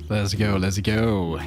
Let's go, let's go.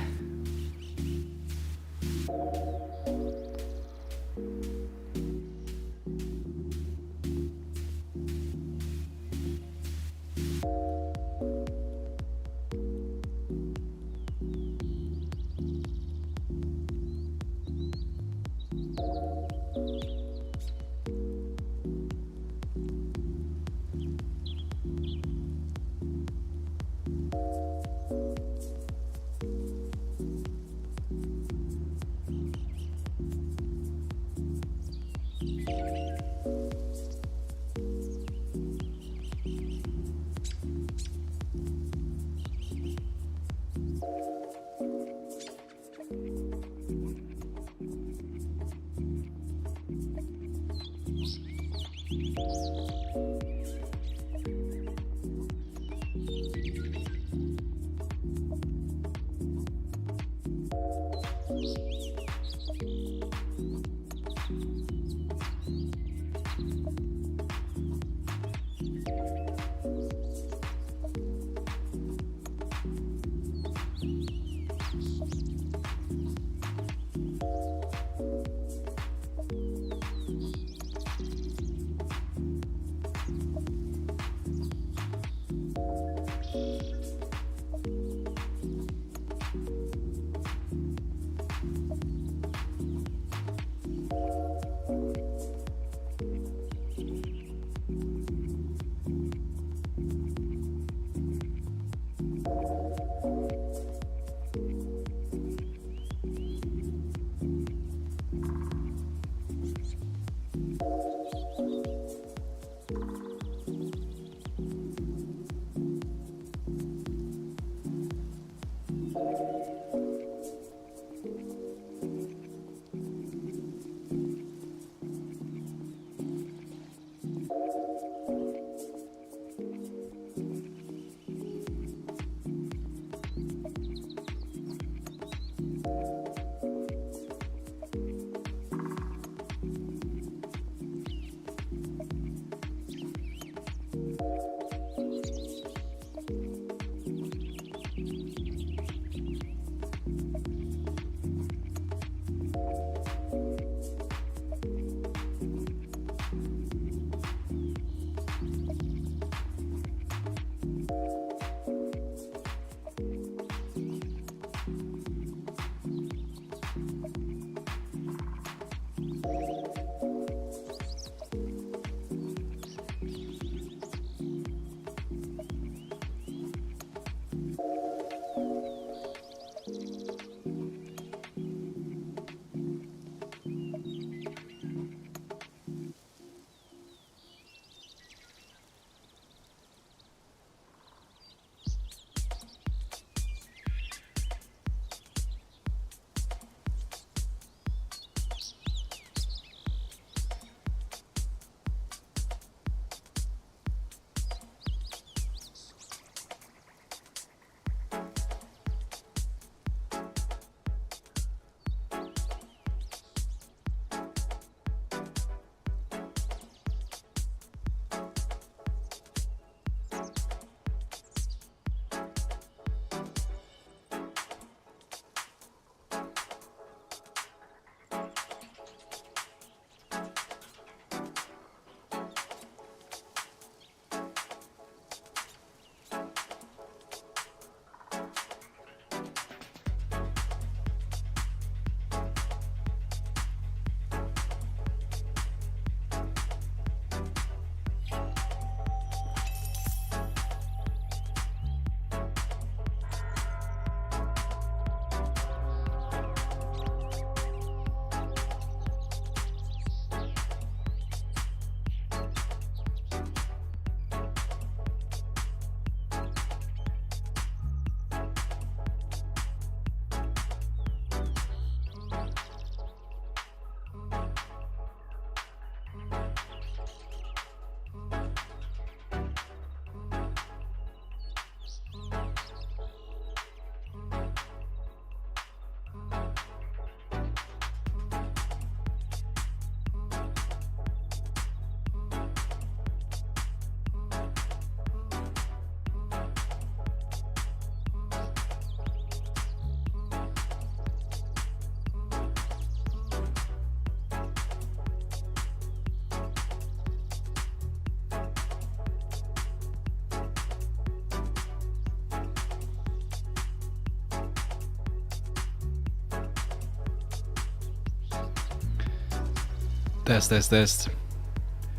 Test.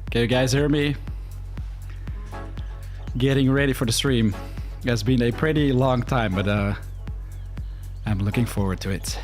Can you guys hear me? Getting ready for the stream. It's been a pretty long time, but I'm looking forward to it.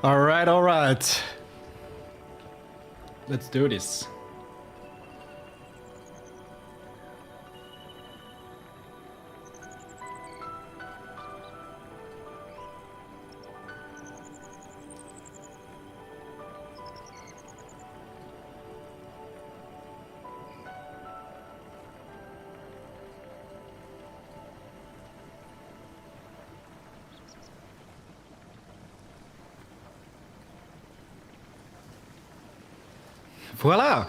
All right. Let's do this. Voila!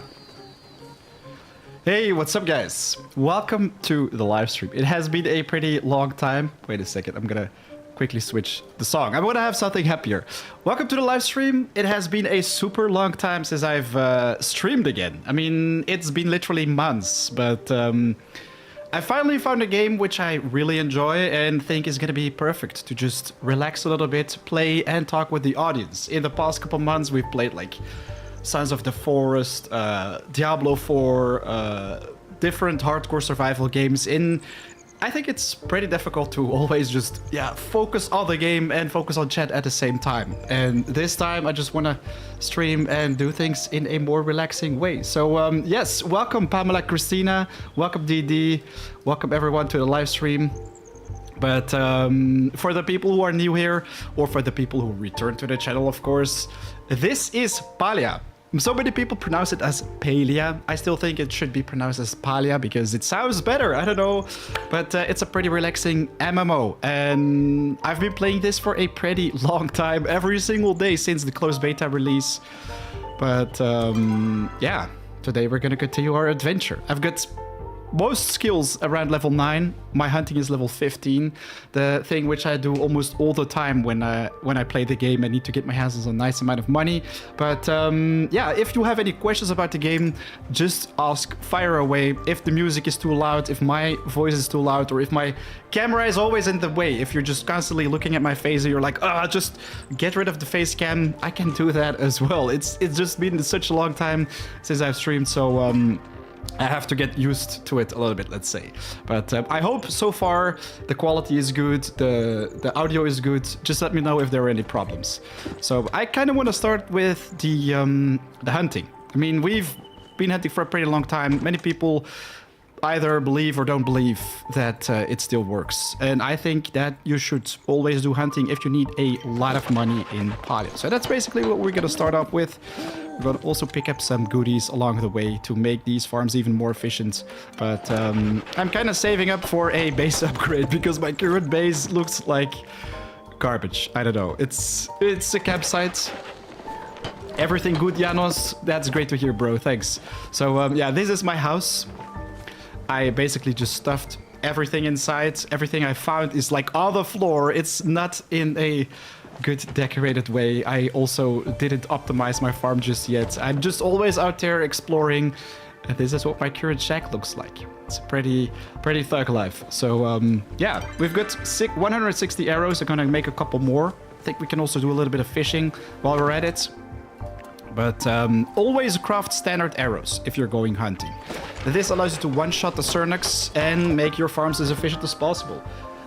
Hey, what's up guys? Welcome to the live stream. It has been a pretty long time. Wait a second, I'm gonna quickly switch the song. I'm gonna have something happier. Welcome to the live stream. It has been a super long time since I've streamed again. I mean, it's been literally months, but I finally found a game which I really enjoy and think is gonna be perfect to just relax a little bit, play and talk with the audience. In the past couple months, we've played like Sons of the Forest, Diablo 4, different hardcore survival games. I think it's pretty difficult to always just focus on the game and focus on chat at the same time. And this time I just want to stream and do things in a more relaxing way. So yes, welcome Pamela, Christina, welcome DD, welcome everyone to the live stream. But for the people who are new here, or for the people who return to the channel, of course, this is Palia. So many people pronounce it as Palia. I still think it should be pronounced as Palia because it sounds better. I don't know. But it's a pretty relaxing MMO. And I've been playing this for a pretty long time, every single day since the closed beta release. But yeah, today we're going to continue our adventure. I've got most skills around level 9. My hunting is level 15. The thing which I do almost all the time when I play the game, I need to get my hands on a nice amount of money. But yeah, if you have any questions about the game, just ask, fire away. If the music is too loud, if my voice is too loud, or if my camera is always in the way, if you're just constantly looking at my face and you're like, just get rid of the face cam, I can do that as well. It's just been such a long time since I've streamed, so I have to get used to it a little bit, let's say. But I hope so far the quality is good, the audio is good. Just let me know if there are any problems. So I kind of want to start with the hunting. I mean, we've been hunting for a pretty long time. Many people either believe or don't believe that it still works. And I think that you should always do hunting if you need a lot of money in Palia. So that's basically what we're going to start off with. We're going to also pick up some goodies along the way to make these farms even more efficient. But I'm kind of saving up for a base upgrade because my current base looks like garbage. I don't know. It's a campsite. Everything good, Janos? That's great to hear, bro. Thanks. So yeah, this is my house. I basically just stuffed everything inside. Everything I found is like on the floor. It's not in a good decorated way. I also didn't optimize my farm just yet. I'm just always out there exploring. And this is what my current shack looks like. It's a pretty thug life. So yeah, we've got 160 arrows. I'm gonna make a couple more. I think we can also do a little bit of fishing while we're at it. But always craft standard arrows if you're going hunting. This allows you to one-shot the Sernuks and make your farms as efficient as possible.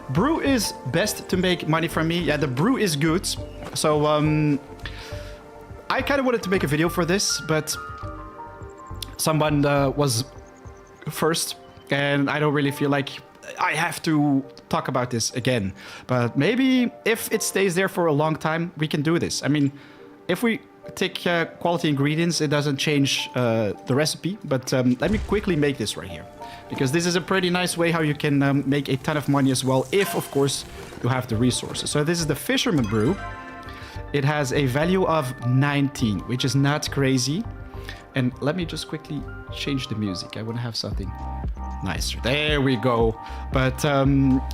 Brew is best to make money from me. Yeah, the brew is good. So I kind of wanted to make a video for this, but someone was first, and I don't really feel like I have to talk about this again. But maybe if it stays there for a long time, we can do this. I mean, if we take quality ingredients, it doesn't change the recipe, but let me quickly make this right here, because this is a pretty nice way how you can make a ton of money as well, if of course you have the resources. So this is the Fisherman Brew. It has a value of 19, which is not crazy. And let me just quickly change the music. I want to have something nicer. There we go. But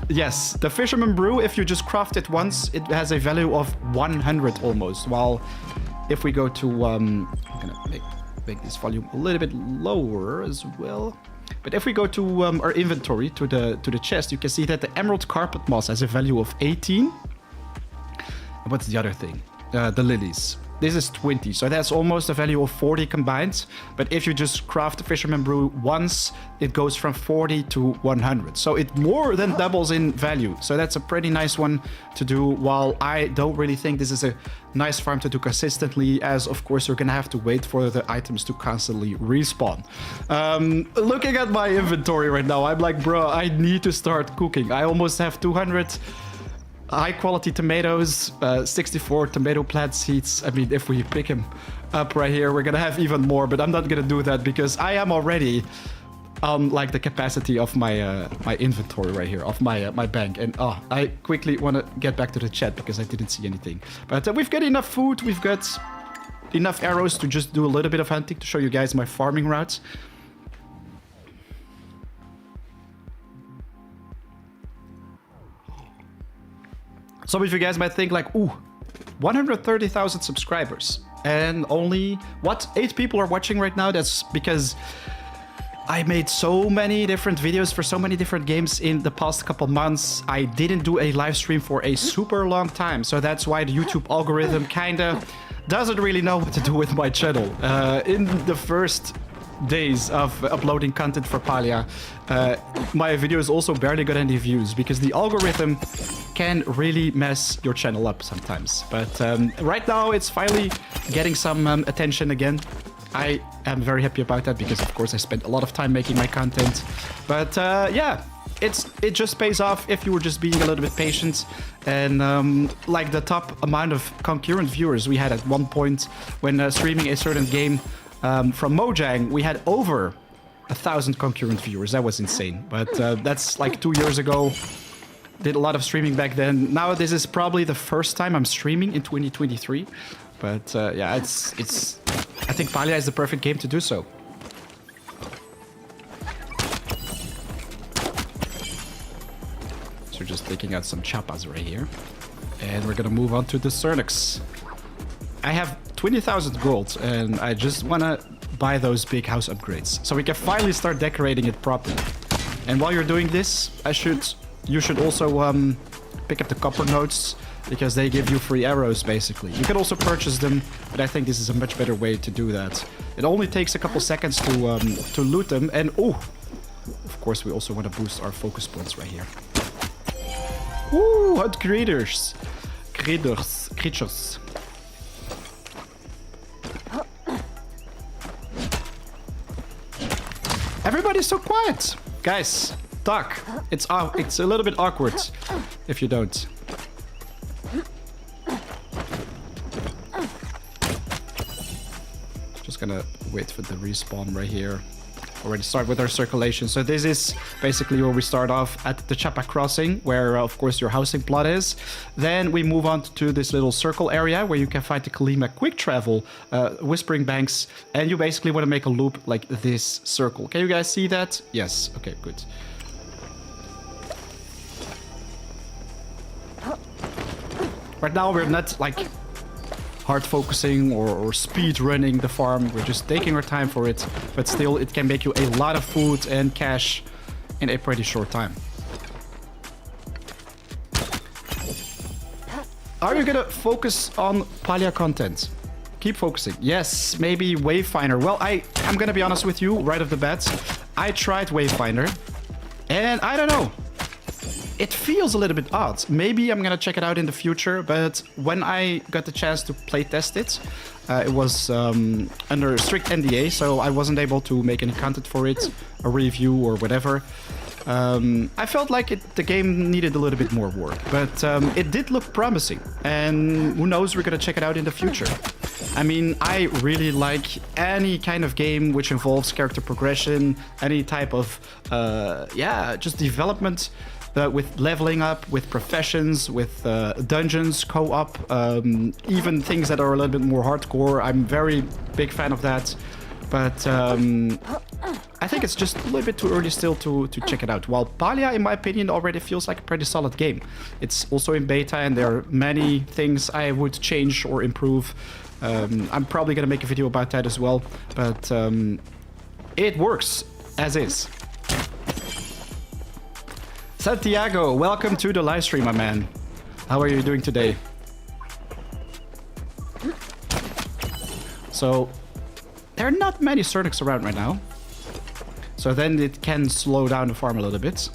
yes, the Fisherman Brew, if you just craft it once, it has a value of 100 almost, while if we go to, I'm gonna make this volume a little bit lower as well. But if we go to our inventory, to the chest, you can see that the Emerald Carpet Moss has a value of 18. And what's the other thing? The lilies. This is 20, so that's almost a value of 40 combined. But if you just craft the Fisherman Brew once, it goes from 40 to 100. So it more than doubles in value. So that's a pretty nice one to do, while I don't really think this is a nice farm to do consistently, as of course you're gonna have to wait for the items to constantly respawn. Looking at my inventory right now, I'm like, bro, I need to start cooking. I almost have 200 high quality tomatoes, 64 tomato plant seeds. I mean, if we pick them up right here, we're gonna have even more, but I'm not gonna do that because I am already on like the capacity of my my inventory right here, of my bank. And I quickly want to get back to the chat because I didn't see anything. But we've got enough food, we've got enough arrows to just do a little bit of hunting to show you guys my farming routes. Some of you guys might think like, ooh, 130,000 subscribers and only, what, 8 people are watching right now? That's because I made so many different videos for so many different games in the past couple months. I didn't do a live stream for a super long time. So that's why the YouTube algorithm kinda doesn't really know what to do with my channel. In the first days of uploading content for Palia, my videos also barely got any views because the algorithm can really mess your channel up sometimes. But right now it's finally getting some attention again. I am very happy about that because of course I spent a lot of time making my content. But yeah, it just pays off if you were just being a little bit patient. And like the top amount of concurrent viewers we had at one point when streaming a certain game from Mojang, we had over 1,000 concurrent viewers. That was insane. But that's like 2 years ago. Did a lot of streaming back then. Now this is probably the first time I'm streaming in 2023. But yeah, it's. I think Palia is the perfect game to do so. So we're just taking out some Chappas right here. And we're gonna move on to the Sernuks. I have 20,000 gold and I just wanna buy those big house upgrades. So we can finally start decorating it properly. And while you're doing this, you should also pick up the copper notes, because they give you free arrows, basically. You can also purchase them, but I think this is a much better way to do that. It only takes a couple seconds to loot them, and oh, of course we also want to boost our focus points right here. Woo, hunt creatures. Creatures. Everybody's so quiet. Guys, talk. It's a little bit awkward if you don't. Just gonna wait for the respawn right here. Already start with our circulation. So this is basically where we start off at the Chappa crossing, where of course your housing plot is. Then we move on to this little circle area where you can find the Kalima quick travel whispering banks, and you basically want to make a loop like this circle. Can you guys see that? Yes. Okay, good. Right now we're not like hard focusing or speed running the farm. We're just taking our time for it, but still it can make you a lot of food and cash in a pretty short time. Are you gonna focus on Palia content? Keep focusing. Yes, maybe Wayfinder. Well, I'm gonna be honest with you right off the bat. I tried Wayfinder and I don't know. It feels a little bit odd. Maybe I'm gonna check it out in the future, but when I got the chance to play test it, it was under strict NDA, so I wasn't able to make any content for it, a review or whatever. I felt like the game needed a little bit more work, but it did look promising, and who knows, we're gonna check it out in the future. I mean, I really like any kind of game which involves character progression, any type of, yeah, just development. With leveling up, with professions, with dungeons, co-op, even things that are a little bit more hardcore. I'm very big fan of that. But I think it's just a little bit too early still to check it out. While Palia, in my opinion, already feels like a pretty solid game. It's also in beta and there are many things I would change or improve. I'm probably going to make a video about that as well. But it works as is. Santiago, welcome to the live stream, my man. How are you doing today? So, there are not many Sernuks around right now. So then it can slow down the farm a little bit.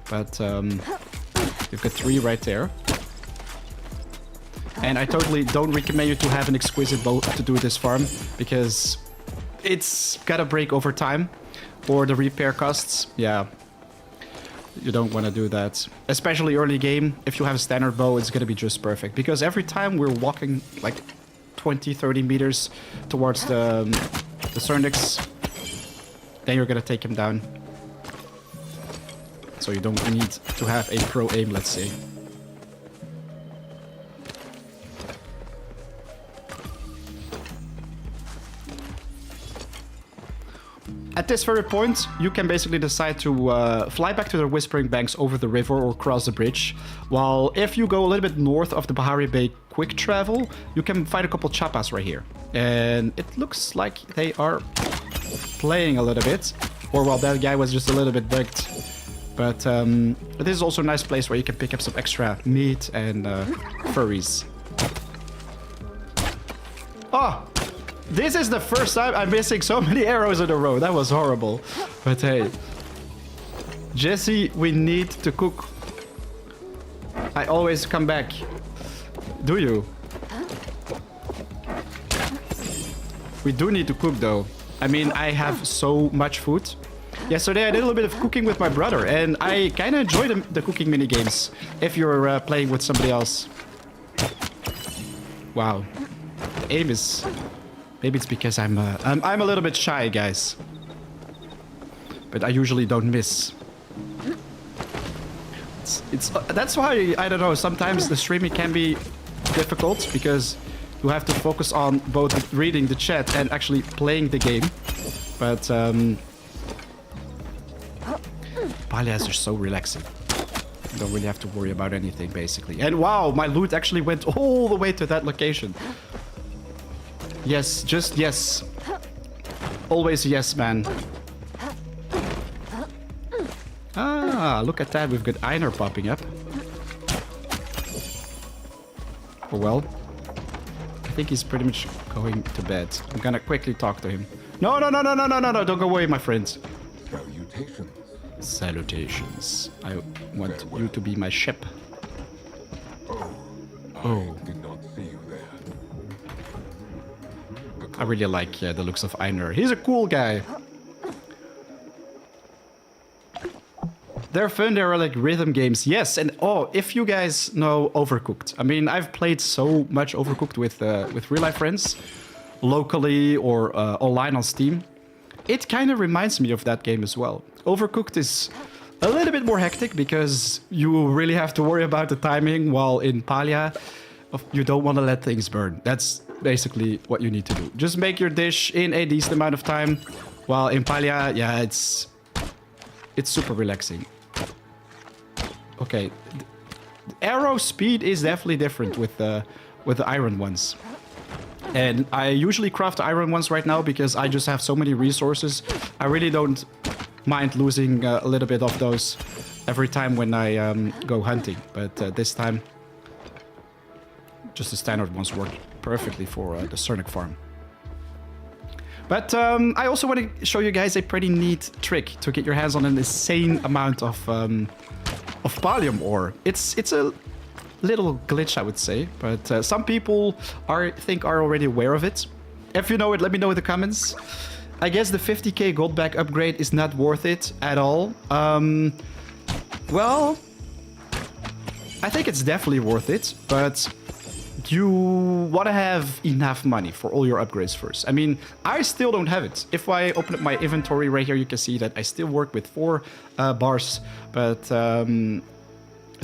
But you've got 3 right there. And I totally don't recommend you to have an exquisite bow to do this farm, because it's gotta break over time. Or the repair costs, yeah. You don't want to do that, especially early game. If you have a standard bow, it's going to be just perfect, because every time we're walking like 20-30 meters towards the Sernuks, then you're going to take him down. So you don't need to have a pro aim, let's say. At this very point, you can basically decide to fly back to the Whispering Banks over the river or cross the bridge. While if you go a little bit north of the Bahari Bay quick travel, you can find a couple Chappas right here. And it looks like they are playing a little bit. Or well, that guy was just a little bit bugged. But this is also a nice place where you can pick up some extra meat and furries. Oh! This is the first time I'm missing so many arrows in a row. That was horrible. But hey. Jesse, we need to cook. I always come back. Do you? We do need to cook though. I mean, I have so much food. Yesterday I did a little bit of cooking with my brother, and I kind of enjoy the cooking mini games if you're playing with somebody else. Wow, the aim is... Maybe it's because I'm a little bit shy, guys. But I usually don't miss. That's why, I don't know, sometimes the streaming can be difficult because you have to focus on both reading the chat and actually playing the game. But Palias are so relaxing. You don't really have to worry about anything, basically. And wow, my loot actually went all the way to that location. Yes, just yes. Always yes, man. Ah, look at that. We've got Einar popping up. Oh, well. I think he's pretty much going to bed. I'm gonna quickly talk to him. No, no, no, no, no, no, no, no. Don't go away, my friends. Salutations. Salutations. I want you to be my ship. Oh. Oh. I did not see you there. I really like the looks of Einar. He's a cool guy. They're fun. They're like rhythm games. Yes, and oh, if you guys know Overcooked. I mean, I've played so much Overcooked with real life friends, locally or online on Steam. It kind of reminds me of that game as well. Overcooked is a little bit more hectic because you really have to worry about the timing, while in Palia, you don't want to let things burn. That's basically what you need to do. Just make your dish in a decent amount of time, while in Palia, yeah, it's super relaxing. Okay, the arrow speed is definitely different with the iron ones. And I usually craft the iron ones right now because I just have so many resources. I really don't mind losing a little bit of those every time when I go hunting. But this time, just the standard ones work perfectly for the Sernuk farm. But I also want to show you guys a pretty neat trick to get your hands on an insane amount of Palium ore. It's a little glitch, I would say, but some people are already aware of it. If you know it, let me know in the comments. I guess the 50k gold back upgrade is not worth it at all. Well, I think it's definitely worth it, but you want to have enough money for all your upgrades first. I mean, I still don't have it. If I open up my inventory right here, you can see that I still work with 4 bars, but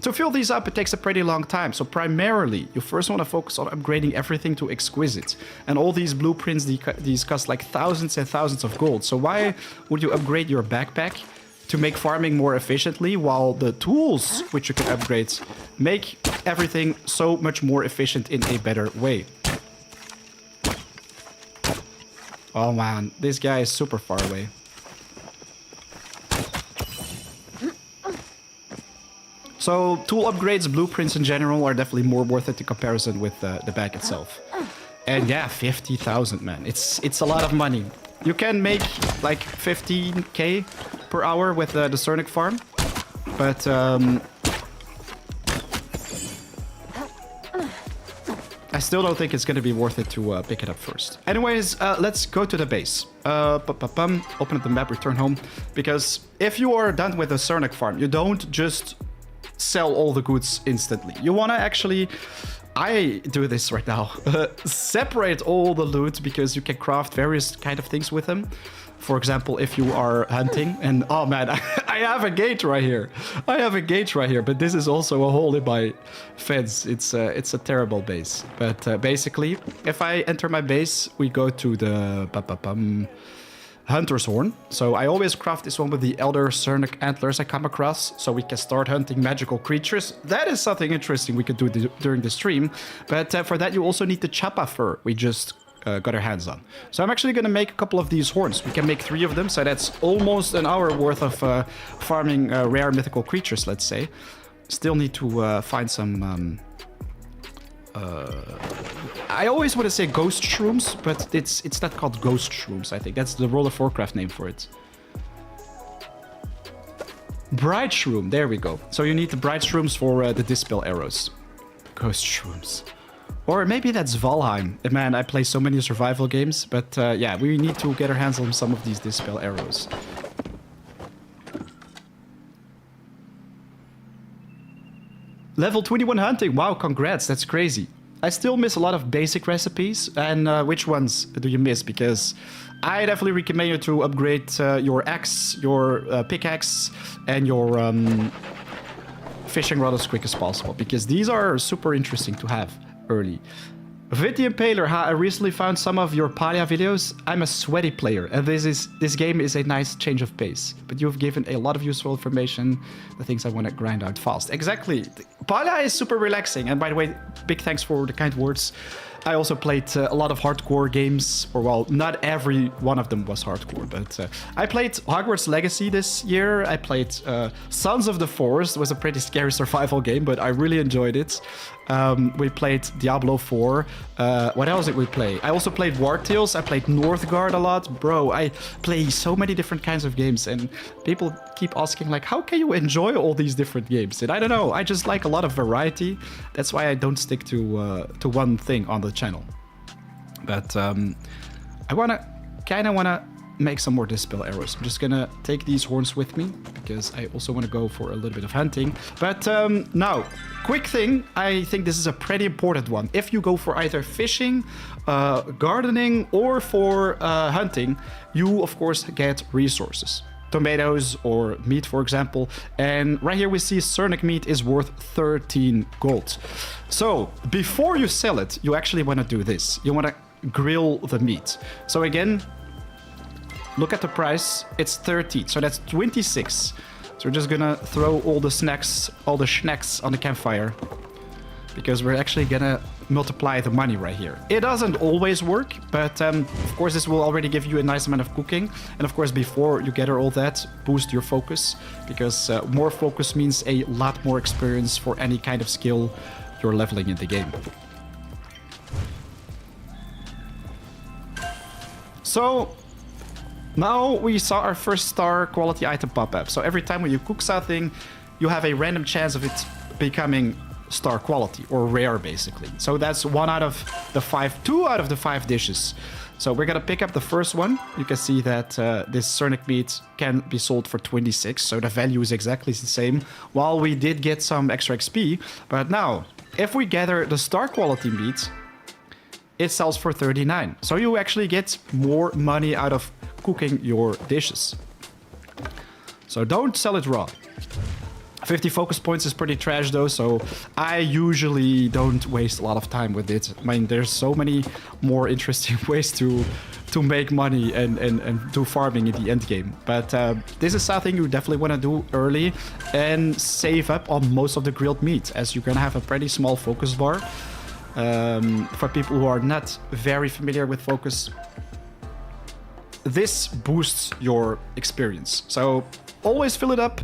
to fill these up, it takes a pretty long time. So primarily, you first want to focus on upgrading everything to exquisite. And all these blueprints, these cost like thousands and thousands of gold. So why would you upgrade your backpack to make farming more efficiently, while the tools which you can upgrade make everything so much more efficient in a better way? Oh man, this guy is super far away. So tool upgrades, blueprints in general are definitely more worth it in comparison with the bag itself. And yeah, 50,000, man. It's a lot of money. You can make like 15k per hour with the Sernuk farm, but I still don't think it's going to be worth it to pick it up first. Anyways, let's go to the base. Open up the map, return home, because if you are done with the Sernuk farm, you don't just sell all the goods instantly. You want to actually, I do this right now, separate all the loot, because you can craft various kind of things with them. For example, if you are hunting, and oh man, I have a gate right here. I have a gate right here, but this is also a hole in my fence. It's a terrible base. But basically, if I enter my base, we go to the Hunter's Horn. So I always craft this one with the Elder Sernuk antlers I come across, so we can start hunting magical creatures. That is something interesting we could do during the stream. But for that, you also need the Chappa fur we just got our hands on. So I'm actually going to make a couple of these horns. We can make 3 of them, so that's almost an hour worth of farming rare mythical creatures, let's say. Still need to find some... I always want to say ghost shrooms, but it's not called ghost shrooms, I think. That's the World of Warcraft name for it. Bright shroom, there we go. So you need the bright shrooms for the dispel arrows. Ghost shrooms. Or maybe that's Valheim. Man, I play so many survival games, but yeah, we need to get our hands on some of these dispel arrows. Level 21 hunting. Wow, congrats. That's crazy. I still miss a lot of basic recipes. And which ones do you miss? Because I definitely recommend you to upgrade your axe, your pickaxe, and your fishing rod as quick as possible. Because these are super interesting to have early. Vitty Impaler, I recently found some of your Palia videos. I'm a sweaty player, and this game is a nice change of pace. But you've given a lot of useful information, the things I want to grind out fast. Exactly. Palia is super relaxing, and by the way, big thanks for the kind words. I also played a lot of hardcore games, or well, not every one of them was hardcore, but I played Hogwarts Legacy this year. I played Sons of the Forest. It was a pretty scary survival game, but I really enjoyed it. We played Diablo 4. What else did we play? I also played War Tales. I played Northgard a lot. Bro, I play so many different kinds of games, and people keep asking, like, how can you enjoy all these different games? And I don't know. I just like a lot of variety. That's why I don't stick to one thing on the channel. But I kind of want to make some more dispel arrows. I'm just gonna take these horns with me because I also want to go for a little bit of hunting. But now, quick thing, I think this is a pretty important one. If you go for either fishing, gardening, or for hunting, you of course get resources. Tomatoes or meat, for example. And right here we see Sernuk meat is worth 13 gold. So before you sell it, you actually want to do this. You want to grill the meat. So again, look at the price. It's 13, so that's 26. So we're just gonna throw all the snacks on the campfire, because we're actually gonna multiply the money right here. It doesn't always work, but of course this will already give you a nice amount of cooking. And of course, before you gather all that, boost your focus, because more focus means a lot more experience for any kind of skill you're leveling in the game. So now we saw our first star quality item pop up. So every time when you cook something, you have a random chance of it becoming star quality, or rare basically. So that's 2 out of the 5 dishes. So we're gonna pick up the first one. You can see that this Sernuk meat can be sold for 26, so the value is exactly the same, while we did get some extra XP. But now, if we gather the star quality meat, it sells for 39. So you actually get more money out of cooking your dishes. So don't sell it raw. 50 focus points is pretty trash though, so I usually don't waste a lot of time with it. I mean, there's so many more interesting ways to make money and do farming in the end game. But this is something you definitely want to do early and save up on most of the grilled meat, as you're gonna have a pretty small focus bar. For people who are not very familiar with focus, this boosts your experience. So always fill it up.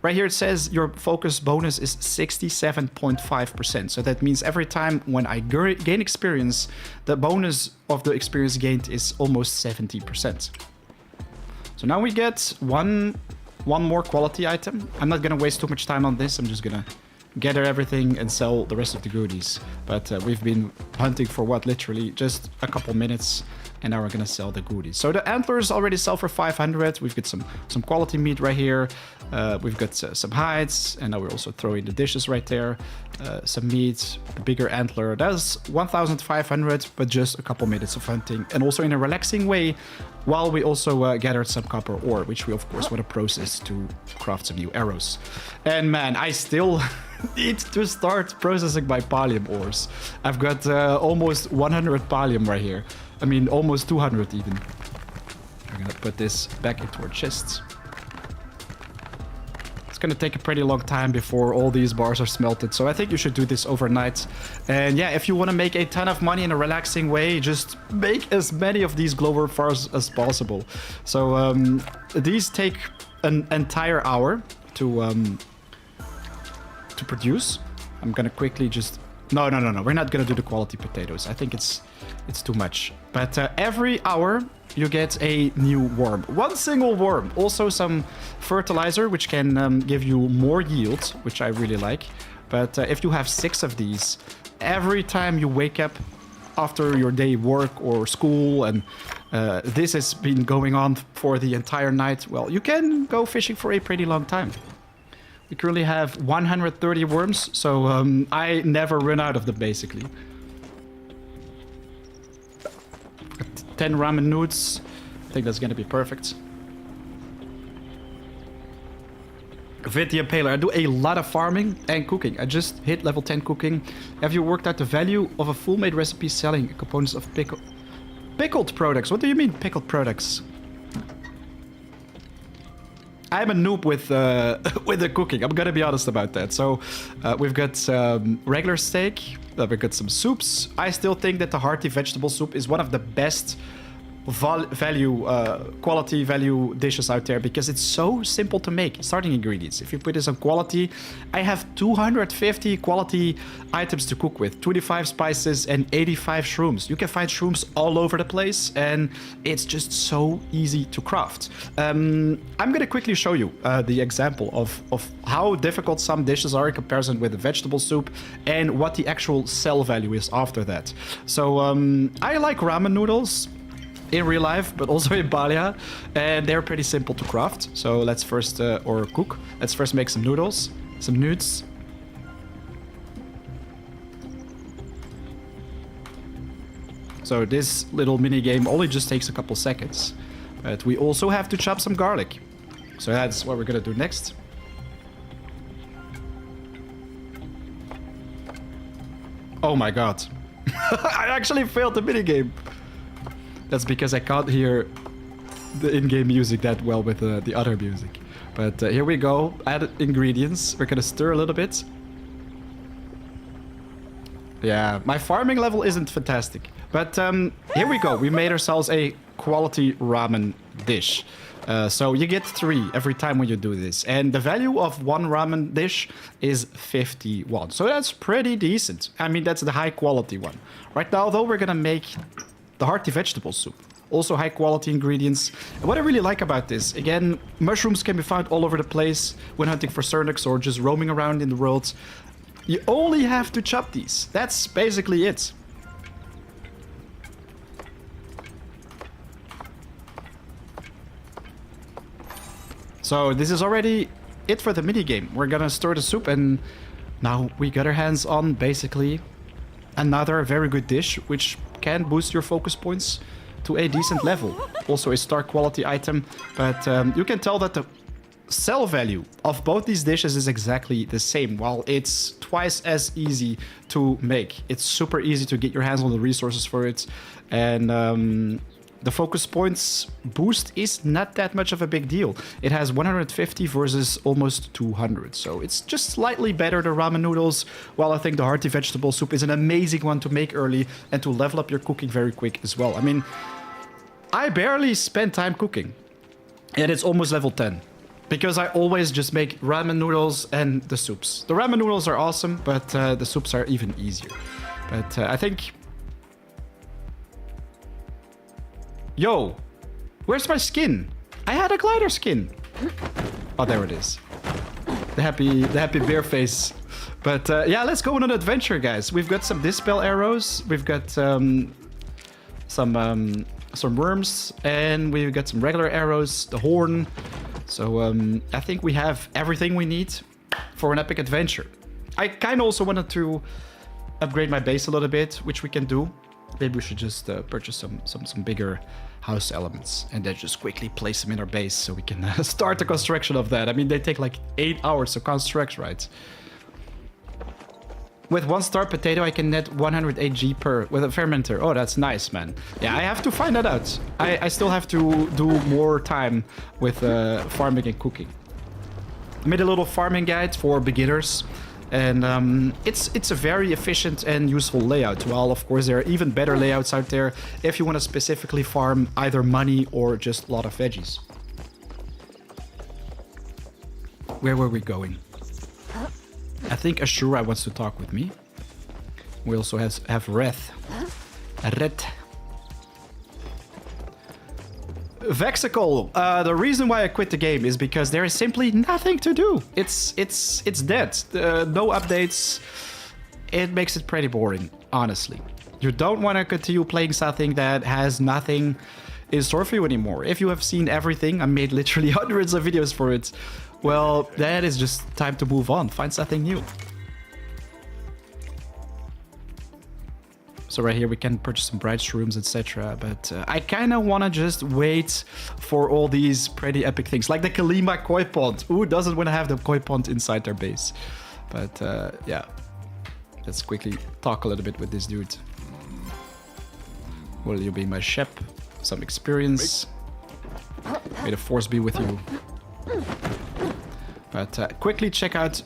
Right here it says your focus bonus is 67.5%. So that means every time when I gain experience, the bonus of the experience gained is almost 70%. So now we get one more quality item. I'm not gonna waste too much time on this. I'm just gonna gather everything and sell the rest of the goodies. But we've been hunting for what, literally just a couple minutes, and now we're gonna sell the goodies. So the antlers already sell for 500. We've got some quality meat right here. We've got some hides, and now we're also throwing the dishes right there. Some meat, a bigger antler. That's 1,500, but just a couple minutes of hunting, and also in a relaxing way, while we also gathered some copper ore, which we of course want to process to craft some new arrows. And man, I still need to start processing my Palium ores. I've got almost 100 Palium right here. I mean, almost 200 even. I'm gonna put this back into our chests. It's gonna take a pretty long time before all these bars are smelted, so I think you should do this overnight. And yeah, if you want to make a ton of money in a relaxing way, just make as many of these glower bars as possible. So these take an entire hour to produce. I'm gonna quickly just... No. We're not gonna do the quality potatoes. I think it's too much. But every hour you get a new worm. One single worm. Also some fertilizer, which can give you more yield, which I really like. But if you have 6 of these, every time you wake up after your day work or school, and this has been going on for the entire night, well, you can go fishing for a pretty long time. We currently have 130 worms, so I never run out of them, basically. 10 ramen noodles. I think that's gonna be perfect. Vitty Impaler. I do a lot of farming and cooking. I just hit level 10 cooking. Have you worked out the value of a full-made recipe selling components of pickled products? What do you mean, pickled products? I'm a noob with with the cooking. I'm gonna be honest about that. So we've got regular steak. We've got some soups. I still think that the hearty vegetable soup is one of the best quality value dishes out there because it's so simple to make. Starting ingredients. If you put this on quality, I have 250 quality items to cook with, 25 spices and 85 shrooms. You can find shrooms all over the place and it's just so easy to craft. I'm gonna quickly show you the example of how difficult some dishes are in comparison with the vegetable soup and what the actual sell value is after that. So I like ramen noodles in real life, but also in Palia, and they're pretty simple to craft. So let's first, or cook. Let's first make some noodles, some nudes. So this little mini game only just takes a couple seconds, but we also have to chop some garlic. So that's what we're gonna do next. Oh my god. I actually failed the mini game. That's because I can't hear the in-game music that well with the other music. But here we go. Added ingredients. We're gonna stir a little bit. Yeah, my farming level isn't fantastic. But here we go. We made ourselves a quality ramen dish. So you get 3 every time when you do this. And the value of one ramen dish is 51. So that's pretty decent. I mean, that's the high quality one. Right now, though, we're gonna make the hearty vegetable soup. Also high quality ingredients. And what I really like about this, again, mushrooms can be found all over the place when hunting for Sernuks or just roaming around in the world. You only have to chop these. That's basically it. So this is already it for the minigame. We're gonna stir the soup and now we got our hands on basically another very good dish, which can boost your focus points to a decent level. Also a star quality item, but you can tell that the sell value of both these dishes is exactly the same, while it's twice as easy to make. It's super easy to get your hands on the resources for it, and the focus points boost is not that much of a big deal. It has 150 versus almost 200, so it's just slightly better than ramen noodles, while I think the hearty vegetable soup is an amazing one to make early and to level up your cooking very quick as well. I mean, I barely spend time cooking, and it's almost level 10. Because I always just make ramen noodles and the soups. The ramen noodles are awesome, but the soups are even easier. But I think... Yo, where's my skin? I had a glider skin. Oh, there it is. The happy bear face. But yeah, let's go on an adventure, guys. We've got some dispel arrows. We've got some worms, and we've got some regular arrows. The horn. So I think we have everything we need for an epic adventure. I kind of also wanted to upgrade my base a little bit, which we can do. Maybe we should just purchase some bigger house elements and then just quickly place them in our base so we can start the construction of that. I mean, they take like 8 hours to construct, right? With 1-star potato, I can net 108 G per with a fermenter. Oh, that's nice, man. Yeah, I have to find that out. I still have to do more time with farming and cooking. I made a little farming guide for beginners. And it's a very efficient and useful layout. While, of course, there are even better layouts out there if you want to specifically farm either money or just a lot of veggies. Where were we going? I think Ashura wants to talk with me. We also have Reth. Red. Vexicle. The reason why I quit the game is because there is simply nothing to do. It's dead. No updates. It makes it pretty boring, honestly. You don't want to continue playing something that has nothing in store for you anymore. If you have seen everything, I made literally hundreds of videos for it. well, that is just time to move on. Find something new. So right here we can purchase some bright rooms, etc. But I kind of want to just wait for all these pretty epic things. Like the Kalima koi pond. Who doesn't want to have the koi pond inside their base? But yeah. Let's quickly talk a little bit with this dude. Will you be my shep? Some experience. May the force be with you. But quickly check out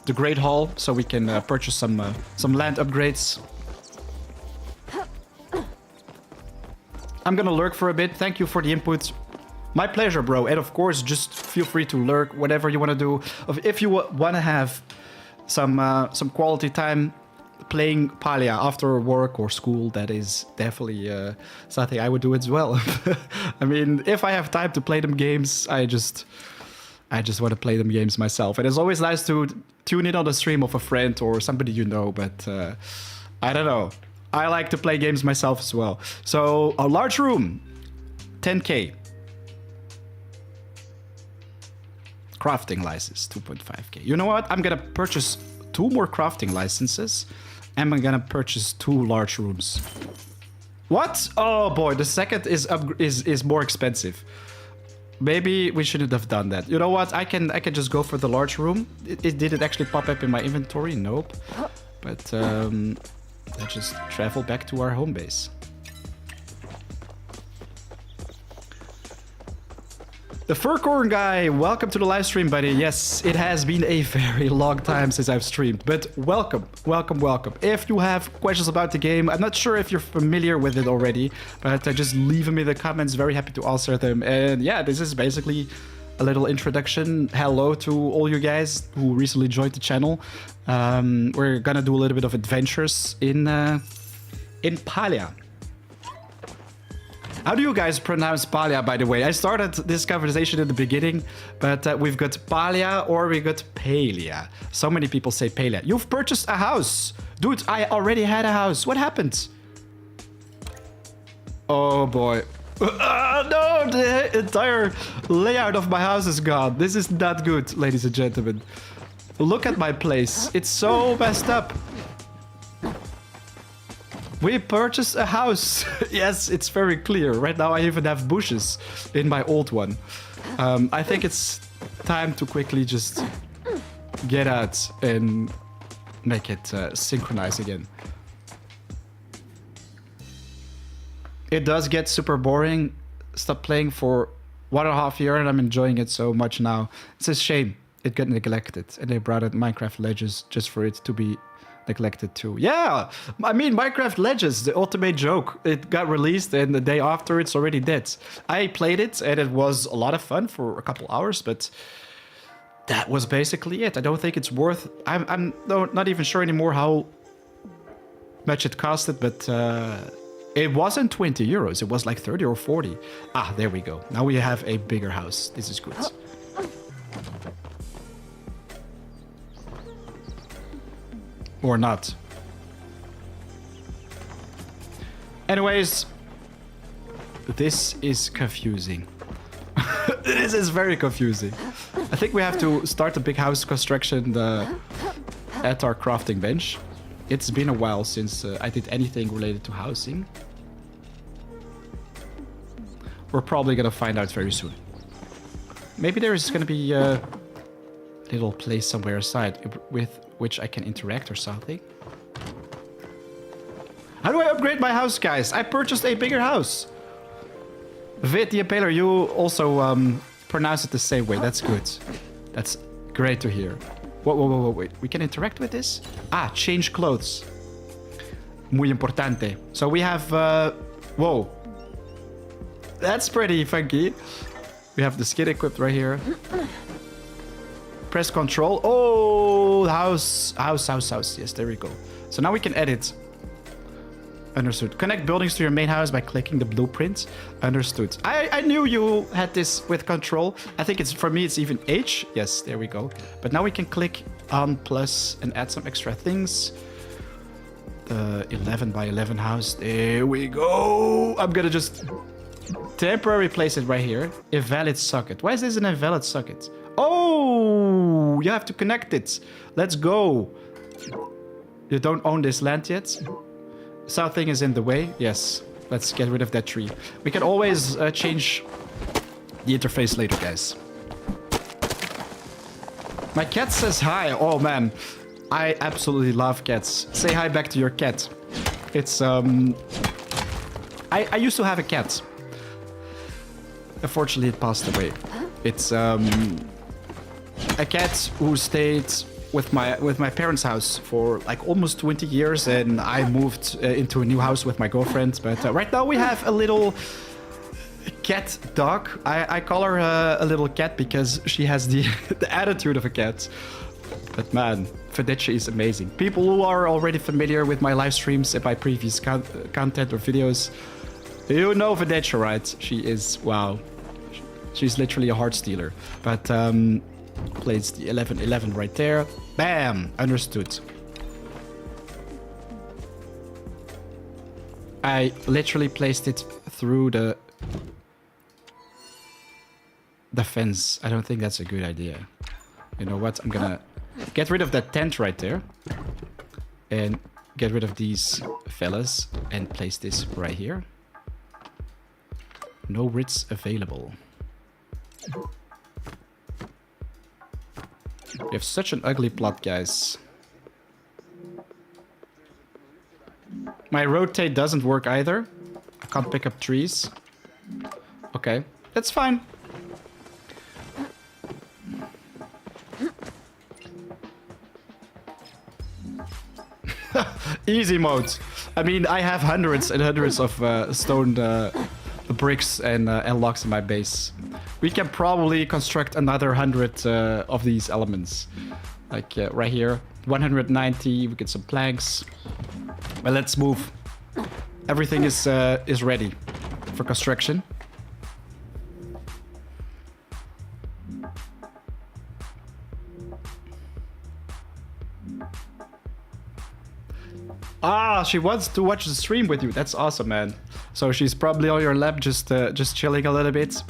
the Great Hall so we can purchase some land upgrades. I'm gonna lurk for a bit. Thank you for the input. My pleasure, bro. And of course, just feel free to lurk, whatever you want to do. If you want to have some quality time playing Palia after work or school, that is definitely something I would do as well. I mean, if I have time to play them games, I just want to play them games myself. And it's always nice to tune in on the stream of a friend or somebody you know, but I don't know. I like to play games myself as well. So, a large room, 10k. Crafting license, 2.5k. You know what? I'm gonna purchase 2 more crafting licenses, and I'm gonna purchase 2 large rooms. What? Oh boy, the second is more expensive. Maybe we shouldn't have done that. You know what? I can just go for the large room. Did it actually pop up in my inventory? Nope. But let's just travel back to our home base. The Furcorn guy, welcome to the live stream, buddy. Yes, it has been a very long time since I've streamed, but welcome, welcome, welcome. If you have questions about the game, I'm not sure if you're familiar with it already, but just leave them in the comments. Very happy to answer them. And yeah, this is basically a little introduction. Hello to all you guys who recently joined the channel. We're gonna do a little bit of adventures in Palia. How do you guys pronounce Palia, by the way? I started this conversation in the beginning, but we've got Palia or we got Palia. So many people say Palia. You've purchased a house. Dude, I already had a house. What happened? Oh boy. No, the entire layout of my house is gone. This is not good, ladies and gentlemen. Look at my place. It's so messed up. We purchased a house. Yes, it's very clear. Right now I even have bushes in my old one. I think it's time to quickly just get out and make it synchronize again. It does get super boring. Stopped playing for 1.5 years and I'm enjoying it so much now. It's a shame it got neglected and they brought out Minecraft Legends just for it to be neglected too. Yeah, I mean Minecraft Legends, the ultimate joke. It got released and the day after it's already dead. I played it and it was a lot of fun for a couple hours, but that was basically it. I don't think it's worth... I'm not even sure anymore how much it costed, but it wasn't 20 euros. It was like 30 or 40. Ah, there we go. Now we have a bigger house. This is good. Or not. Anyways, this is confusing. This is very confusing. I think we have to start a big house construction at our crafting bench. It's been a while since I did anything related to housing. We're probably gonna find out very soon. Maybe there is gonna be a little place somewhere aside with which I can interact or something. How do I upgrade my house, guys? I purchased a bigger house. Vid the Impaler, you also pronounce it the same way. That's good. That's great to hear. Whoa, wait. We can interact with this? Ah, change clothes. Muy importante. So we have... whoa. That's pretty funky. We have the skin equipped right here. Press control. Oh, house. Yes, there we go. So now we can edit. Understood. Connect buildings to your main house by clicking the blueprint. Understood. I knew you had this with control. I think it's, for me, it's even H. Yes, there we go. But now we can click on plus and add some extra things. 11 by 11 house. There we go. I'm gonna just temporarily place it right here. Invalid socket. Why is this an invalid socket? Oh, you have to connect it. Let's go. You don't own this land yet. Something is in the way. Yes. Let's get rid of that tree. We can always change the interface later, guys. My cat says hi. Oh, man. I absolutely love cats. Say hi back to your cat. It's, I used to have a cat. Unfortunately, it passed away. It's, a cat who stayed with my parents' house for like almost 20 years, and I moved into a new house with my girlfriend. But right now we have a little cat dog. I call her a little cat because she has the the attitude of a cat. But man, Fedetcha is amazing. People who are already familiar with my live streams and my previous content or videos, you know Fedetcha, right? She is, wow. She's literally a heart stealer. But plays the 11-11 right there. Bam! Understood. I literally placed it through the fence. I don't think that's a good idea. You know what? I'm gonna get rid of that tent right there. And get rid of these fellas. And place this right here. No writs available. We have such an ugly plot, guys. My rotate doesn't work either. I can't pick up trees. Okay, that's fine. Easy mode. I mean, I have hundreds and hundreds of stone bricks and logs in my base. We can probably construct another 100 of these elements. Like right here, 190. We get some planks. But let's move. Everything is ready for construction. Ah, she wants to watch the stream with you. That's awesome, man. So she's probably on your lap, just chilling a little bit.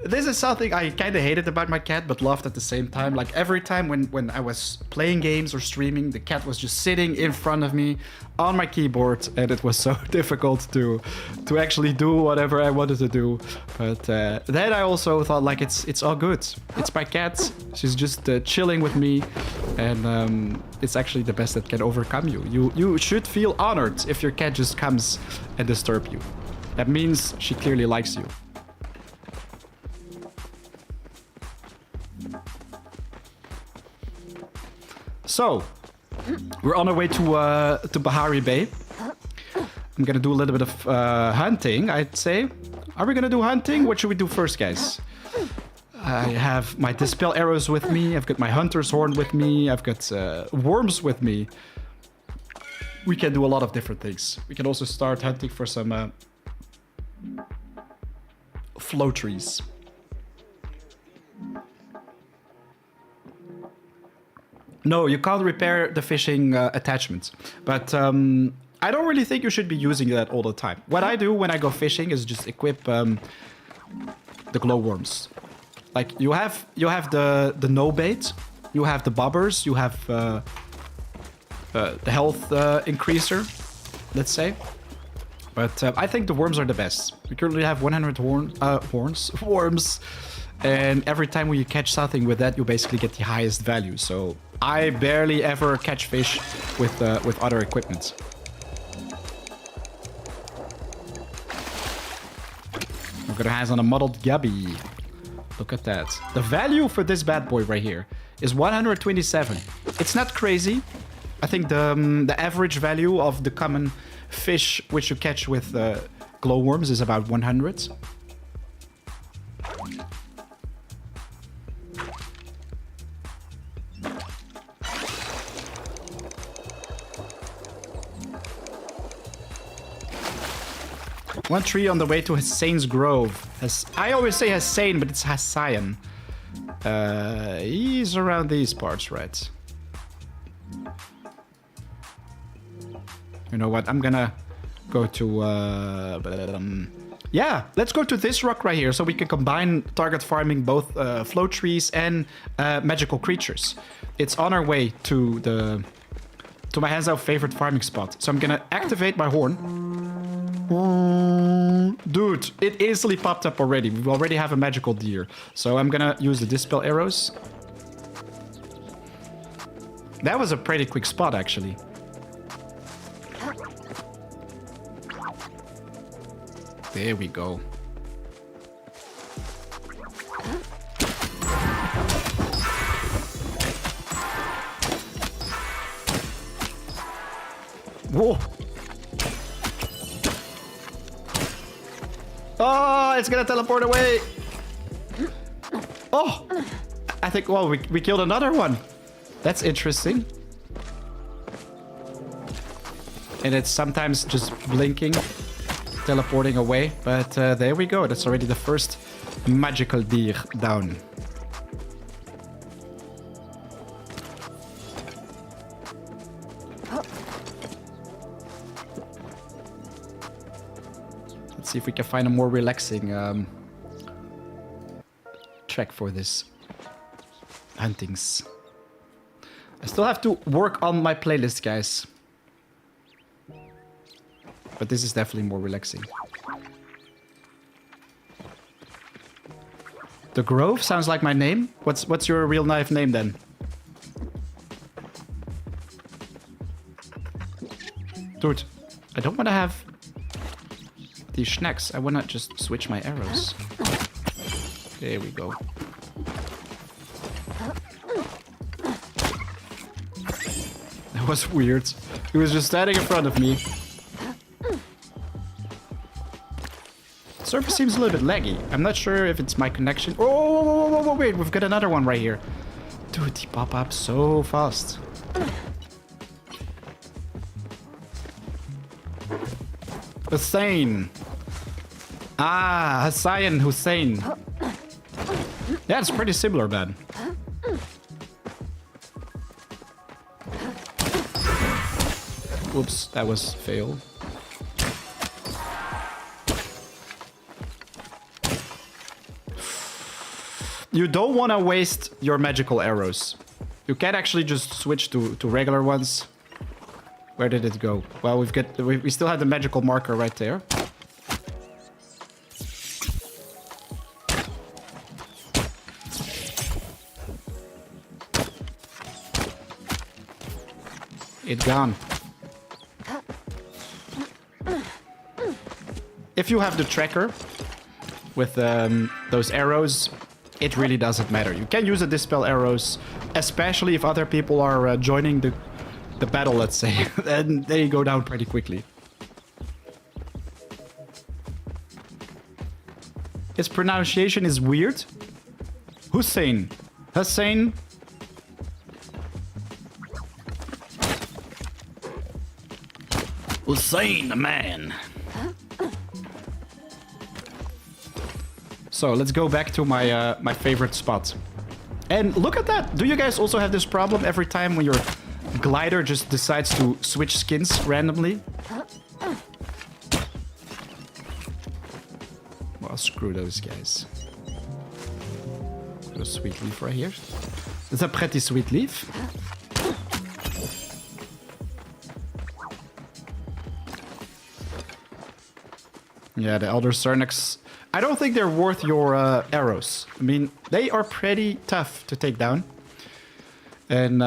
This is something I kind of hated about my cat, but loved at the same time. Like every time when I was playing games or streaming, the cat was just sitting in front of me on my keyboard, and it was so difficult to actually do whatever I wanted to do. But then I also thought, like, it's all good. It's my cat. She's just chilling with me, and it's actually the best that can overcome you. You should feel honored if your cat just comes and disturb you. That means she clearly likes you. So, we're on our way to Bahari Bay. I'm gonna do a little bit of hunting, I'd say. Are we gonna do hunting? What should we do first, guys? I have my dispel arrows with me. I've got my hunter's horn with me. I've got worms with me. We can do a lot of different things. We can also start hunting for some flow trees. No, you can't repair the fishing attachment. But I don't really think you should be using that all the time. What I do when I go fishing is just equip the glowworms. Like you have the no bait, you have the bobbers, you have the health increaser, let's say. But I think the worms are the best. We currently have 100 worms. And every time when you catch something with that, you basically get the highest value. So I barely ever catch fish with other equipment. We're gonna have on a muddled gubby. Look at that. The value for this bad boy right here is 127. It's not crazy. I think the average value of the common fish which you catch with glowworms is about 100. One tree on the way to Hassane's Grove. I always say Hassane, but it's Hassayan. He's around these parts, right? You know what? I'm gonna go to... yeah, let's go to this rock right here so we can combine target farming both flow trees and magical creatures. It's on our way to my hands-out favorite farming spot. So I'm gonna activate my horn. Dude, it easily popped up already. We already have a magical deer. So I'm gonna use the dispel arrows. That was a pretty quick spot, actually. There we go. Whoa. Oh, it's gonna teleport away. Oh, I think, well, we killed another one. That's interesting. And it's sometimes just blinking, teleporting away. But there we go. That's already the first magical deer down. Let's see if we can find a more relaxing track for this huntings. I still have to work on my playlist, guys. But this is definitely more relaxing. The Grove sounds like my name. What's your real life name then? Dude, I don't want to have these snacks. I want to just switch my arrows. There we go. That was weird. He was just standing in front of me. Surface seems a little bit laggy. I'm not sure if it's my connection. Oh, wait, we've got another one right here. Dude, he pop up so fast. Hussein. Ah, Hassan Hussein. Yeah, it's pretty similar, man. Whoops, that was fail. You don't want to waste your magical arrows. You can actually just switch to regular ones. Where did it go? Well, we still have the magical marker right there. It's gone. If you have the tracker with those arrows, it really doesn't matter. You can use the dispel arrows, especially if other people are joining the battle, let's say. Then they go down pretty quickly. His pronunciation is weird. Hussein. Hussein. Hussein, the man. So let's go back to my my favorite spot. And look at that. Do you guys also have this problem every time when your glider just decides to switch skins randomly? Well, screw those guys. Got a sweet leaf right here. It's a pretty sweet leaf. Yeah, the Elder Sernuks. I don't think they're worth your arrows. I mean, they are pretty tough to take down. And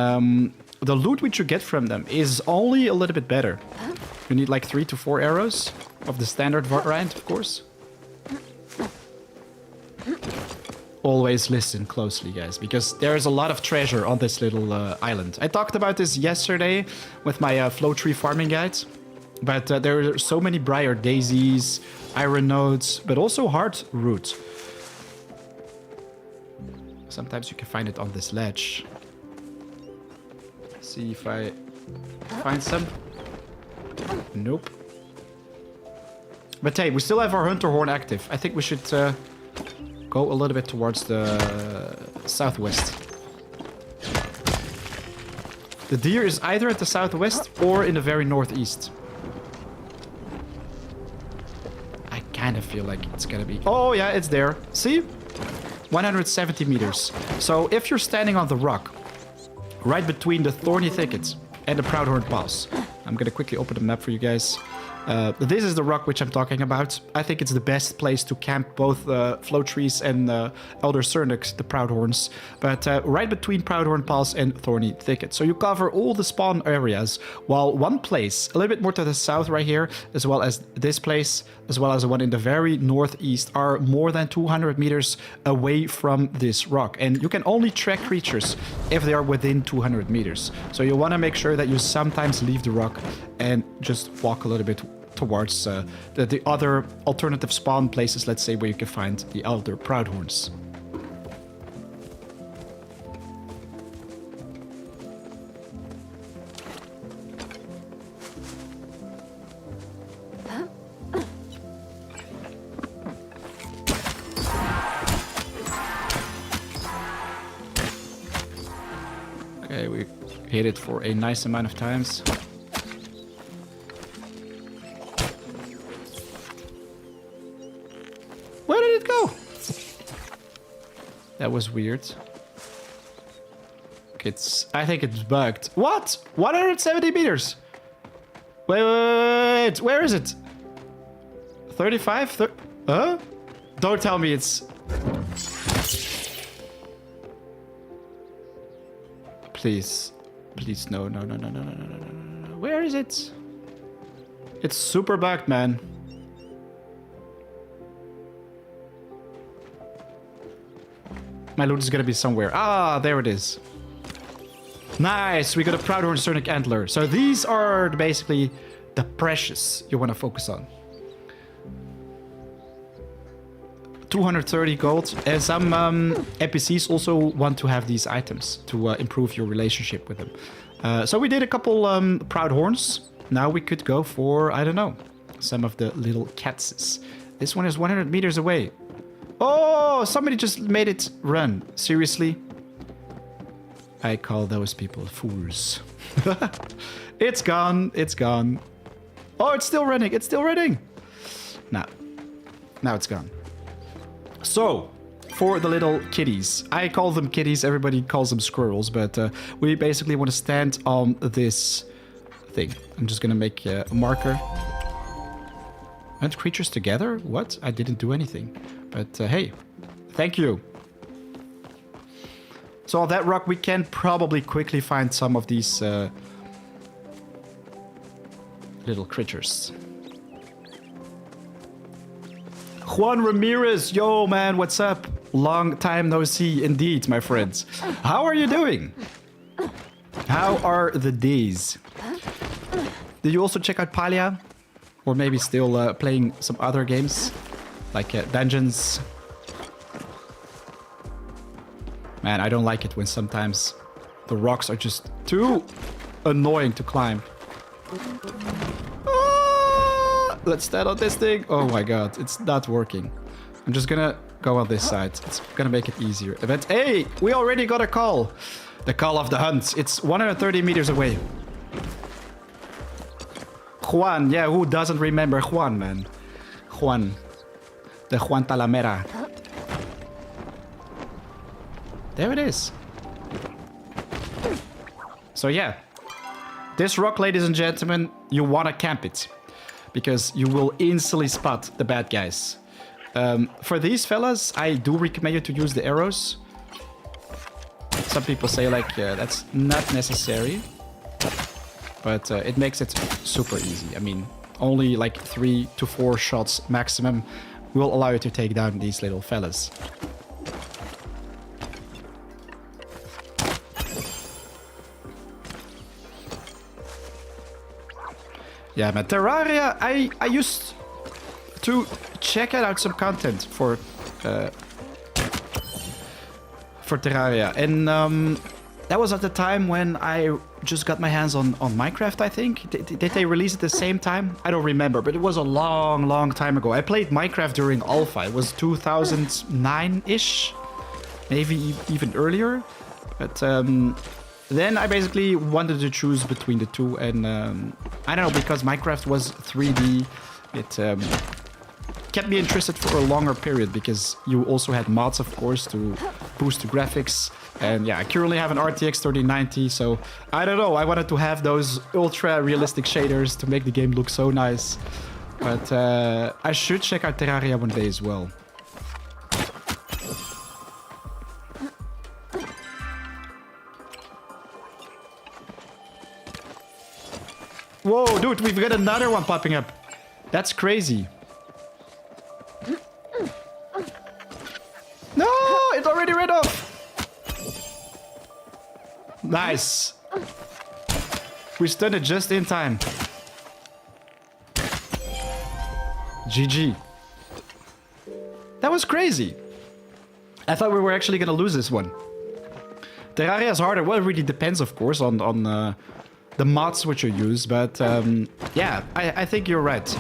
the loot which you get from them is only a little bit better. You need like 3 to 4 arrows of the standard variant, of course. Always listen closely, guys, because there's a lot of treasure on this little island. I talked about this yesterday with my flow tree farming guide. But there are so many briar daisies, iron nodes, but also heart root. Sometimes you can find it on this ledge. See if I find some. Nope. But hey, we still have our hunter horn active. I think we should go a little bit towards the southwest. The deer is either at the southwest or in the very northeast. kind of feel like it's gonna be... Oh, yeah, it's there. See? 170 meters. So if you're standing on the rock, right between the thorny thickets and the Proudhorn Pass, I'm gonna quickly open the map for you guys. This is the rock which I'm talking about. I think it's the best place to camp both flow trees and Elder Sernuks, the Proudhorns. But right between Proudhorn Pass and Thorny Thicket. So you cover all the spawn areas, while one place, a little bit more to the south right here, as well as this place, as well as the one in the very northeast, are more than 200 meters away from this rock. And you can only track creatures if they are within 200 meters. So you want to make sure that you sometimes leave the rock and just walk a little bit towards the other alternative spawn places, let's say, where you can find the Elder Proudhorns. Okay, we hit it for a nice amount of times. Where did it go? That was weird. I think it's bugged. What? 170 meters? Wait. Where is it? 35? Huh? Don't tell me it's... Please. Please, no. Where is it? It's super bugged, man. My loot is gonna be somewhere. Ah, there it is. Nice, we got a Proudhorn Sernuk Antler. So these are basically the precious you want to focus on. 230 gold. And some NPCs also want to have these items to improve your relationship with them. So we did a couple Proudhorns. Now we could go for, I don't know, some of the little catses. This one is 100 meters away. Oh, somebody just made it run. Seriously? I call those people fools. It's gone. It's gone. Oh, it's still running. It's still running. Now it's gone. So, for the little kitties. I call them kitties. Everybody calls them squirrels. But we basically want to stand on this thing. I'm just going to make a marker. Hunt creatures together? What? I didn't do anything. But hey, thank you. So on that rock, we can probably quickly find some of these little creatures. Juan Ramirez, yo man, what's up? Long time no see indeed, my friends. How are you doing? How are the days? Did you also check out Palia? Or maybe still playing some other games? Like dungeons. Man, I don't like it when sometimes the rocks are just too annoying to climb. Ah, let's stand on this thing. Oh my god, it's not working. I'm just gonna go on this side. It's gonna make it easier. But hey, we already got a call. The call of the hunt. It's 130 meters away. Juan, yeah, who doesn't remember Juan, man? Juan. The Juan Talamera. There it is. So yeah. This rock, ladies and gentlemen, you want to camp it. Because you will instantly spot the bad guys. For these fellas, I do recommend you to use the arrows. Some people say like, that's not necessary. But it makes it super easy. I mean, only like 3 to 4 shots maximum will allow you to take down these little fellas. Yeah, man, Terraria, I used to check out some content for Terraria. And that was at the time when I just got my hands on Minecraft, I think. Did they release it at the same time? I don't remember, but it was a long time ago. I played Minecraft during Alpha. It was 2009-ish, maybe even earlier. But then I basically wanted to choose between the two. And I don't know, because Minecraft was 3D, kept me interested for a longer period because you also had mods, of course, to boost the graphics. And yeah, I currently have an RTX 3090, so I don't know. I wanted to have those ultra realistic shaders to make the game look so nice. But I should check out Terraria one day as well. Whoa, dude, we've got another one popping up. That's crazy. No, it already ran off. Nice. We stunned it just in time. GG. That was crazy. I thought we were actually gonna lose this one. Terraria is harder. Well, it really depends, of course, on the mods which you use. But yeah, I think you're right.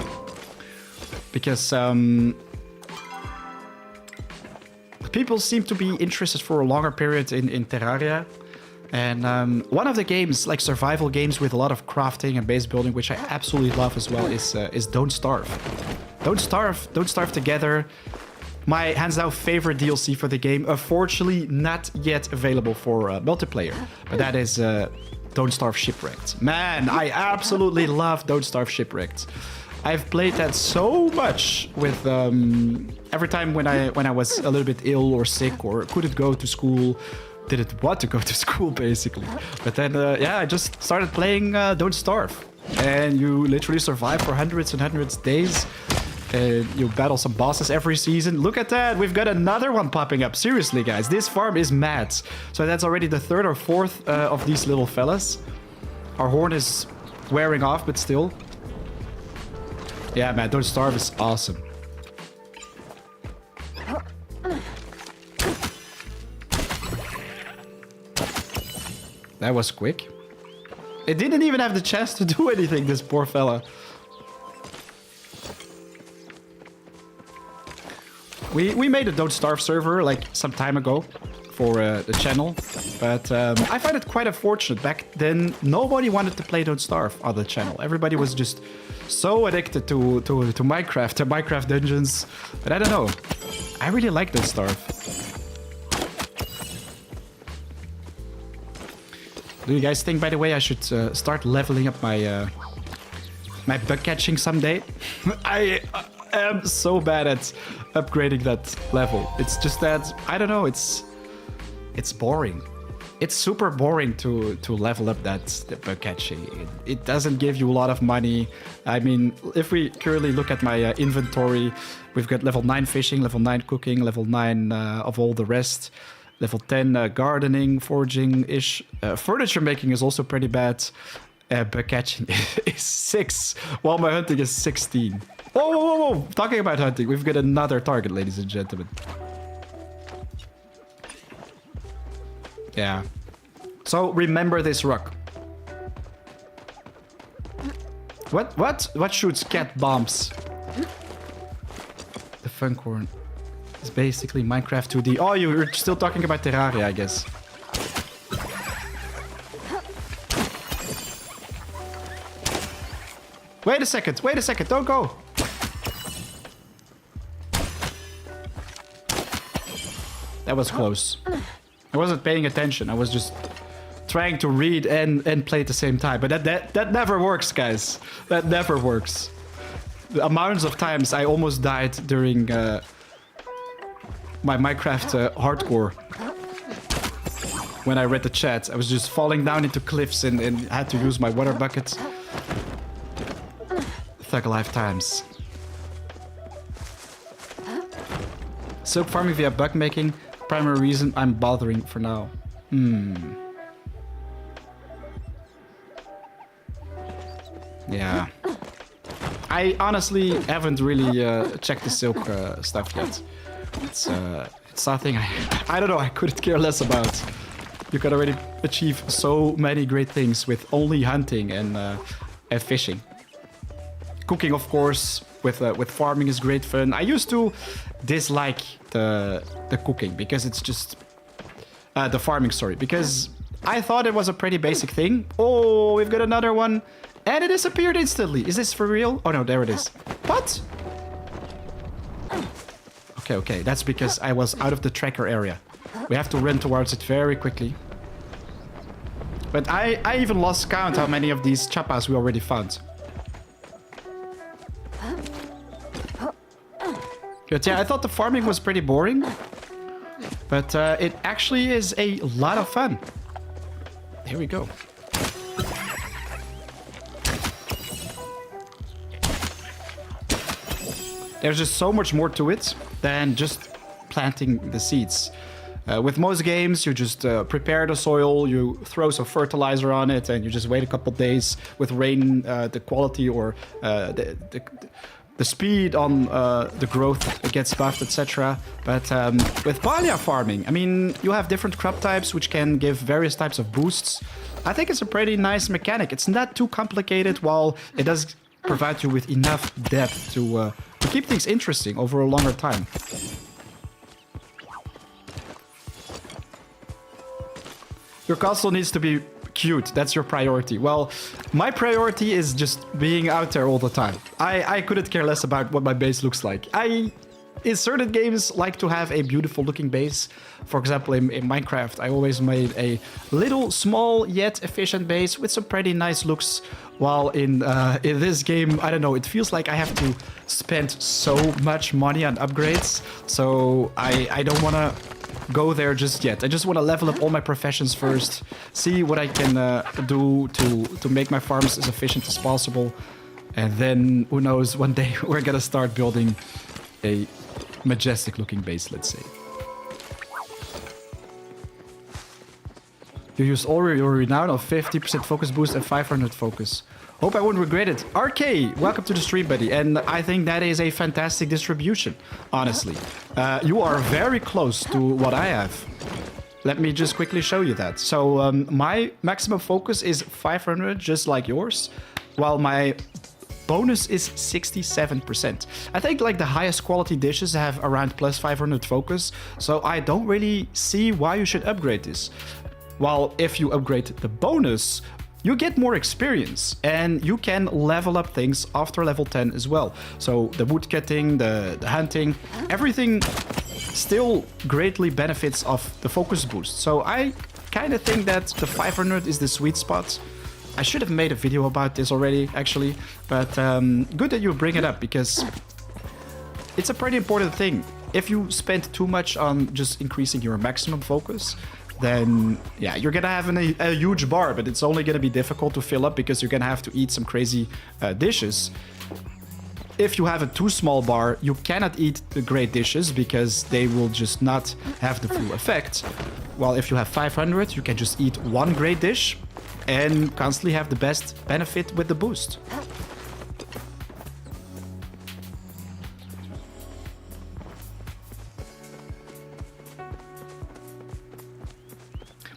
Because people seem to be interested for a longer period in Terraria. And one of the games, like survival games with a lot of crafting and base building, which I absolutely love as well, is Don't Starve. Don't Starve Together. My hands down favorite DLC for the game. Unfortunately, not yet available for multiplayer. But that is Don't Starve Shipwrecked. Man, I absolutely love Don't Starve Shipwrecked. I've played that so much with every time when I was a little bit ill or sick or couldn't go to school. Didn't want to go to school, basically. But then, yeah, I just started playing Don't Starve. And you literally survive for hundreds and hundreds of days. And you battle some bosses every season. Look at that. We've got another one popping up. Seriously, guys. This farm is mad. So that's already the third or fourth of these little fellas. Our horn is wearing off, but still. Yeah, man. Don't Starve is awesome. That was quick. It didn't even have the chance to do anything, this poor fella. We made a Don't Starve server like some time ago for the channel. But I find it quite unfortunate. Back then, nobody wanted to play Don't Starve on the channel. Everybody was just so addicted to Minecraft, to Minecraft dungeons. But I don't know. I really like Don't Starve. Do you guys think, by the way, I should start leveling up my my bug catching someday? I am so bad at upgrading that level. It's just that, I don't know, it's boring. It's super boring to level up that bug catching. It doesn't give you a lot of money. I mean, if we currently look at my inventory, we've got level 9 fishing, level 9 cooking, level 9 of all the rest. Level 10 gardening, foraging-ish. Furniture making is also pretty bad. Bug catching is 6, while my hunting is 16. Whoa, whoa, whoa, whoa! Talking about hunting, we've got another target, ladies and gentlemen. Yeah. So remember this rock. What shoots cat bombs? The funcorn. It's basically Minecraft 2D. Oh, you're still talking about Terraria, I guess. Wait a second, don't go! That was close. I wasn't paying attention, I was just trying to read and play at the same time. But that never works, guys. That never works. The amounts of times I almost died during... my Minecraft hardcore. When I read the chat, I was just falling down into cliffs and had to use my water bucket. Thug life times. Silk farming via bug making. Primary reason I'm bothering for now. Yeah. I honestly haven't really checked the silk stuff yet. It's something I don't know, I couldn't care less about. You can already achieve so many great things with only hunting and fishing. Cooking, of course, with farming is great fun. I used to dislike the cooking because it's just the farming, sorry, because I thought it was a pretty basic thing. Oh, we've got another one, and it disappeared instantly. Is this for real? Oh no, there it is. What? Okay, okay. That's because I was out of the tracker area. We have to run towards it very quickly. But I even lost count how many of these chappas we already found. But yeah, I thought the farming was pretty boring. But it actually is a lot of fun. Here we go. There's just so much more to it than just planting the seeds. With most games, you just prepare the soil, you throw some fertilizer on it, and you just wait a couple days with rain, the quality or the speed on the growth gets buffed, etc. But with Palia farming, I mean, you have different crop types which can give various types of boosts. I think it's a pretty nice mechanic. It's not too complicated, while it does provide you with enough depth to keep things interesting over a longer time. Your castle needs to be cute. That's your priority. Well, my priority is just being out there all the time. I couldn't care less about what my base looks like. In certain games, like to have a beautiful looking base. For example, in Minecraft, I always made a little small yet efficient base with some pretty nice looks. While in this game, I don't know, it feels like I have to spend so much money on upgrades. So I don't want to go there just yet. I just want to level up all my professions first, see what I can do to make my farms as efficient as possible. And then, who knows, one day we're gonna start building a majestic looking base, let's say. You used all your renown of 50% focus boost and 500 focus. Hope I won't regret it. RK, welcome to the stream, buddy. And I think that is a fantastic distribution, honestly. You are very close to what I have. Let me just quickly show you that. So my maximum focus is 500, just like yours, while my bonus is 67%. I think like the highest quality dishes have around plus 500 focus, so I don't really see why you should upgrade this. While if you upgrade the bonus, you get more experience and you can level up things after level 10 as well. So the woodcutting, the hunting, everything still greatly benefits of the focus boost. So I kind of think that the 500 is the sweet spot. I should have made a video about this already, actually, but good that you bring it up because it's a pretty important thing. If you spend too much on just increasing your maximum focus, then yeah, you're gonna have a huge bar, but it's only gonna be difficult to fill up because you're gonna have to eat some crazy dishes. If you have a too small bar, you cannot eat the great dishes because they will just not have the full effect. While if you have 500, you can just eat one great dish and constantly have the best benefit with the boost.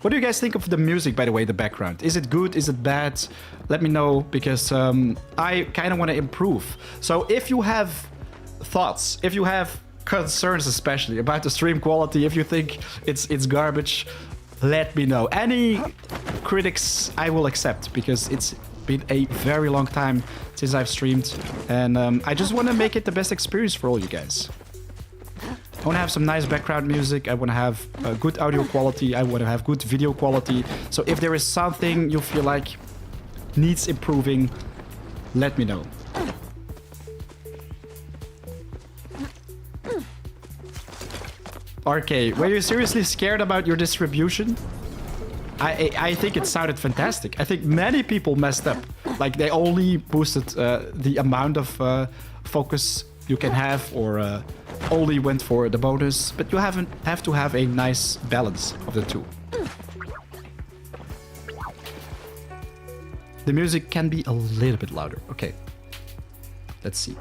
What do you guys think of the music, by the way, the background? Is it good? Is it bad? Let me know, because I kind of want to improve. So if you have thoughts, if you have concerns especially about the stream quality, if you think it's garbage, let me know. Any critics I will accept, because it's been a very long time since I've streamed, and I just want to make it the best experience for all you guys. I want to have some nice background music, I want to have good audio quality, I want to have good video quality. So if there is something you feel like needs improving, let me know. RK, were you seriously scared about your distribution? I think it sounded fantastic. I think many people messed up. Like they only boosted the amount of focus you can have, or only went for the bonus, but you have to have a nice balance of the two. The music can be a little bit louder. Okay, let's see.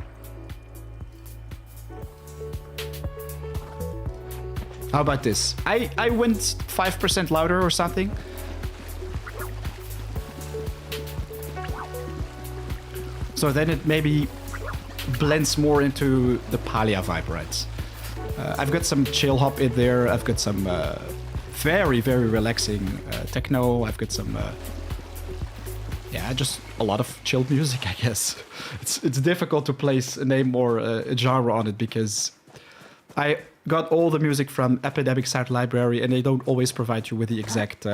How about this? I went 5% louder or something. So then it maybe blends more into the Palia vibe, right? I've got some chill hop in there. I've got some very, very relaxing techno. I've got some, yeah, just a lot of chill music, I guess. It's difficult to place a name or a genre on it because I got all the music from Epidemic Sound Library, and they don't always provide you with the exact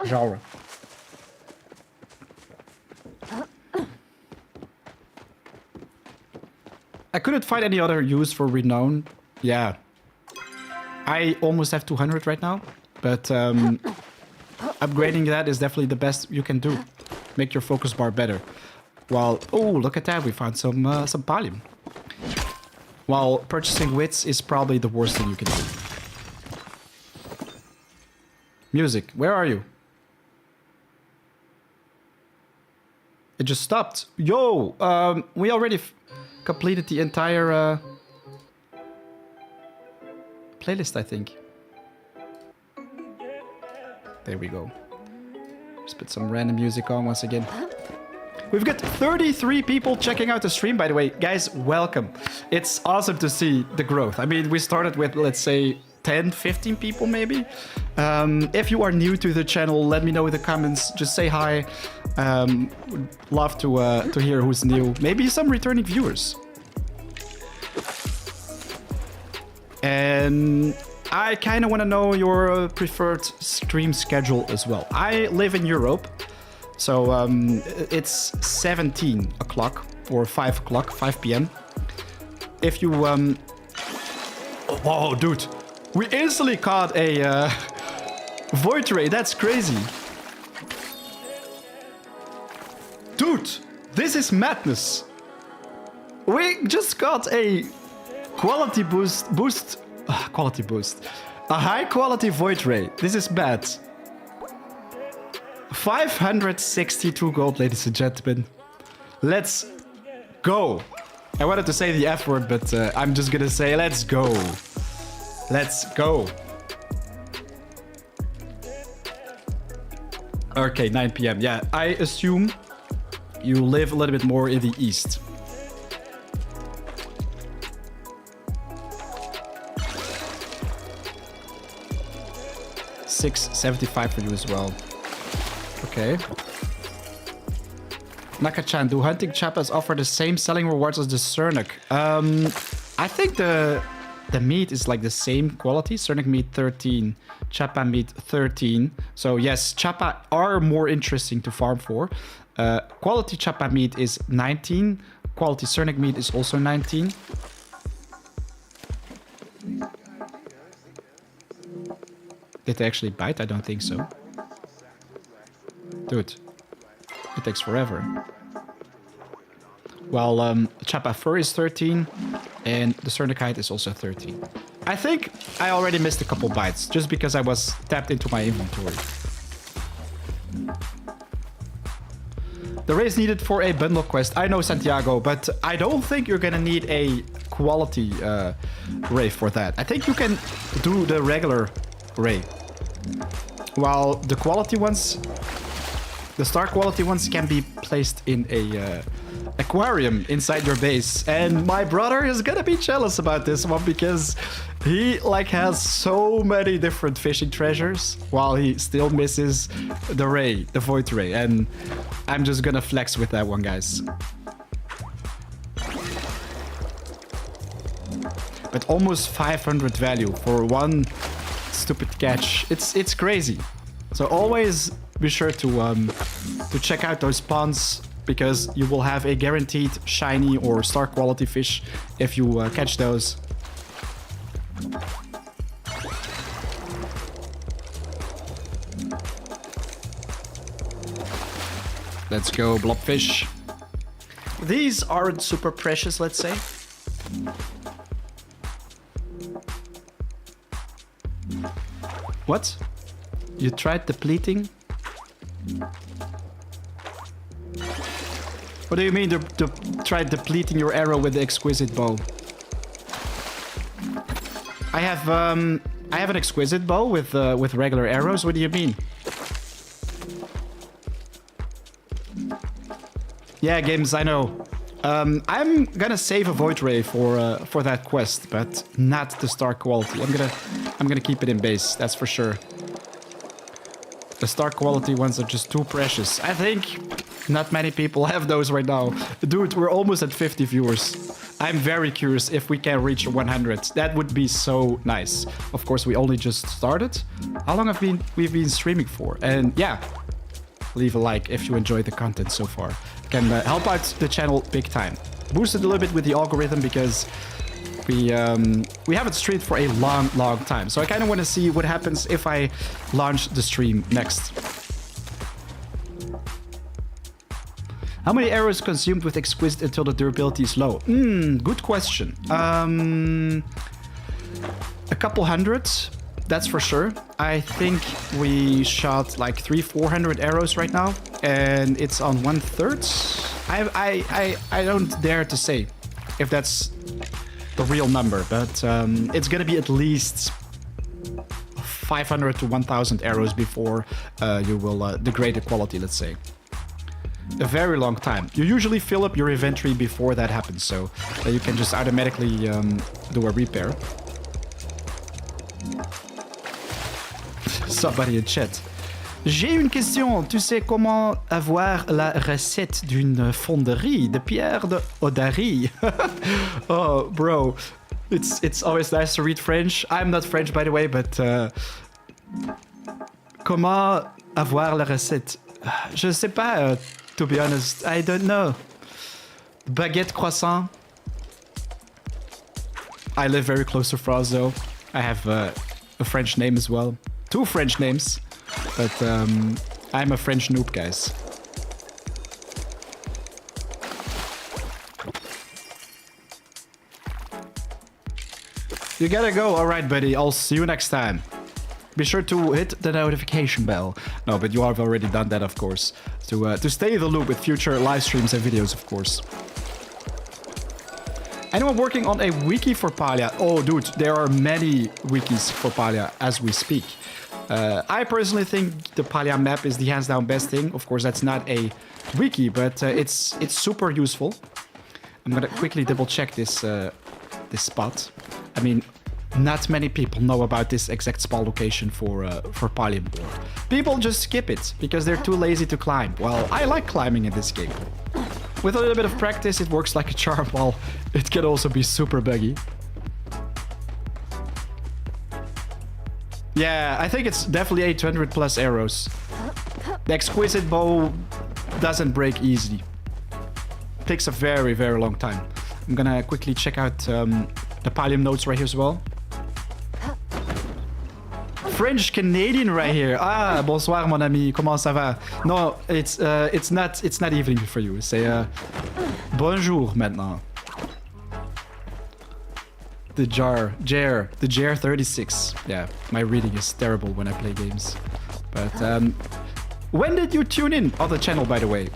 genre. I couldn't find any other use for renown. Yeah. I almost have 200 right now, but upgrading that is definitely the best you can do. Make your focus bar better. While, oh, look at that, we found some Palium. While purchasing wits is probably the worst thing you can do. Music, where are you? It just stopped. Yo, we already completed the entire playlist, I think. There we go. Just put some random music on once again. We've got 33 people checking out the stream, by the way. Guys, welcome. It's awesome to see the growth. I mean, we started with, let's say, 10, 15 people maybe. If you are new to the channel, let me know in the comments. Just say hi. Would love to hear who's new. Maybe some returning viewers. And I kind of want to know your preferred stream schedule as well. I live in Europe. So it's 17 o'clock or 5 o'clock, 5 p.m. If you... Whoa, dude. We instantly caught a void ray. That's crazy. Dude, this is madness. We just got a quality boost. Quality boost. A high quality void ray. This is bad. 562 gold, ladies and gentlemen. Let's go. I wanted to say the F word, but I'm just gonna say let's go. Let's go. Okay, 9 p.m. Yeah, I assume you live a little bit more in the east. $6.75 for you as well. Okay. Naka-chan, do hunting Chappas offer the same selling rewards as the Sernuk? I think the meat is like the same quality. Sernuk meat 13, Chappa meat 13. So yes, Chappa are more interesting to farm for. Quality Chappa meat is 19. Quality Sernuk meat is also 19. Did they actually bite? I don't think so. Dude, it takes forever. While Chappa fur is 13 and the Sernukite is also 13. I think I already missed a couple bites just because I was tapped into my inventory. The raise needed for a bundle quest. I know, Santiago, but I don't think you're gonna need a quality ray for that. I think you can do the regular ray. While the quality ones, the star quality ones can be placed in a aquarium inside your base. And my brother is gonna be jealous about this one because he like has so many different fishing treasures while he still misses the ray, the void ray. And I'm just gonna flex with that one, guys. But almost 500 value for one stupid catch. It's crazy. So always be sure to check out those ponds because you will have a guaranteed shiny or star quality fish if you catch those. Let's go, blobfish. These aren't super precious, let's say. What? You tried depleting? What do you mean try depleting your arrow with the exquisite bow? I have an exquisite bow with regular arrows. What do you mean? Yeah, games, I know. I'm gonna save a void ray for that quest, but not the star quality. I'm gonna keep it in base. That's for sure. The star quality ones are just too precious. I think not many people have those right now. Dude, we're almost at 50 viewers. I'm very curious if we can reach 100. That would be so nice. Of course, we only just started. How long have we've been streaming for? And yeah, leave a like if you enjoyed the content so far. It can help out the channel big time. Boost it a little bit with the algorithm because we haven't streamed for a long time. So I kind of want to see what happens if I launch the stream next. How many arrows consumed with Exquisite until the durability is low? Good question. A couple hundred, that's for sure. I think we shot like 300-400 arrows right now, and it's on 1/3. I don't dare to say if that's the real number, but it's gonna be at least 500 to 1,000 arrows before you will degrade the quality, let's say. A very long time. You usually fill up your inventory before that happens, so you can just automatically do a repair. Somebody in chat. J'ai une question. Tu sais comment avoir la recette d'une fonderie de pierre de Odari? Oh, bro. It's always nice to read French. I'm not French, by the way, but... comment avoir la recette? Je sais pas... to be honest, I don't know. Baguette croissant. I live very close to France, though. I have a French name as well. 2 French names. But I'm a French noob, guys. You gotta go. All right, buddy. I'll see you next time. Be sure to hit the notification bell. No, but you have already done that, of course. To stay in the loop with future live streams and videos, of course. Anyone working on a wiki for Palia? Oh, dude, there are many wikis for Palia as we speak. I personally think the Palia map is the hands-down best thing. Of course, that's not a wiki, but it's super useful. I'm gonna quickly double-check this spot. I mean... not many people know about this exact spawn location for Palium. People just skip it because they're too lazy to climb. Well, I like climbing in this game. With a little bit of practice, it works like a charm, while it can also be super buggy. Yeah, I think it's definitely 800 plus arrows. The Exquisite bow doesn't break easily. It takes a very long time. I'm gonna quickly check out the Palium notes right here as well. French Canadian right here. Ah, bonsoir mon ami. Comment ça va? No, it's not evening for you. Say bonjour maintenant. The jar 36. Yeah, my reading is terrible when I play games. But when did you tune in on the channel, by the way?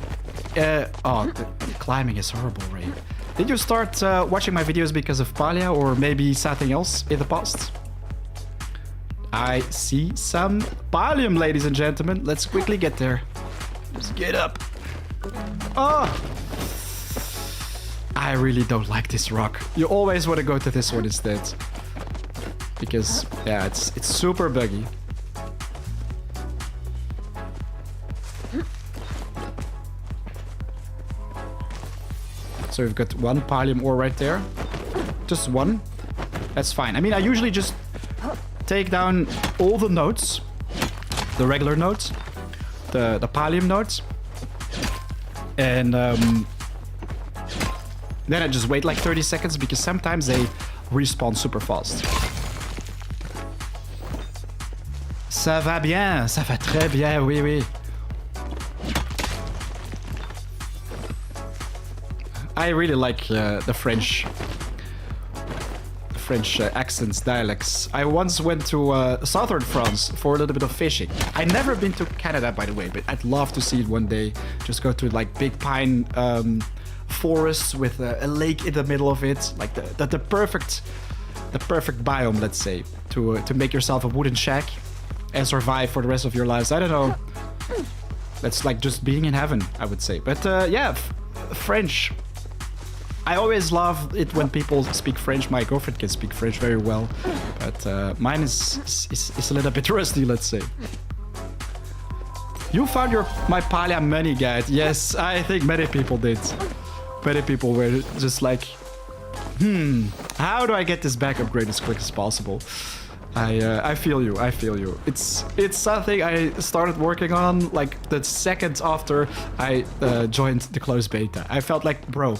Oh, the climbing is horrible, Ray. Did you start watching my videos because of Palia or maybe something else in the past? I see some Palium, ladies and gentlemen. Let's quickly get there. Just get up. Oh! I really don't like this rock. You always want to go to this one instead. Because, yeah, it's super buggy. So we've got one Palium ore right there. Just one. That's fine. I mean, I usually just take down all the nodes. The regular nodes. The Palium nodes. And then I just wait like 30 seconds because sometimes they respawn super fast. Ça va bien. Ça va très bien. Oui, oui. I really like the French accents, dialects. I once went to southern France for a little bit of fishing. I've never been to Canada, by the way, but I'd love to see it one day. Just go to like big pine forests with a lake in the middle of it, like the perfect biome, let's say, to make yourself a wooden shack and survive for the rest of your lives. I don't know. That's like just being in heaven, I would say. But yeah, French. I always love it when people speak French. My girlfriend can speak French very well, but mine is a little bit rusty, let's say. You found my Palia money guide. Yes, I think many people did. Many people were just like How do I get this back upgrade as quick as possible? I feel you. I feel you. It's something I started working on like the second after I joined the closed beta. I felt like, bro.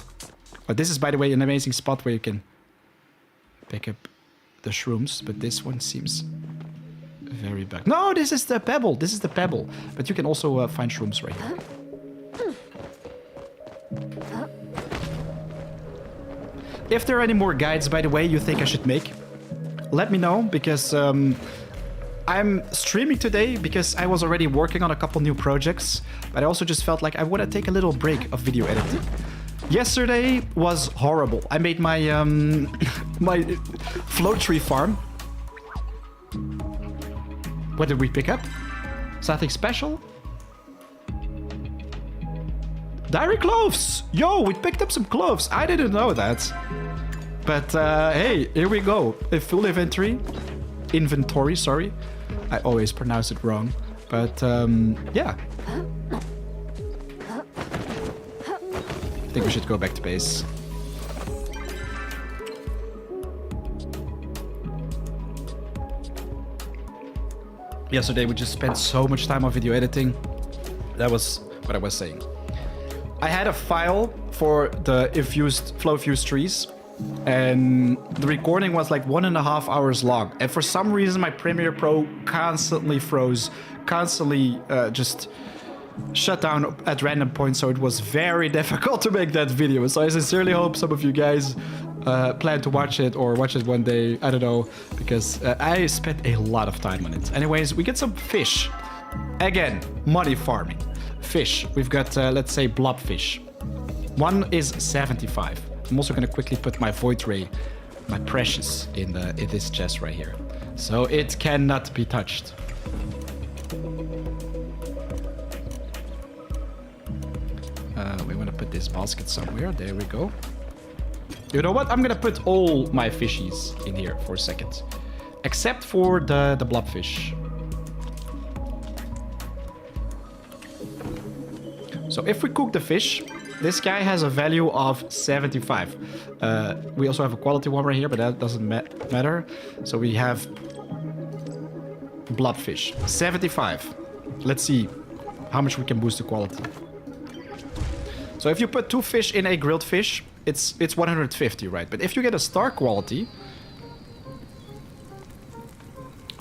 But this is, by the way, an amazing spot where you can pick up the shrooms. But this one seems very bad. No, this is the pebble. This is the pebble. But you can also find shrooms right here. If there are any more guides, by the way, you think I should make, let me know, because I'm streaming today because I was already working on a couple new projects, but I also just felt like I want to take a little break of video editing. Yesterday was horrible. I made my my flow tree farm. What did we pick up? Something special? Dairy cloves! Yo, we picked up some cloves. I didn't know that. But hey, here we go. A full inventory. Inventory, sorry. I always pronounce it wrong. But yeah. I think we should go back to base. Yesterday we just spent so much time on video editing. That was what I was saying. I had a file for the flow fused trees, and the recording was like 1.5 hours long. And for some reason, my Premiere Pro constantly froze, constantly just shut down at random points. So it was very difficult to make that video. So I sincerely hope some of you guys plan to watch it or watch it one day. I don't know, because I spent a lot of time on it. Anyways, we get some fish. Again, money farming. Fish. We've got, let's say, blobfish. One is 75. I'm also going to quickly put my void ray, my precious, in this chest right here. So it cannot be touched. We want to put this basket somewhere. There we go. You know what? I'm going to put all my fishies in here for a second. Except for the blobfish. So if we cook the fish, this guy has a value of 75. We also have a quality one right here, but that doesn't matter. So we have blobfish, 75. Let's see how much we can boost the quality. So if you put 2 fish in a grilled fish, it's 150, right? But if you get a star quality,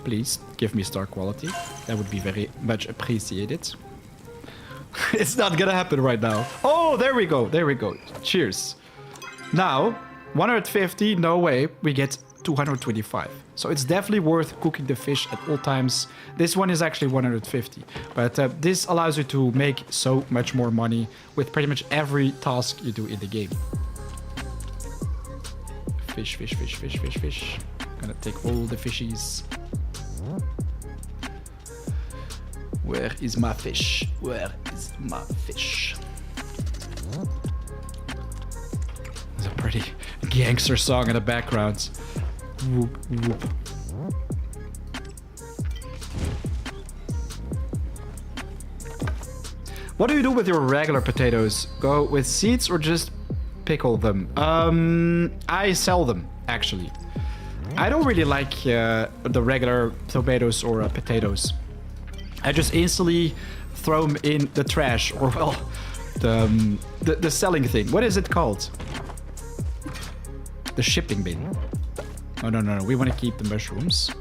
please give me star quality. That would be very much appreciated. It's not gonna happen right now. Oh, there we go. There we go. Cheers. Now, 150, no way. We get 225. So it's definitely worth cooking the fish at all times. This one is actually 150. But this allows you to make so much more money with pretty much every task you do in the game. Fish, fish, fish, fish, fish, fish. Gonna take all the fishies. Where is my fish? Where is my fish? There's a pretty gangster song in the background. Whoop, whoop. What do you do with your regular potatoes? Go with seeds or just pickle them? I sell them, actually. I don't really like the regular tomatoes or potatoes. I just instantly throw them in the trash, or well, the selling thing. What is it called? The shipping bin. Oh, no. We want to keep the mushrooms.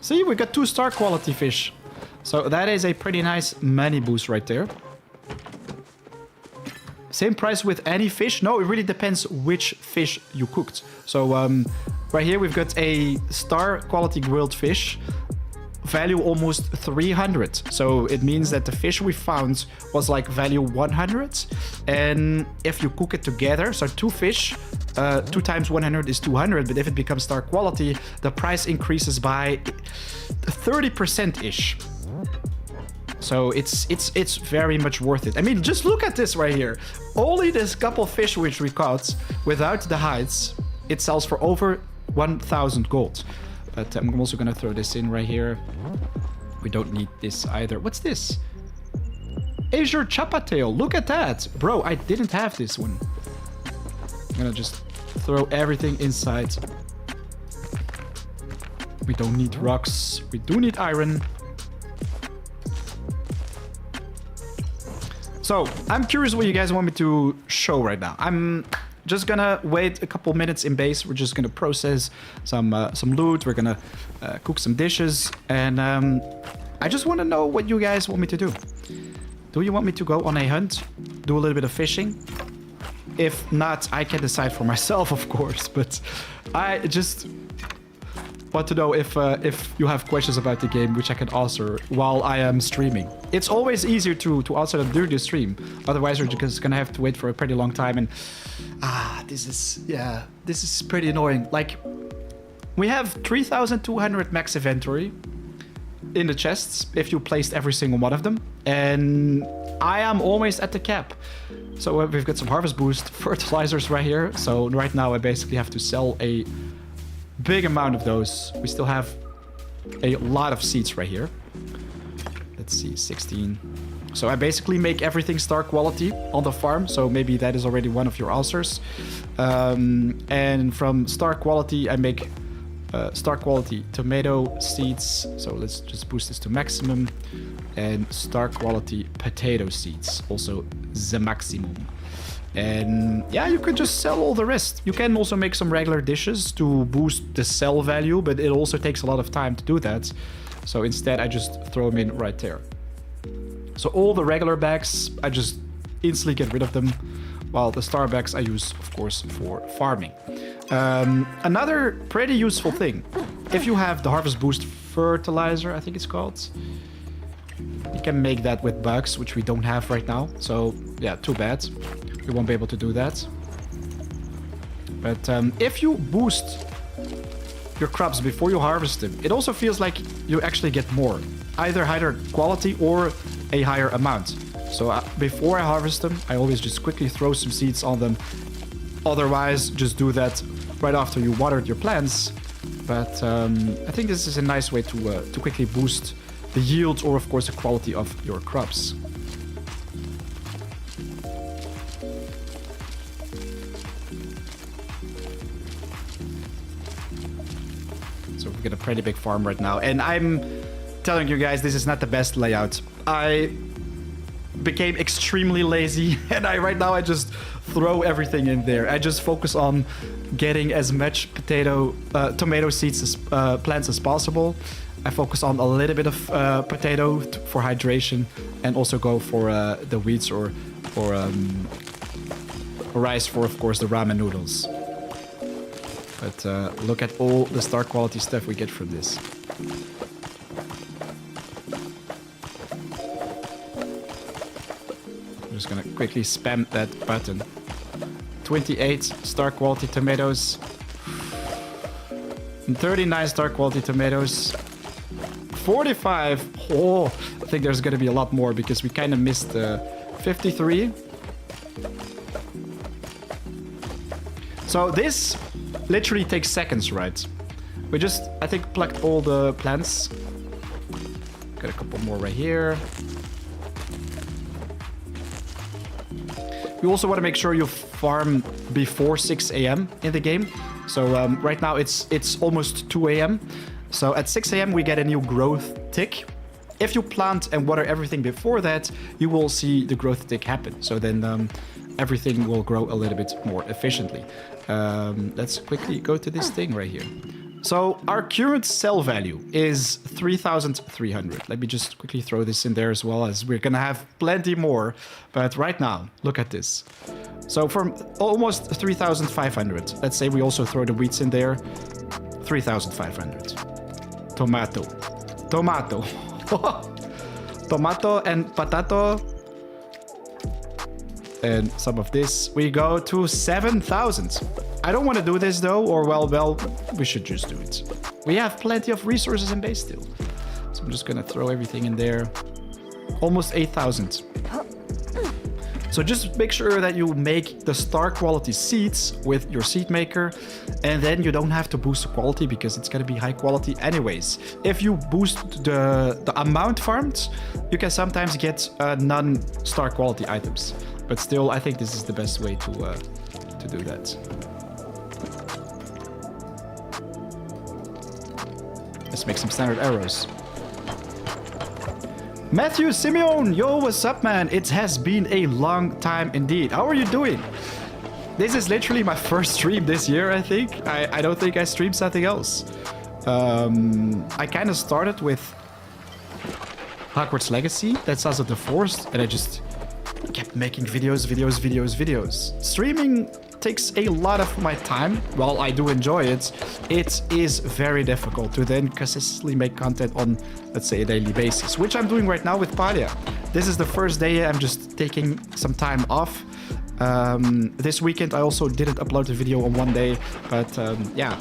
See, we got 2 star quality fish. So that is a pretty nice money boost right there. Same price with any fish? No, it really depends which fish you cooked. So right here we've got a star quality grilled fish. Value almost 300. So it means that the fish we found was like value 100. And if you cook it together, so 2 fish, 2 times 100 is 200. But if it becomes star quality, the price increases by 30%-ish. So it's very much worth it. I mean, just look at this right here. Only this couple fish which we caught without the hides, it sells for over 1,000 gold. But I'm also gonna throw this in right here. We don't need this either. What's this? Azure Chappa tail. Look at that. Bro, I didn't have this one. I'm gonna just throw everything inside. We don't need rocks. We do need iron. So, I'm curious what you guys want me to show right now. I'm just gonna wait a couple minutes in base. We're just gonna process some loot. We're gonna cook some dishes. And I just want to know what you guys want me to do. Do you want me to go on a hunt? Do a little bit of fishing? If not, I can decide for myself, of course. But I just want to know if you have questions about the game, which I can answer while I am streaming. It's always easier to answer them during the stream. Otherwise, you're just gonna have to wait for a pretty long time. And this is pretty annoying. Like, we have 3,200 max inventory in the chests if you placed every single one of them, and I am almost at the cap. So we've got some harvest boost fertilizers right here. So right now I basically have to sell a big amount of those. We still have a lot of seeds right here. Let's see, 16. So I basically make everything star quality on the farm. So maybe that is already one of your answers. And from star quality, I make star quality tomato seeds. So let's just boost this to maximum. And star quality potato seeds, also the maximum. And yeah, you could just sell all the rest. You can also make some regular dishes to boost the sell value, but it also takes a lot of time to do that. So instead, I just throw them in right there. So all the regular bags, I just instantly get rid of them, while the star bags I use, of course, for farming. Another pretty useful thing, if you have the harvest boost fertilizer, I think it's called, you can make that with bugs, which we don't have right now. So yeah, too bad. We won't be able to do that. But if you boost your crops before you harvest them, it also feels like you actually get more. Either higher quality or a higher amount. So before I harvest them, I always just quickly throw some seeds on them. Otherwise, just do that right after you watered your plants. But I think this is a nice way to quickly boost the yield or, of course, the quality of your crops. So we've got a pretty big farm right now, and I'm telling you guys, this is not the best layout. I became extremely lazy, and right now I just throw everything in there. I just focus on getting as much tomato seeds as plants as possible. I focus on a little bit of potato for hydration, and also go for the wheats or rice for, of course, the ramen noodles. But look at all the star quality stuff we get from this. I'm just gonna quickly spam that button. 28 star quality tomatoes. And 39 star quality tomatoes. 45. Oh, I think there's gonna be a lot more because we kind of missed 53. So this literally takes seconds, right? We just, I think, plucked all the plants. Got a couple more right here. You also want to make sure you farm before 6 a.m. in the game. So right now it's almost 2 a.m. So at 6 a.m. we get a new growth tick. If you plant and water everything before that, you will see the growth tick happen. So then everything will grow a little bit more efficiently. Let's quickly go to this thing right here. So our current sell value is 3,300. Let me just quickly throw this in there as well, as we're gonna have plenty more. But right now, look at this. So from almost 3,500, let's say we also throw the wheats in there, 3,500. Tomato. Tomato. Tomato and potato. And some of this, we go to 7,000. I don't want to do this though, or well, we should just do it. We have plenty of resources in base still. So I'm just gonna throw everything in there. Almost 8,000. So just make sure that you make the star quality seeds with your seed maker, and then you don't have to boost the quality because it's going to be high quality anyways. If you boost the amount farmed, you can sometimes get non-star quality items. But still, I think this is the best way to do that. Let's make some standard arrows. Matthew Simeon, yo, what's up, man? It has been a long time indeed. How are you doing? This is literally my first stream this year, I think. I don't think I streamed something else. I kind of started with Hogwarts Legacy. That's also the Forest, and I just kept making videos. Streaming takes a lot of my time. While I do enjoy it, it is very difficult to then consistently make content on, let's say, a daily basis, which I'm doing right now with Palia. This is the first day I'm just taking some time off. This weekend I also didn't upload a video on one day, but yeah,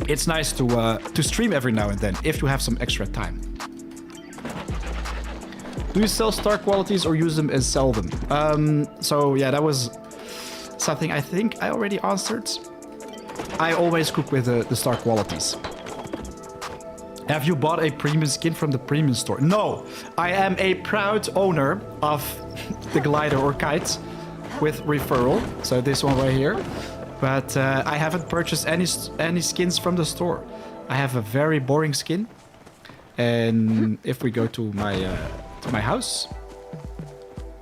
it's nice to stream every now and then if you have some extra time. Do you sell star qualities or use them and sell them? So yeah, that was something I think I already answered. I always cook with the star qualities. Have you bought a premium skin from the premium store? No, I am a proud owner of the glider or kite with referral. So this one right here. But I haven't purchased any skins from the store. I have a very boring skin. And if we go to my house,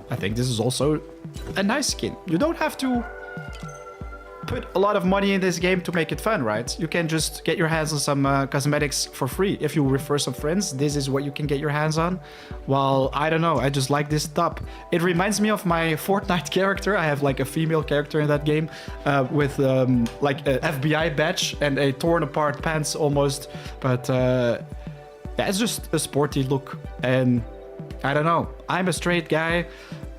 I think this is also a nice skin. You don't have to put a lot of money in this game to make it fun, right? You can just get your hands on some cosmetics for free. If you refer some friends, this is what you can get your hands on. Well, I don't know, I just like this top. It reminds me of my Fortnite character. I have like a female character in that game with like an FBI badge and a torn apart pants almost. But yeah, it's just a sporty look. And I don't know, I'm a straight guy.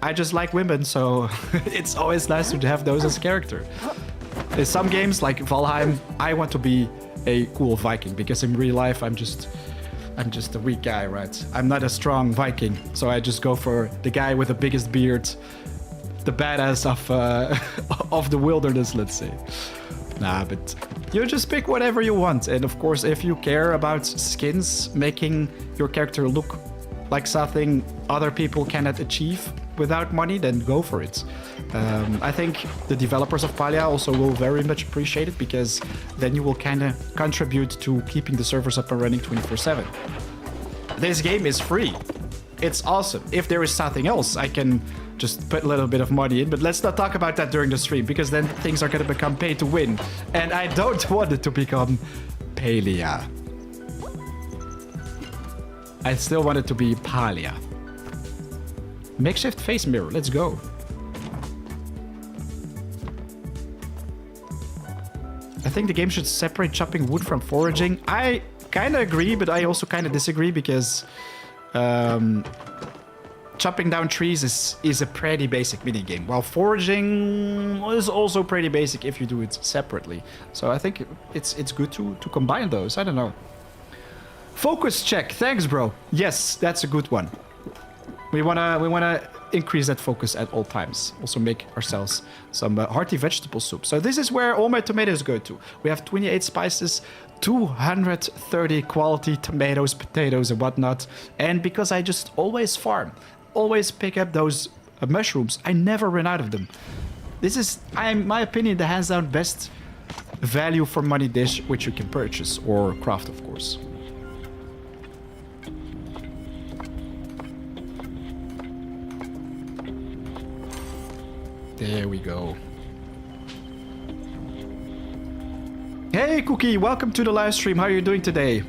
I just like women, so it's always nice to have those as character. In some games, like Valheim, I want to be a cool Viking, because in real life, I'm just a weak guy, right? I'm not a strong Viking, so I just go for the guy with the biggest beard, the badass of the wilderness, let's say. Nah, but you just pick whatever you want. And of course, if you care about skins, making your character look like something other people cannot achieve without money, then go for it. I think the developers of Palia also will very much appreciate it, because then you will kind of contribute to keeping the servers up and running 24/7. This game is free. It's awesome. If there is something else, I can just put a little bit of money in, but let's not talk about that during the stream, because then things are going to become pay to win. And I don't want it to become Palia. I still want it to be Palia. Makeshift face mirror, let's go. I think the game should separate chopping wood from foraging. I kind of agree, but I also kind of disagree, because chopping down trees is a pretty basic minigame, while foraging is also pretty basic if you do it separately. So I think it's good to combine those. I don't know. Focus check. Thanks, bro. Yes, that's a good one. We wanna increase that focus at all times. Also make ourselves some hearty vegetable soup. So this is where all my tomatoes go to. We have 28 spices, 230 quality tomatoes, potatoes, and whatnot. And because I just always farm, always pick up those mushrooms, I never run out of them. This is, in my opinion, the hands down best value for money dish which you can purchase or craft, of course. There we go. Hey, Cookie, welcome to the live stream. How are you doing today?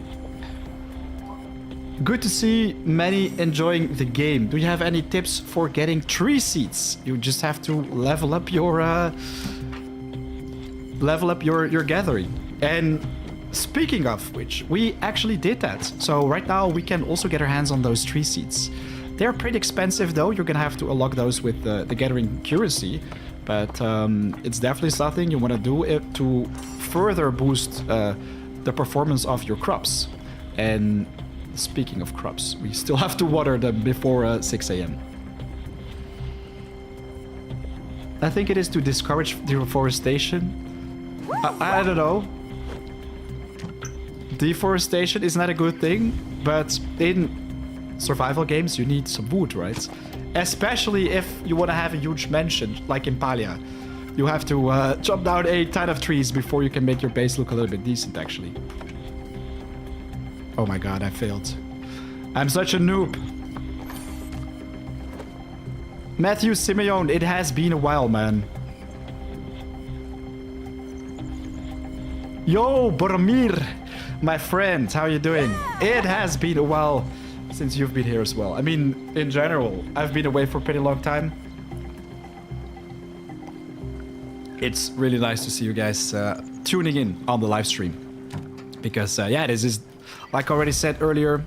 Good to see many enjoying the game. Do you have any tips for getting tree seeds? You just have to level up your gathering. And speaking of which, we actually did that. So right now we can also get our hands on those tree seeds. They're pretty expensive though. You're gonna have to unlock those with the gathering currency, but it's definitely something you want to do to further boost the performance of your crops. And speaking of crops, we still have to water them before 6 a.m. I think it is to discourage deforestation. I don't know. Deforestation is not a good thing, but in survival games you need some wood, right? Especially if you want to have a huge mansion, like in Palia. You have to chop down a ton of trees before you can make your base look a little bit decent, actually. Oh my god, I failed. I'm such a noob. Matthew Simeon, it has been a while, man. Yo, Boromir, my friend, how you doing? It has been a while since you've been here as well. I mean, in general, I've been away for a pretty long time. It's really nice to see you guys tuning in on the live stream. Because, yeah, this is, like I already said earlier,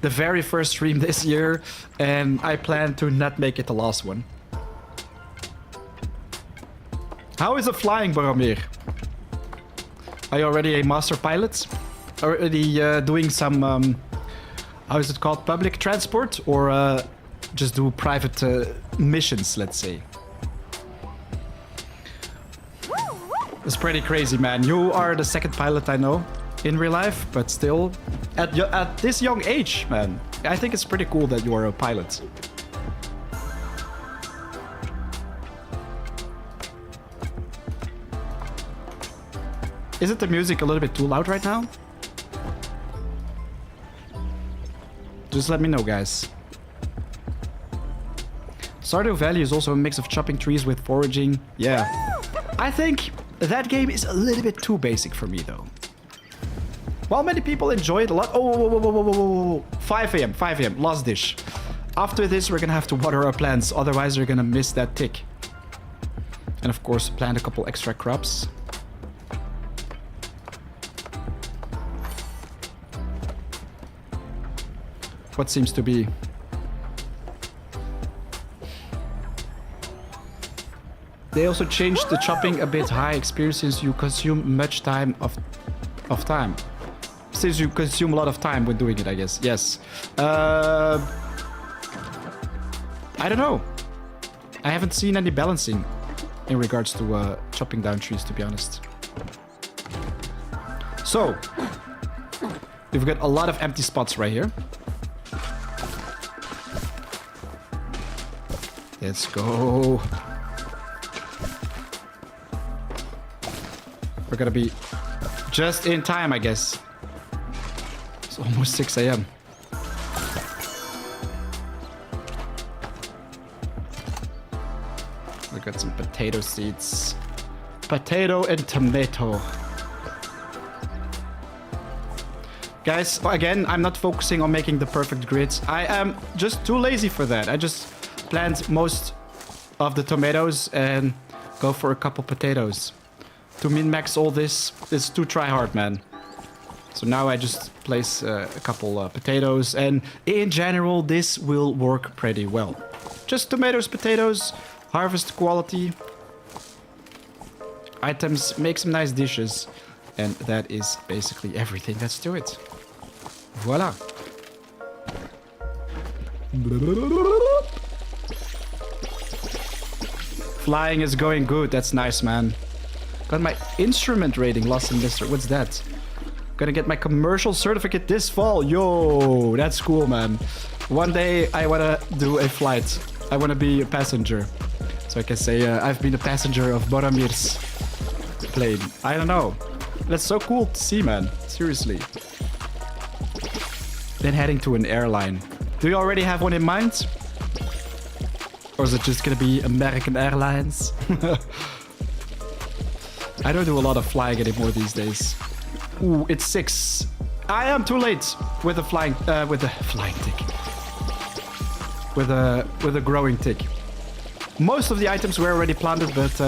the very first stream this year, and I plan to not make it the last one. How is it flying, Boromir? Are you already a master pilot? Already doing some, how is it called, public transport? Or just do private missions, let's say? It's pretty crazy, man. You are the second pilot I know in real life, but still, at this young age, man, I think it's pretty cool that you are a pilot. Isn't the music a little bit too loud right now? Just let me know, guys. Stardew Valley is also a mix of chopping trees with foraging. Yeah. I think that game is a little bit too basic for me, though. While many people enjoy it a lot... Oh, whoa, whoa, whoa, whoa, whoa, whoa. 5 a.m., 5 a.m., last dish. After this, we're gonna have to water our plants, otherwise we're gonna miss that tick. And of course, plant a couple extra crops. What seems to be... They also changed the chopping a bit high experience since you consume much time of time. Since you consume a lot of time when doing it, I guess. Yes. I don't know. I haven't seen any balancing in regards to chopping down trees, to be honest. So, we've got a lot of empty spots right here. Let's go. We're gonna be just in time, I guess. It's almost 6 a.m. We got some potato seeds. Potato and tomato. Guys, again, I'm not focusing on making the perfect grids. I am just too lazy for that. I just plant most of the tomatoes and go for a couple potatoes. To min-max all this is too try-hard, man. So now I just place a couple potatoes, and in general this will work pretty well. Just tomatoes, potatoes, harvest quality items, make some nice dishes, and that is basically everything. Let's do it. Voila. Flying is going good. That's nice, man. Got my instrument rating lost in this. What's that? Gonna get my commercial certificate this fall. Yo, that's cool, man. One day I wanna do a flight. I wanna be a passenger. So I can say I've been a passenger of Boromir's plane. I don't know. That's so cool to see, man. Seriously. Then heading to an airline. Do you already have one in mind? Or is it just gonna be American Airlines? I don't do a lot of flying anymore these days. Ooh, it's 6. I am too late with the flying tick. With a growing tick. Most of the items were already planted, but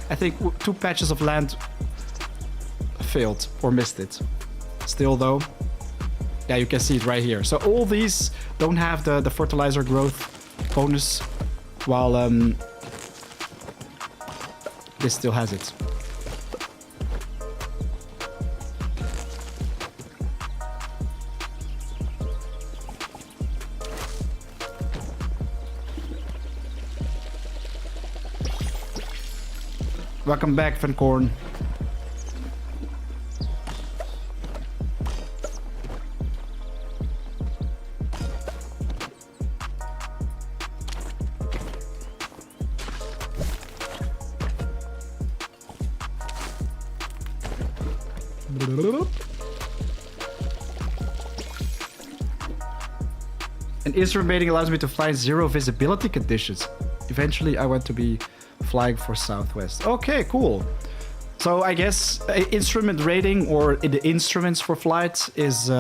I think 2 patches of land failed or missed it. Still though, yeah, you can see it right here. So all these don't have the fertilizer growth bonus, while this still has it. Welcome back, Vancorn. An instrument mating allows me to fly in 0 visibility conditions. Eventually, I want to be flying for Southwest. Okay, cool. So I guess instrument rating or the instruments for flight is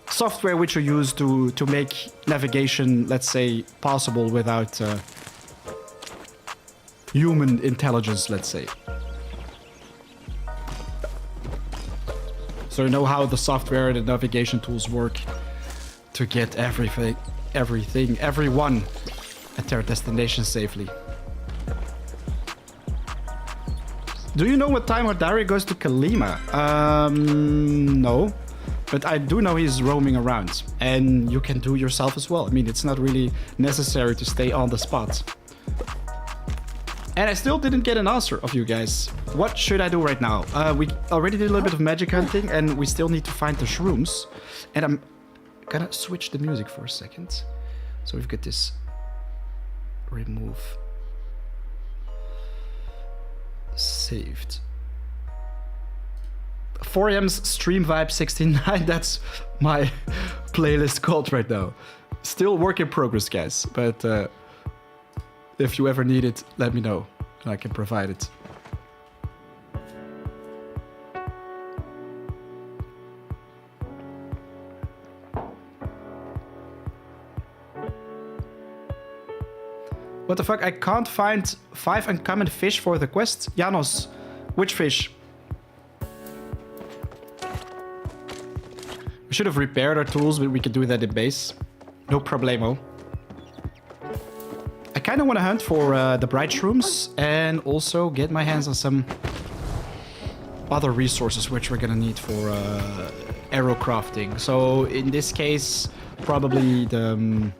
software which you use to make navigation, let's say, possible without human intelligence, let's say. So you know how the software and the navigation tools work to get everyone at their destination safely. Do you know what time our diary goes to Kalima? No. But I do know he's roaming around. And you can do yourself as well. I mean, it's not really necessary to stay on the spot. And I still didn't get an answer of you guys. What should I do right now? We already did a little bit of magic hunting and we still need to find the shrooms. And I'm gonna switch the music for a second. So we've got this remove saved 4M's stream vibe 69. That's my playlist called right now. Still work in progress, guys, but if you ever need it, let me know and I can provide it. What the fuck? I can't find 5 uncommon fish for the quest. Janos, which fish? We should have repaired our tools, but we can do that in base. No problemo. I kind of want to hunt for the bright shrooms and also get my hands on some other resources which we're gonna need for arrow crafting. So in this case, probably the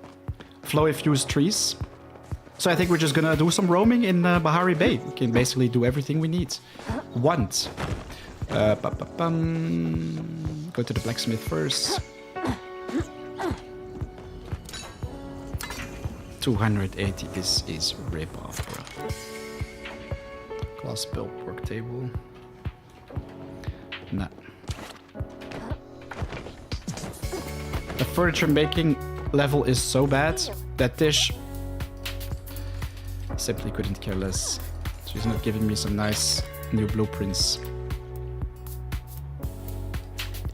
flowy fused trees. So I think we're just gonna do some roaming in Bahari Bay. We can basically do everything we need. Want. Go to the blacksmith first. 280. This is rip-off, bro. Glass built work table. Nah. The furniture making level is so bad that Tish simply couldn't care less. She's not giving me some nice new blueprints.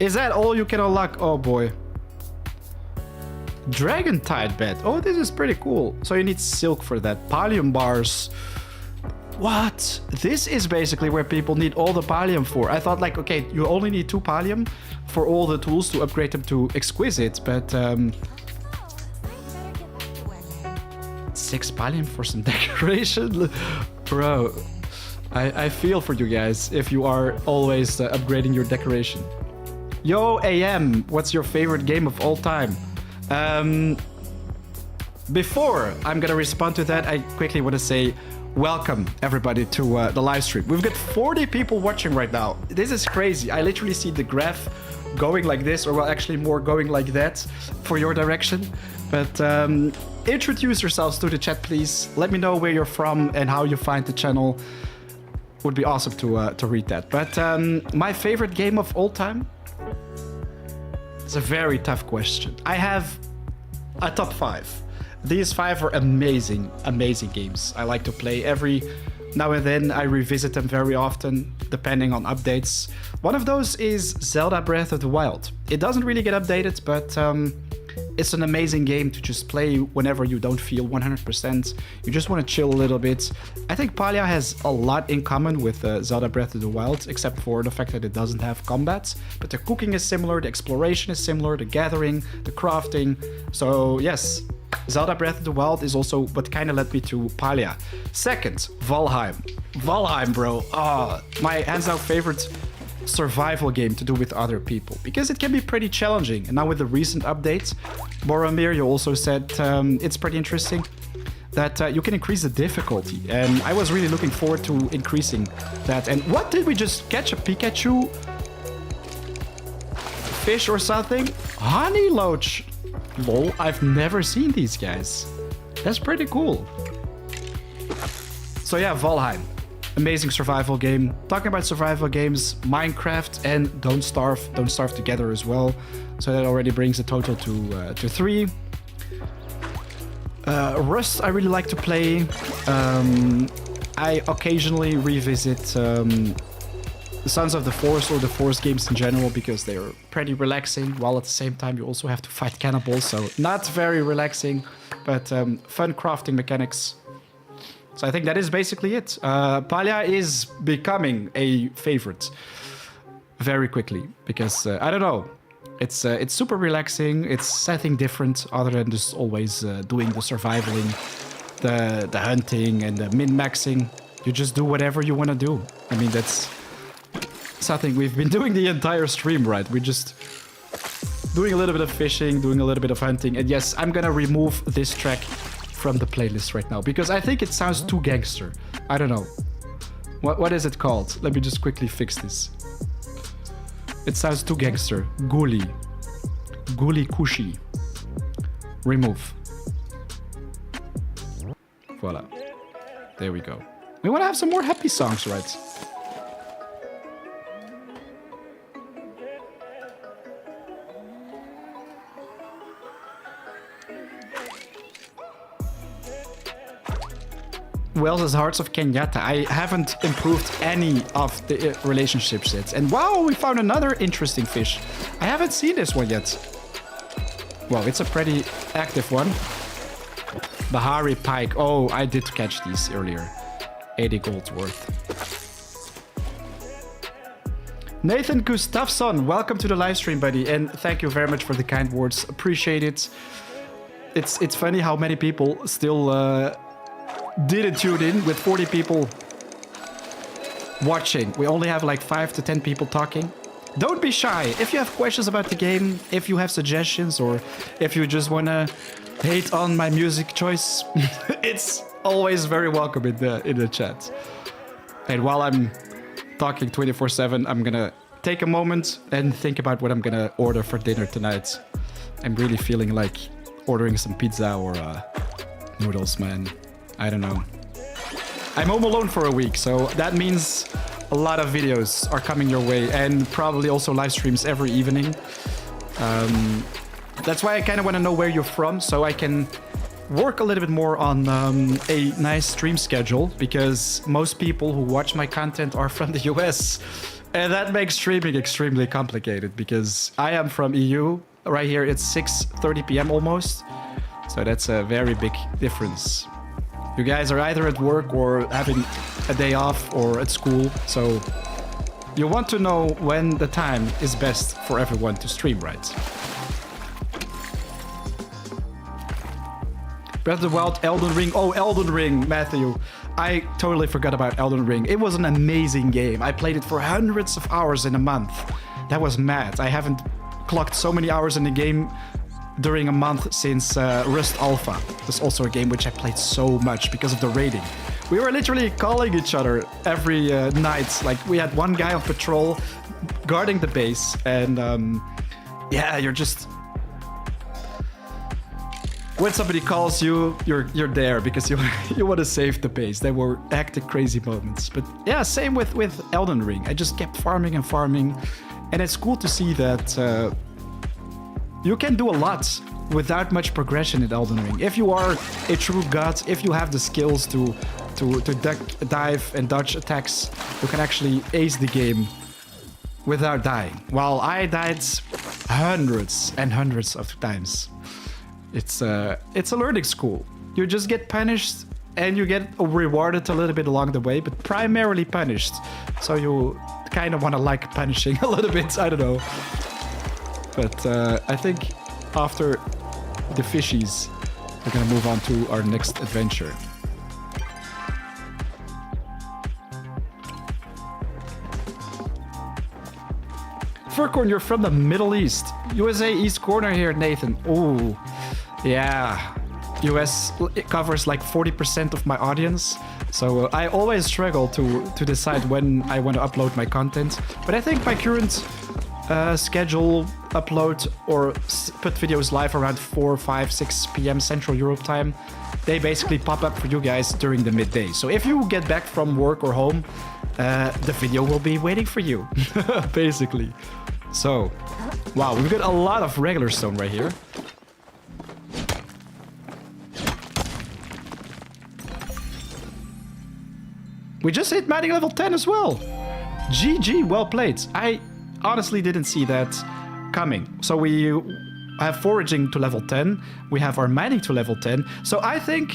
Is that all you can unlock? Oh boy. Dragon tide bed. Oh, this is pretty cool. So you need silk for that. Palium bars. What? This is basically where people need all the Palium for. I thought like, okay, you only need 2 Palium for all the tools to upgrade them to exquisite, but 6 Palium for some decoration? Bro, I feel for you guys if you are always upgrading your decoration. Yo, AM, what's your favorite game of all time? Before I'm gonna respond to that, I quickly want to say welcome everybody to the live stream. We've got 40 people watching right now. This is crazy. I literally see the graph going like this, or well, actually more going like that for your direction. But introduce yourselves to the chat, please. Let me know where you're from and how you find the channel. Would be awesome to read that. But my favorite game of all time? It's a very tough question. I have a top 5. These 5 are amazing, amazing games. I like to play every now and then. I revisit them very often, depending on updates. One of those is Zelda Breath of the Wild. It doesn't really get updated, but it's an amazing game to just play whenever you don't feel 100%. You just want to chill a little bit. I think Palia has a lot in common with Zelda Breath of the Wild, except for the fact that it doesn't have combat. But the cooking is similar, the exploration is similar, the gathering, the crafting. So yes, Zelda Breath of the Wild is also what kind of led me to Palia. Second, Valheim. Valheim, bro. My hands-down favorite survival game to do with other people, because it can be pretty challenging. And now with the recent update, Boromir, you also said it's pretty interesting. that you can increase the difficulty. And I was really looking forward to increasing that. And what did we just catch? A Pikachu fish or something? Honey loach. Lol, I've never seen these guys. That's pretty cool. So yeah, Valheim. Amazing survival game. Talking about survival games, Minecraft and Don't Starve together as well. So that already brings the total to 3. Rust I really like to play. I occasionally revisit Sons of the Forest or the Forest games in general because they are pretty relaxing, while at the same time you also have to fight cannibals, so not very relaxing, but fun crafting mechanics. So I think that is basically it. Palia is becoming a favorite very quickly because I don't know, it's super relaxing. It's something different other than just always doing the survivaling, the hunting and the min-maxing. You just do whatever you want to do. I mean, that's something we've been doing the entire stream, right? We're just doing a little bit of fishing, doing a little bit of hunting. And yes, I'm gonna remove this track from the playlist right now because I think it sounds too gangster. I don't know. What is it called? Let me just quickly fix this. It sounds too gangster. Guli. Guli Kushi. Remove. Voila. There we go. We want to have some more happy songs, right? Wales' Hearts of Kenyatta. I haven't improved any of the relationships yet. And wow, we found another interesting fish. I haven't seen this one yet. Well, it's a pretty active one. Bahari pike. Oh, I did catch these earlier. 80 gold worth. Nathan Gustafsson, welcome to the live stream, buddy. And thank you very much for the kind words. Appreciate it. It's funny how many people still didn't tune in with 40 people watching. We only have like 5 to 10 people talking. Don't be shy. If you have questions about the game, if you have suggestions, or if you just want to hate on my music choice, it's always very welcome in the chat. And while I'm talking 24/7, I'm gonna take a moment and think about what I'm gonna order for dinner tonight. I'm really feeling like ordering some pizza or noodles, man. I don't know. I'm home alone for a week, so that means a lot of videos are coming your way, and probably also live streams every evening. That's why I kind of want to know where you're from, so I can work a little bit more on a nice stream schedule, because most people who watch my content are from the US, and that makes streaming extremely complicated, because I am from EU. Right here it's 6:30 p.m. almost, so that's a very big difference. You guys are either at work or having a day off or at school, so you want to know when the time is best for everyone to stream, right? Breath of the Wild, Elden Ring. Oh, Elden Ring, Matthew. I totally forgot about Elden Ring. It was an amazing game. I played it for hundreds of hours in a month. That was mad. I haven't clocked so many hours in the game during a month since Rust Alpha. That's also a game which I played so much because of the raiding. We were literally calling each other every night. Like, we had one guy on patrol guarding the base, and yeah, you're just... When somebody calls you, you're there because you want to save the base. They were hectic, crazy moments. But yeah, same with Elden Ring. I just kept farming and farming, and it's cool to see that you can do a lot without much progression in Elden Ring. If you are a true god, if you have the skills to duck, dive and dodge attacks, you can actually ace the game without dying. While I died hundreds and hundreds of times. It's a learning school. You just get punished and you get rewarded a little bit along the way, but primarily punished. So you kind of want to like punishing a little bit, I don't know. But I think after the fishies, we're gonna move on to our next adventure. Furcorn, you're from the Middle East. USA East Corner here, Nathan. Ooh, yeah. US, it covers like 40% of my audience. So I always struggle to decide when I want to upload my content. But I think my current schedule, upload or put videos live around 4, 5, 6 p.m. Central Europe time. They basically pop up for you guys during the midday. So if you get back from work or home, the video will be waiting for you, basically. So, wow, we've got a lot of regular stone right here. We just hit mining level 10 as well. GG, well played. I honestly didn't see that coming. So we have foraging to level 10. We have our mining to level 10. So I think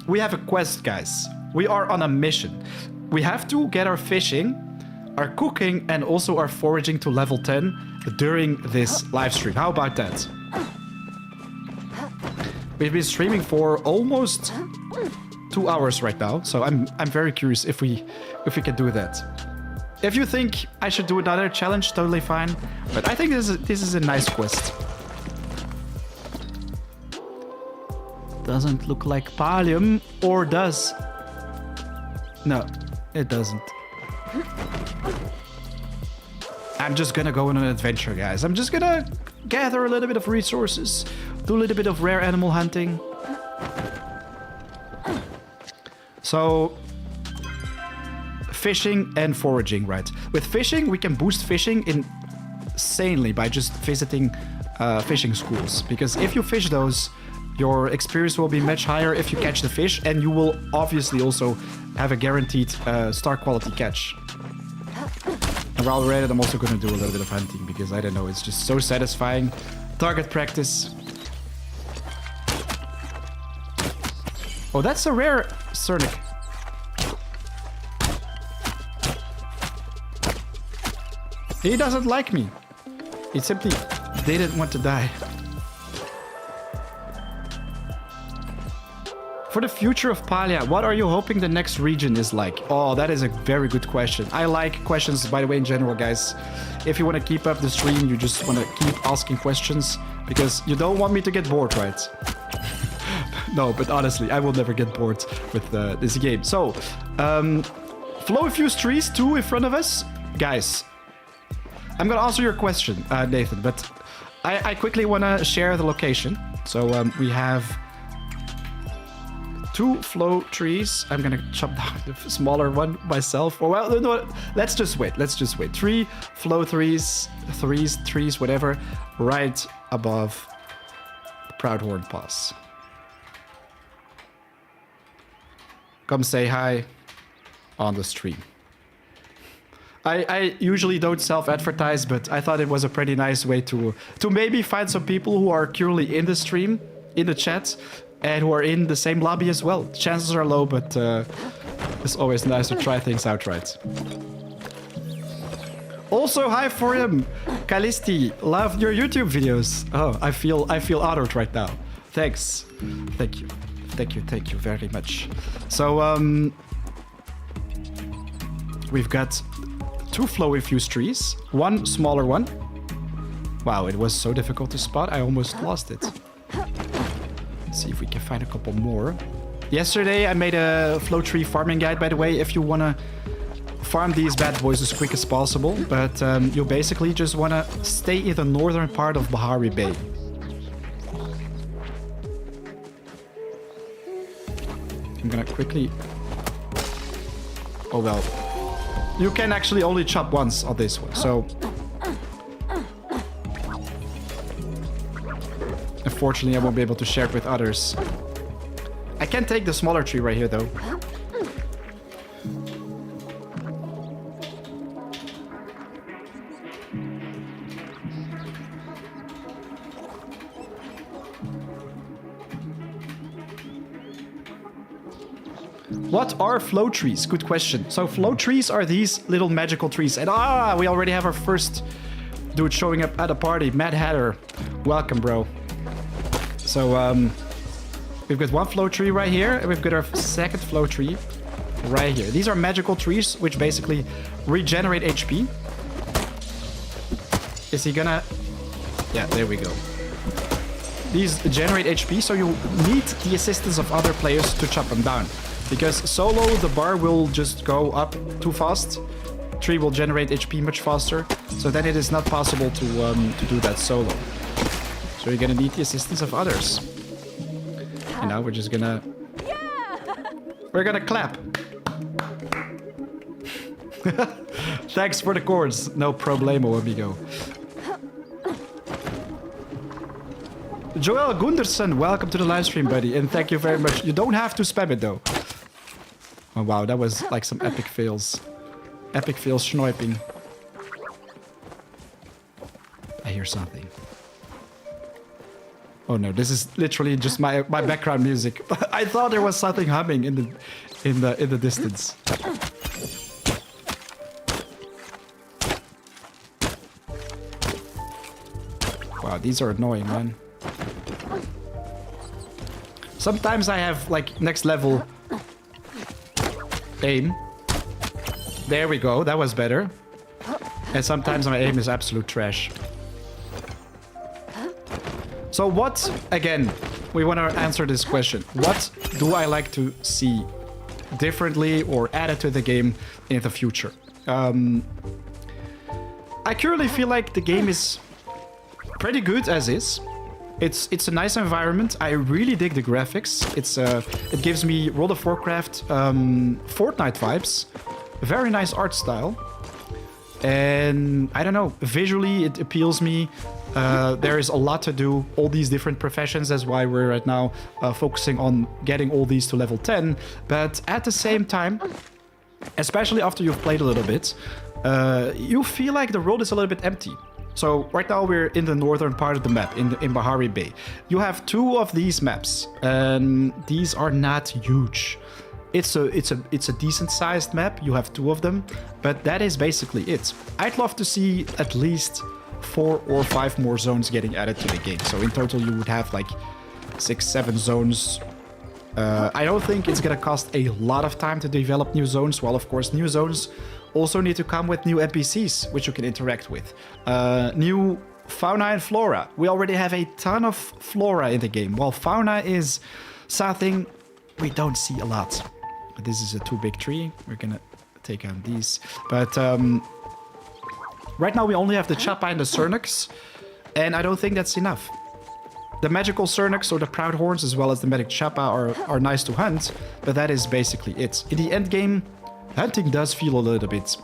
we have a quest, guys. We are on a mission. We have to get our fishing, our cooking, and also our foraging to level 10 during this live stream. How about that? We've been streaming for almost 2 hours right now, so I'm very curious if we can do that. If you think I should do another challenge, totally fine. But I think this is a nice quest. Doesn't look like Palium, or does? No, it doesn't. I'm just gonna go on an adventure, guys. I'm just gonna gather a little bit of resources, do a little bit of rare animal hunting. So, fishing and foraging, right? With fishing, we can boost fishing insanely by just visiting fishing schools. Because if you fish those, your experience will be much higher if you catch the fish, and you will obviously also have a guaranteed star quality catch. And while we're at it, I'm also going to do a little bit of hunting because, I don't know, it's just so satisfying. Target practice. Oh, that's a rare Sernuk. He doesn't like me. He simply didn't want to die. For the future of Palia, what are you hoping the next region is like? Oh, that is a very good question. I like questions, by the way, in general, guys. If you want to keep up the stream, you just want to keep asking questions because you don't want me to get bored, right? No, but honestly, I will never get bored with this game. So, flow a few trees too in front of us. Guys, I'm going to answer your question, Nathan, but I quickly want to share the location. So we have 2 flow trees. I'm going to chop down the smaller one myself. Or, well, no, let's just wait. 3 flow trees, whatever, right above the Proudhorn Pass. Come say hi on the stream. I usually don't self-advertise, but I thought it was a pretty nice way to maybe find some people who are currently in the stream, in the chat, and who are in the same lobby as well. Chances are low, but it's always nice to try things out right. Also, hi for him, Kalisti. Love your YouTube videos. Oh, I feel honored right now. Thanks. Thank you very much. So we've got 2 flow infused trees, 1 smaller one. Wow, it was so difficult to spot, I almost lost it. Let's see if we can find a couple more. Yesterday I made a flow tree farming guide, by the way, if you want to farm these bad boys as quick as possible. But you basically just want to stay in the northern part of Bahari Bay. I'm gonna quickly... Oh well. You can actually only chop once on this one, so... Unfortunately, I won't be able to share it with others. I can take the smaller tree right here, though. What are flow trees? Good question. So flow trees are these little magical trees. And we already have our first dude showing up at a party. Mad Hatter. Welcome, bro. So we've got 1 flow tree right here, and we've got our second flow tree right here. These are magical trees, which basically regenerate HP. Is he gonna... Yeah, there we go. these generate HP, so you need the assistance of other players to chop them down. Because solo, the bar will just go up too fast. Tree will generate HP much faster, so then it is not possible to do that solo. So you're gonna need the assistance of others. And now we're just gonna... We're gonna clap. Thanks for the chords. No problemo, amigo. Joel Gunderson, welcome to the live stream, buddy. And thank you very much. You don't have to spam it, though. Oh, wow. That was like some epic fails. Epic fails sniping. I hear something. Oh, no. This is literally just my background music. I thought there was something humming in the distance. Wow, these are annoying, man. Sometimes I have, like, next level aim. There we go, that was better. And sometimes my aim is absolute trash. So what, again, we want to answer this question. What do I like to see differently or added to the game in the future? I currently feel like the game is pretty good as is. It's a nice environment. I really dig the graphics. It gives me World of Warcraft Fortnite vibes. Very nice art style. And I don't know, visually it appeals me. There is a lot to do, all these different professions. That's why we're right now focusing on getting all these to level 10. But at the same time, especially after you've played a little bit, you feel like the world is a little bit empty. So right now we're in the northern part of the map, in Bahari Bay. You have two of these maps, and these are not huge. It's a decent sized map. You have two of them, but that is basically it. I'd love to see at least 4 or 5 more zones getting added to the game. So in total you would have like 6-7 zones. I don't think it's gonna cost a lot of time to develop new zones. Well, of course, new zones also need to come with new NPCs, which you can interact with. New fauna and flora. We already have a ton of flora in the game, while fauna is something we don't see a lot. This is a too big tree. We're gonna take on these. But right now we only have the Chappa and the Sernuks, and I don't think that's enough. The magical Sernuks or the Proudhorns, as well as the medic Chappa, are nice to hunt, but that is basically it. In the end game, hunting does feel a little bit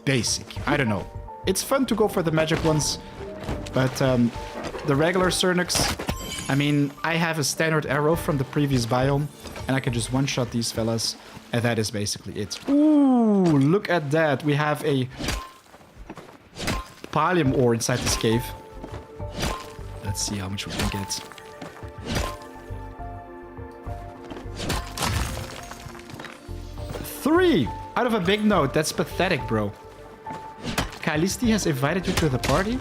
basic. I don't know. It's fun to go for the magic ones, but the regular Sernuks, I mean, I have a standard arrow from the previous biome, and I can just one-shot these fellas, and that is basically it. Ooh, look at that. We have a Palium ore inside this cave. Let's see how much we can get. Three out of a big note. That's pathetic, bro. Kalisti has invited you to the party?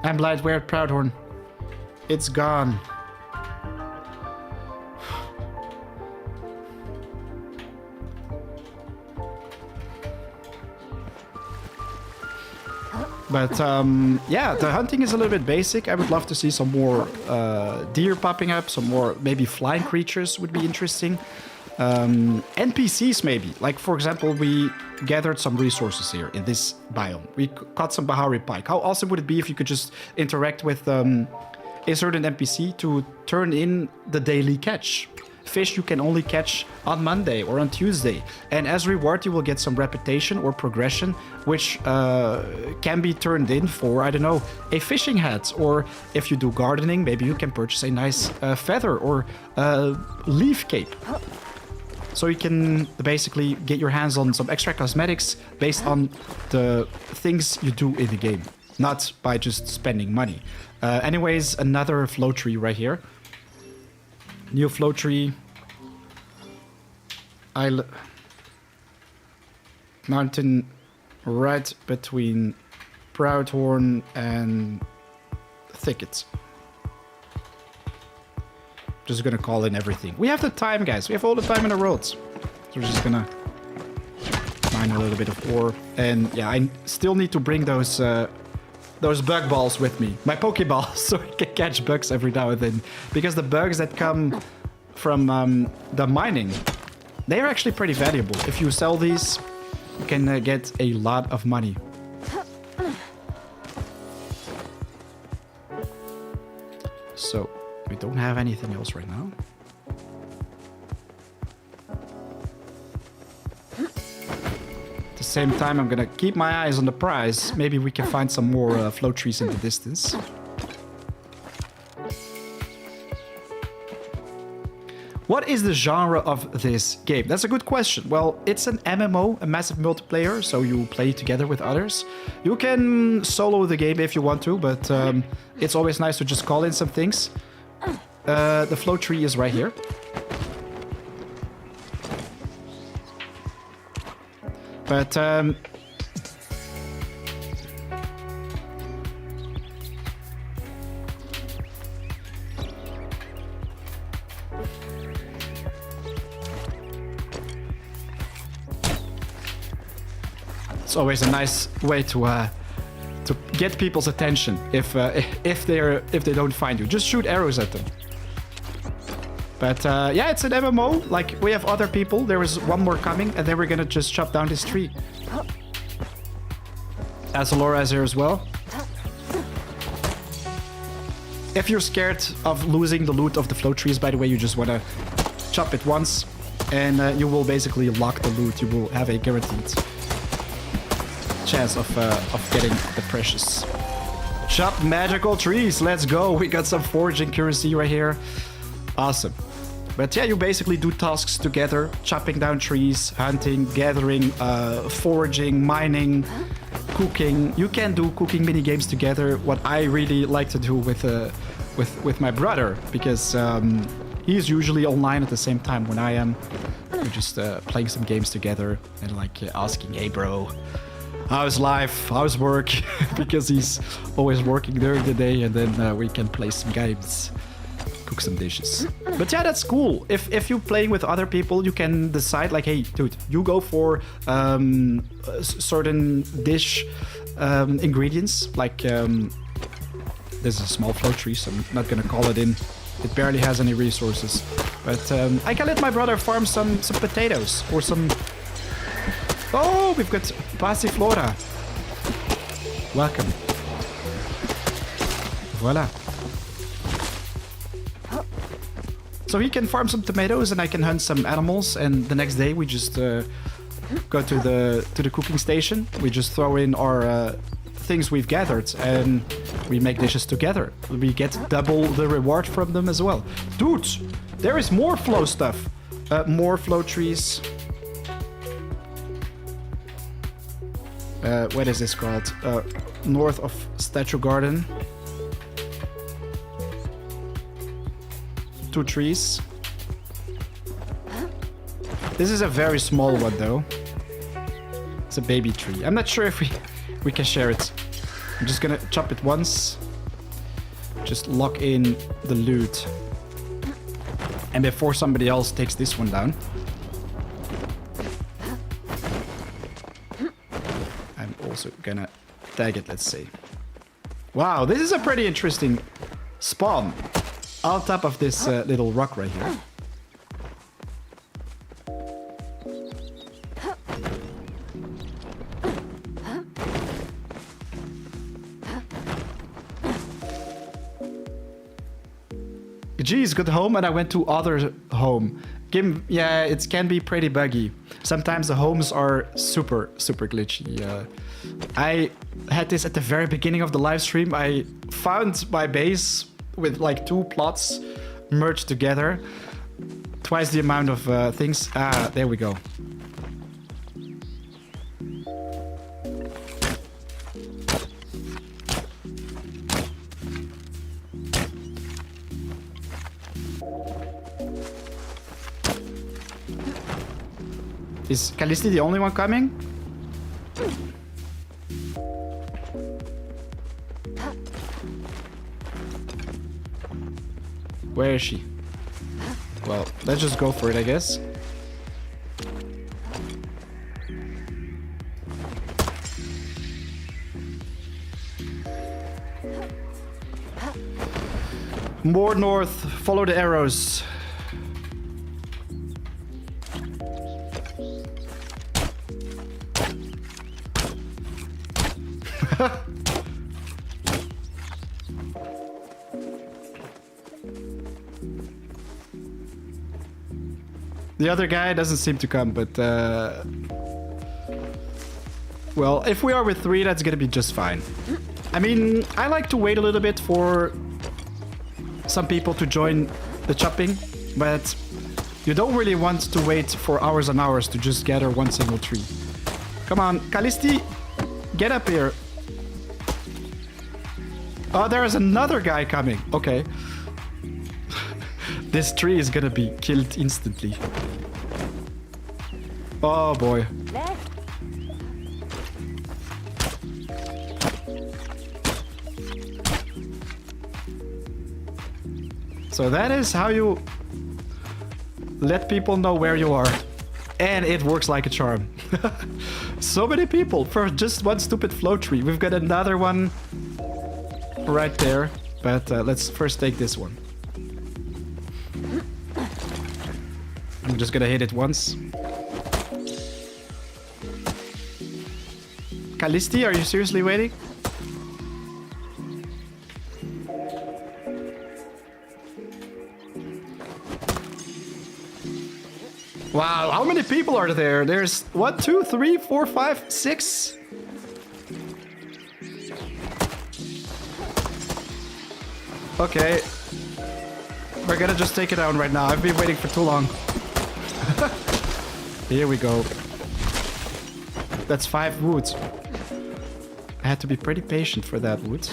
I'm blind. Where Proudhorn? It's gone. But yeah, the hunting is a little bit basic. I would love to see some more deer popping up, some more maybe flying creatures would be interesting. NPCs maybe. Like, for example, we gathered some resources here in this biome. We caught some Bahari pike. How awesome would it be if you could just interact with a certain NPC to turn in the daily catch? Fish you can only catch on Monday or on Tuesday. And as reward, you will get some reputation or progression, which can be turned in for, I don't know, a fishing hat. Or if you do gardening, maybe you can purchase a nice feather or leaf cape. So you can basically get your hands on some extra cosmetics based on the things you do in the game, not by just spending money. Anyways, another flow tree right here. New flow tree. Mountain right between Proudhorn and Thicket. Just gonna call in everything. We have the time, guys. We have all the time in the world. So we're just gonna mine a little bit of ore. And yeah, I still need to bring those those bug balls with me, my Pokeballs, so I can catch bugs every now and then. Because the bugs that come from the mining, they are actually pretty valuable. If you sell these, you can get a lot of money. So, we don't have anything else right now. At the same time, I'm gonna keep my eyes on the prize. Maybe we can find some more flow trees in the distance. What is the genre of this game? That's a good question. Well, it's an MMO, a massive multiplayer, so you play together with others. You can solo the game if you want to, but it's always nice to just call in some things. The flow tree is right here. But it's always a nice way to get people's attention if they don't find you. Just shoot arrows at them. But yeah, it's an MMO. Like, we have other people. There is one more coming, and then we're gonna just chop down this tree. Azalora is here as well. If you're scared of losing the loot of the flow trees, by the way, you just wanna chop it once, and you will basically lock the loot. You will have a guaranteed chance of getting the precious. Chop magical trees. Let's go. We got some foraging currency right here. Awesome. But yeah, you basically do tasks together, chopping down trees, hunting, gathering, foraging, mining, cooking. You can do cooking mini games together. What I really like to do with my brother, because he's usually online at the same time when I am. We're just playing some games together and like asking, "Hey, bro, how's life? How's work?" Because he's always working during the day, and then we can play some games. Cook some dishes. But yeah, that's cool. If you're playing with other people, you can decide like, hey, dude, you go for certain dish ingredients. Like, this is a small flow tree, so I'm not gonna call it in. It barely has any resources. But I can let my brother farm some potatoes or some... Oh, we've got Passiflora. Welcome. Voila. So he can farm some tomatoes and I can hunt some animals, and the next day we just go to the cooking station. We just throw in our things we've gathered and we make dishes together. We get double the reward from them as well. Dude, there is more flow stuff. More flow trees. What is this called? North of Statue Garden. 2 trees. This is a very small one though. It's a baby tree. I'm not sure if we can share it. I'm just gonna chop it once. Just lock in the loot. And before somebody else takes this one down. I'm also gonna tag it, let's see. Wow, this is a pretty interesting spawn. On top of this little rock right here. Geez, got home and I went to other home. Yeah, it can be pretty buggy. Sometimes the homes are super glitchy. I had this at the very beginning of the live stream. I found my base with like 2 plots merged together. Twice the amount of things. Ah, there we go. Is Callisti the only one coming? Where is she? Well, let's just go for it, I guess. More north. Follow the arrows. The other guy doesn't seem to come, but well, if we are with 3, that's gonna be just fine. I mean, I like to wait a little bit for some people to join the chopping, but you don't really want to wait for hours and hours to just gather one single tree. Come on, Kalisti, get up here. Oh, there is another guy coming. Okay. This tree is gonna be killed instantly. Oh boy. So that is how you let people know where you are. And it works like a charm. So many people for just one stupid flow tree. We've got another one right there. But let's first take this one. I'm just gonna hit it once. Kalisti, are you seriously waiting? Wow, how many people are there? There's 1, 2, 3, 4, 5, 6. Okay. We're gonna just take it down right now. I've been waiting for too long. Here we go. That's 5 woods. I had to be pretty patient for that wood.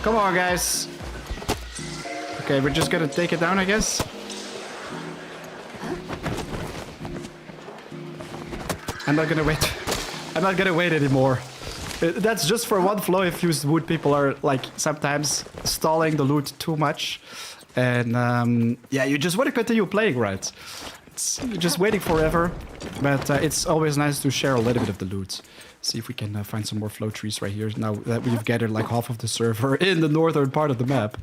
Come on, guys. Okay, we're just gonna take it down, I guess. I'm not gonna wait. I'm not gonna wait anymore. That's just for one flow if used wood. People are like sometimes stalling the loot too much. And yeah, you just want to continue playing, right? You're just waiting forever. But it's always nice to share a little bit of the loot. See if we can find some more flow trees right here now that we've gathered like half of the server in the northern part of the map.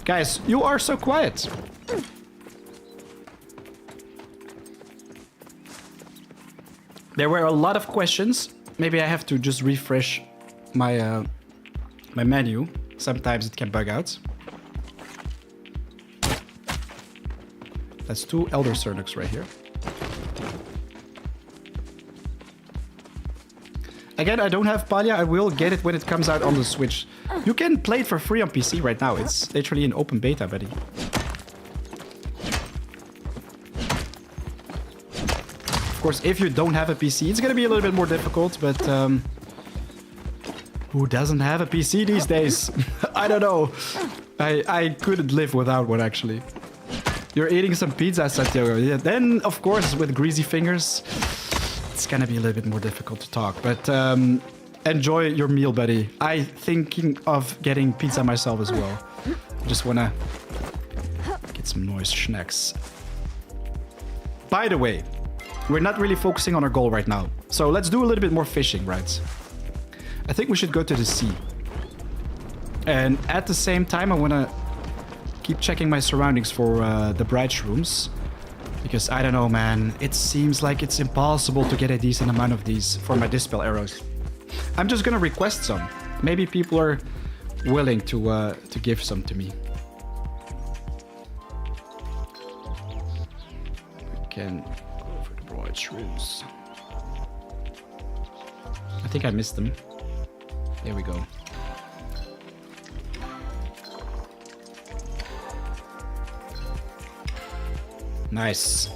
Guys, you are so quiet. There were a lot of questions. Maybe I have to just refresh my my menu. Sometimes it can bug out. That's 2 Elder Sernuks right here. Again, I don't have Palia. I will get it when it comes out on the Switch. You can play it for free on PC right now. It's literally an open beta, buddy. Of course, if you don't have a PC, it's gonna be a little bit more difficult, but who doesn't have a PC these days? I don't know. I couldn't live without one, actually. You're eating some pizza, Santiago. Yeah, then, of course, with greasy fingers, it's gonna be a little bit more difficult to talk. But enjoy your meal, buddy. I'm thinking of getting pizza myself as well. I just wanna get some nice snacks. By the way, we're not really focusing on our goal right now. So let's do a little bit more fishing, right? I think we should go to the sea. And at the same time, I wanna keep checking my surroundings for the bright shrooms. Because I don't know, man. It seems like it's impossible to get a decent amount of these for my dispel arrows. I'm just gonna request some. Maybe people are willing to give some to me. We can go for the bright shrooms. I think I missed them. There we go. Nice.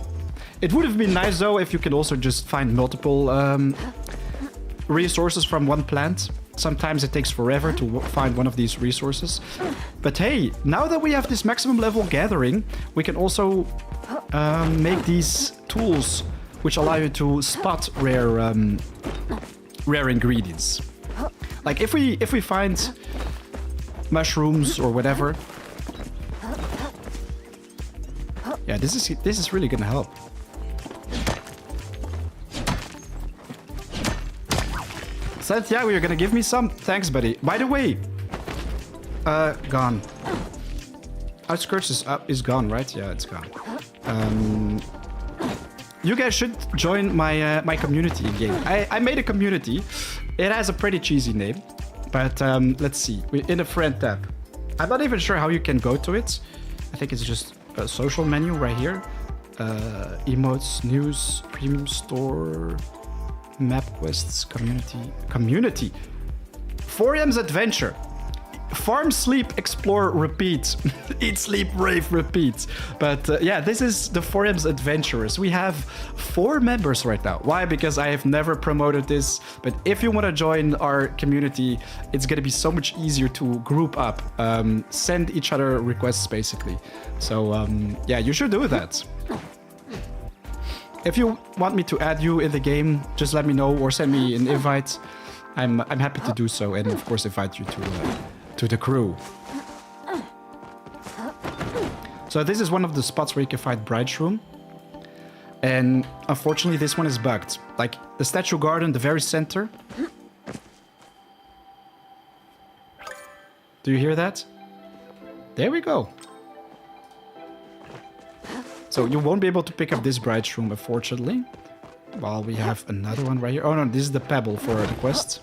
It would have been nice though if you could also just find multiple resources from one plant. Sometimes it takes forever to find one of these resources. But hey, now that we have this maximum level gathering, we can also make these tools which allow you to spot rare ingredients. Like if we find mushrooms or whatever. Yeah, this is really gonna help. Santiago, you're gonna give me some? Thanks, buddy. By the way, gone. Outskirts is gone, right? Yeah, it's gone. You guys should join my community game. I made a community. It has a pretty cheesy name, but let's see. We're in the friend tab. I'm not even sure how you can go to it. I think it's just a social menu right here. Emotes, news, premium store, map quests, community. Forum's adventure. Farm, sleep, explore, repeat. Eat, sleep, rave, repeat. But yeah, this is the Forum's adventurers. We have 4 members right now. Why? Because I have never promoted this. But if you want to join our community, it's going to be so much easier to group up. Send each other requests, basically. So yeah, you should do that. If you want me to add you in the game, just let me know or send me an invite. I'm happy to do so, and of course invite you to the crew. So this is one of the spots where you can find Bride's room. And unfortunately this one is bugged. Like the statue garden, the very center. Do you hear that? There we go. So you won't be able to pick up this Bride's room, unfortunately. While we have another one right here. Oh no, this is the pebble for the quest.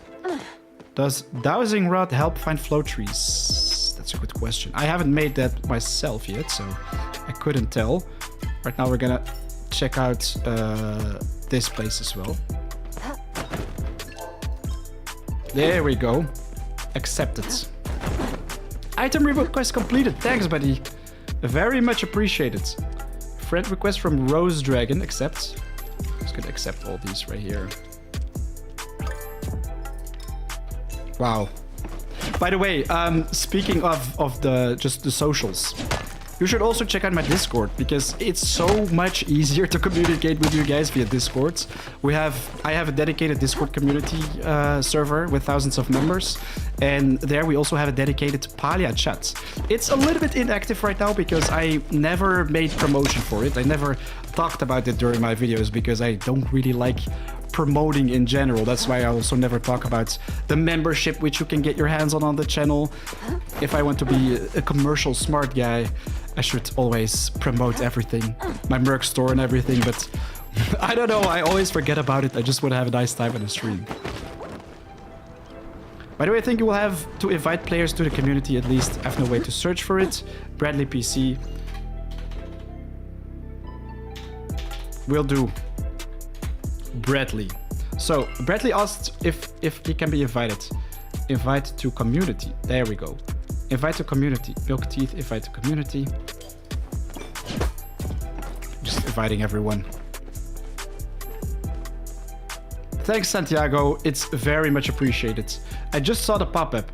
Does dowsing rod help find flow trees? That's a good question. I haven't made that myself yet, so I couldn't tell. Right now we're gonna check out this place as well. There we go. Accepted. Item request completed. Thanks, buddy. Very much appreciated. Friend request from Rose Dragon. Accept. Just gonna accept all these right here. Wow. By the way, speaking of the socials, you should also check out my Discord because it's so much easier to communicate with you guys via Discord. I have a dedicated Discord community server with thousands of members, and there we also have a dedicated Palia chat. It's a little bit inactive right now because I never made promotion for it. I never talked about it during my videos because I don't really like promoting in general. That's why I also never talk about the membership which you can get your hands on the channel. If I want to be a commercial smart guy, I should always promote everything, my merc store and everything, but I don't know, I always forget about it. I just want to have a nice time on the stream. By the way, I think you will have to invite players to the community at least. I have no way to search for it. Bradley PC. Will do. Bradley. So Bradley asked if he can be invited. Invite to community. There we go. Invite to community. Milk teeth. Invite to community. Just inviting everyone. Thanks, Santiago. It's very much appreciated. I just saw the pop-up.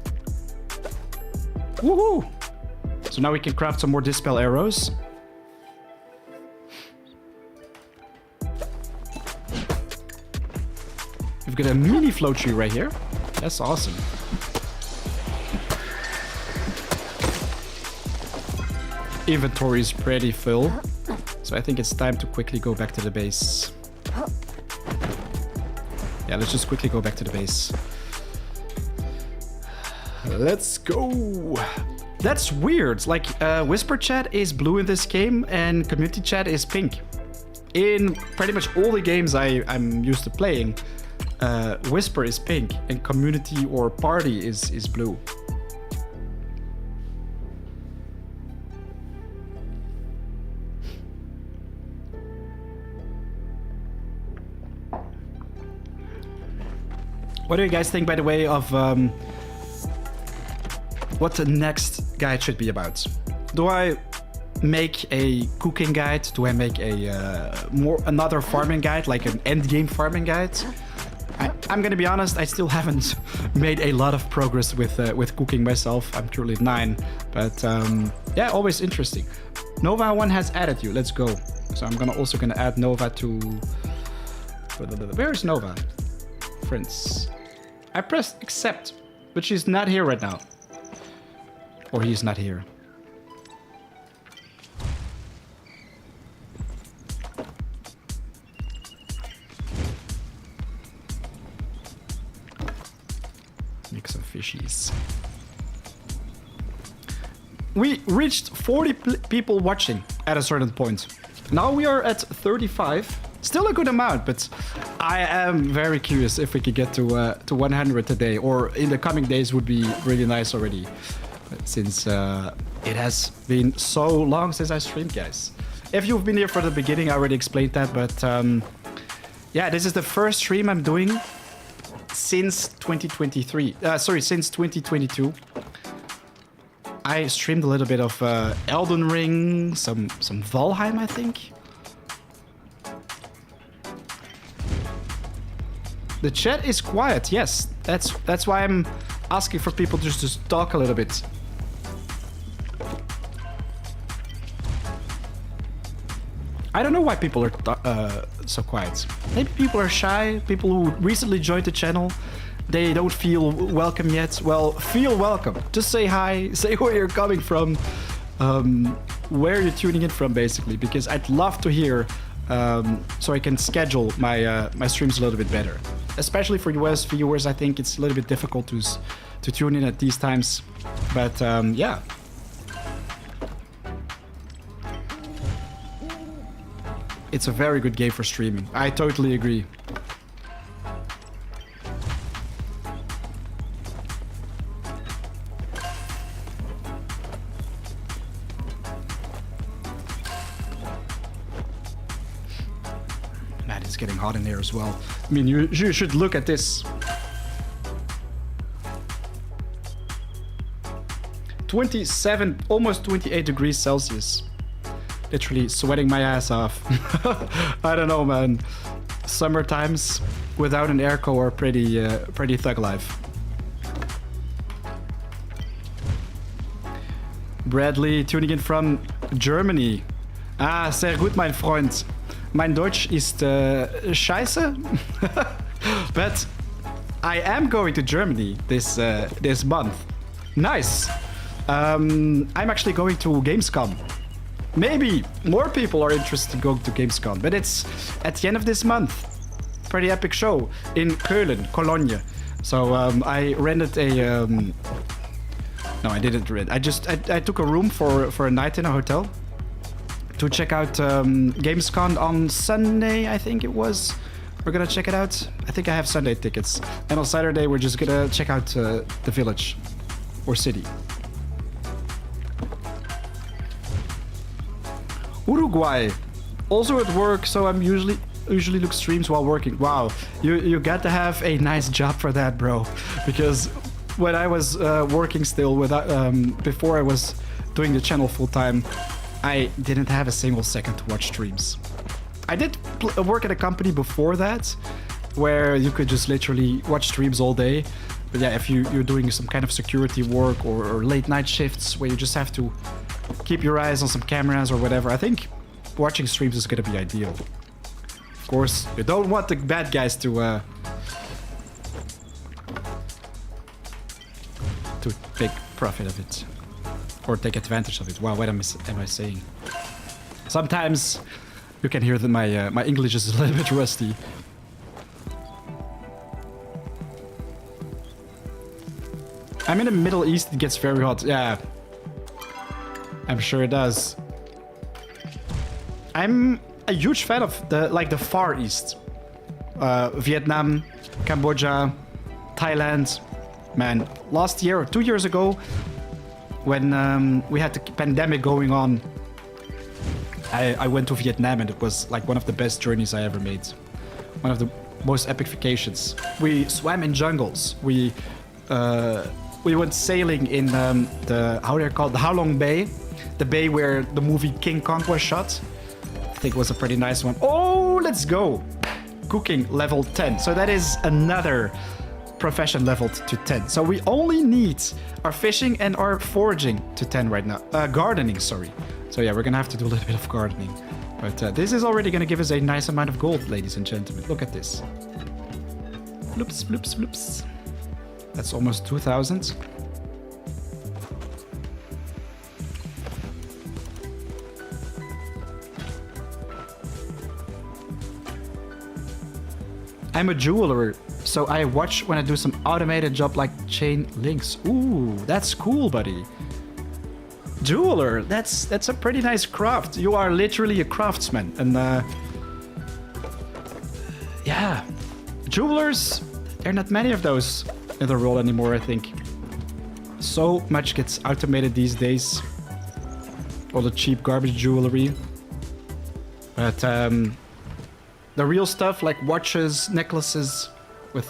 Woohoo! So now we can craft some more dispel arrows. We've got a mini flow tree right here. That's awesome. Inventory is pretty full, so I think it's time to quickly go back to the base. Yeah, let's just quickly go back to the base. Let's go. That's weird. Like, Whisper chat is blue in this game and community chat is pink. In pretty much all the games I'm used to playing, Whisper is pink and community or party is blue. What do you guys think, by the way, of what the next guide should be about? Do I make a cooking guide? Do I make a another farming guide, like an end game farming guide? I'm gonna be honest, I still haven't made a lot of progress with cooking myself. I'm currently at 9, but yeah, always interesting. Nova 1 has added you. Let's go. So I'm also gonna add Nova to. Where is Nova? Friends. I pressed accept, but she's not here right now. Or he's not here. Make some fishies. We reached 40 people watching at a certain point. Now we are at 35. Still a good amount, but I am very curious if we could get to 100 today, or in the coming days would be really nice already. But since it has been so long since I streamed, guys. If you've been here for the beginning, I already explained that, but yeah, this is the first stream I'm doing since 2023. Sorry, since 2022. I streamed a little bit of Elden Ring, some Valheim, I think. The chat is quiet. Yes, that's why I'm asking for people just to talk a little bit. I don't know why people are so quiet. Maybe people are shy. People who recently joined the channel, they don't feel welcome yet. Well, feel welcome. Just say hi. Say where you're coming from, where you're tuning in from, basically. Because I'd love to hear, so I can schedule my my streams a little bit better. Especially for US viewers, I think it's a little bit difficult to tune in at these times. But yeah. It's a very good game for streaming. I totally agree. Man, it's getting hot in here as well. I mean, you should look at this. 27, almost 28 degrees Celsius. Literally sweating my ass off. I don't know, man. Summer times without an airco are pretty thug life. Bradley tuning in from Germany. Ah, sehr gut, mein Freund. Mein Deutsch ist scheiße. But I am going to Germany this month. Nice. I'm actually going to Gamescom. Maybe more people are interested in going to Gamescom, but it's at the end of this month. Pretty epic show in Köln, Cologne. So I rented a... no, I didn't rent. I took a room for a night in a hotel to check out Gamescom on Sunday, I think it was. We're gonna check it out. I think I have Sunday tickets. And on Saturday, we're just gonna check out the village or city. Uruguay, also at work, so I'm usually look streams while working. Wow, you got to have a nice job for that, bro. Because when I was working still before I was doing the channel full time, I didn't have a single second to watch streams. I did work at a company before that, where you could just literally watch streams all day. But yeah, if you're doing some kind of security work or late night shifts where you just have to keep your eyes on some cameras or whatever, I think watching streams is gonna be ideal. Of course, you don't want the bad guys to take profit of it or take advantage of it. Wow, what am I saying? Sometimes you can hear that my English is a little bit rusty. I'm in the Middle East. It gets very hot. Yeah. I'm sure it does. I'm a huge fan of the Far East. Vietnam, Cambodia, Thailand. Man, last year or 2 years ago, when we had the pandemic going on, I went to Vietnam, and it was like one of the best journeys I ever made. One of the most epic vacations. We swam in jungles. We went sailing in how they're called, the Ha Long Bay. The bay where the movie King Kong was shot. I think it was a pretty nice one. Oh, let's go. cooking level 10. So that is another profession leveled to 10. So we only need our fishing and our foraging to 10 right now. Gardening, sorry. So yeah, we're gonna have to do a little bit of gardening. But this is already gonna give us a nice amount of gold, ladies and gentlemen. Look at this. Floops, floops, floops. That's almost 2,000. I'm a jeweler, so I watch when I do some automated job like chain links. Ooh, that's cool, buddy. Jeweler, that's a pretty nice craft. You are literally a craftsman, and yeah, jewelers. There are not many of those in the world anymore. I think so much gets automated these days. All the cheap garbage jewelry, but the real stuff like watches, necklaces with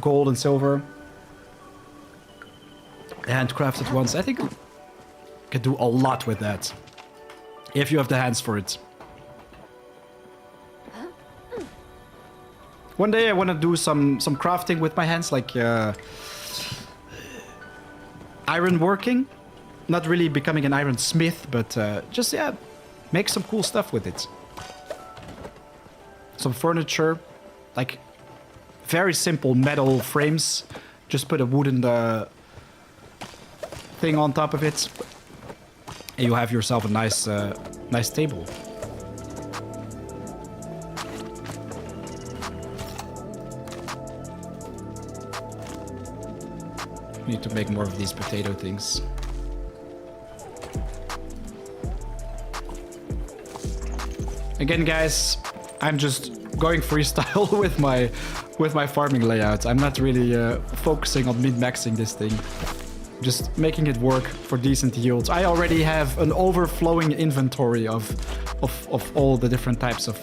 gold and silver, handcrafted ones. I think you can do a lot with that if you have the hands for it. One day I want to do some crafting with my hands, like iron working. Not really becoming an iron smith, but just, yeah, make some cool stuff with it. Some furniture, like very simple metal frames. Just put a wooden thing on top of it, and you have yourself a nice, nice table. Need to make more of these potato things. Again, guys, I'm just going freestyle with my farming layout. I'm not really focusing on min-maxing this thing. Just making it work for decent yields. I already have an overflowing inventory of all the different types of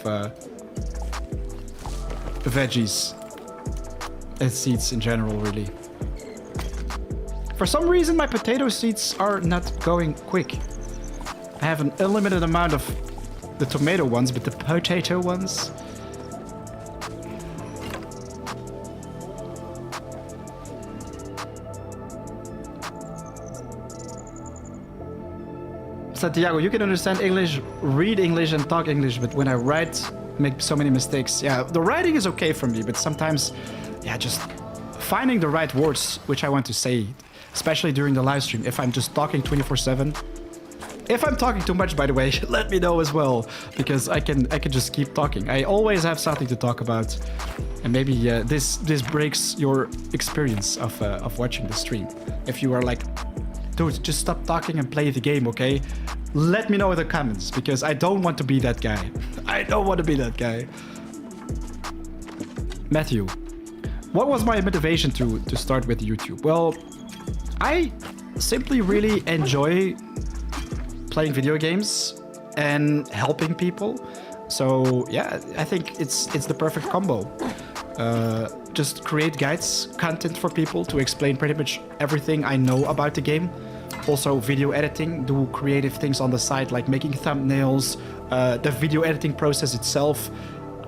veggies and seeds in general, really. For some reason, my potato seeds are not going quick. I have an unlimited amount of the tomato ones, but the potato ones... Santiago, you can understand English, read English and talk English, but when I write, make so many mistakes. Yeah, the writing is okay for me, but sometimes, yeah, just finding the right words which I want to say, especially during the live stream. If I'm just talking 24/7, if I'm talking too much, by the way, let me know as well, because I can just keep talking. I always have something to talk about, and maybe this breaks your experience of watching the stream. If you are like, dude, just stop talking and play the game, okay? Let me know in the comments, because I don't want to be that guy. I don't want to be that guy. Matthew, what was my motivation to start with YouTube? Well, I simply really enjoy playing video games and helping people. So yeah, I think it's the perfect combo. Just create guides, content for people to explain pretty much everything I know about the game. Also video editing, do creative things on the side like making thumbnails, the video editing process itself.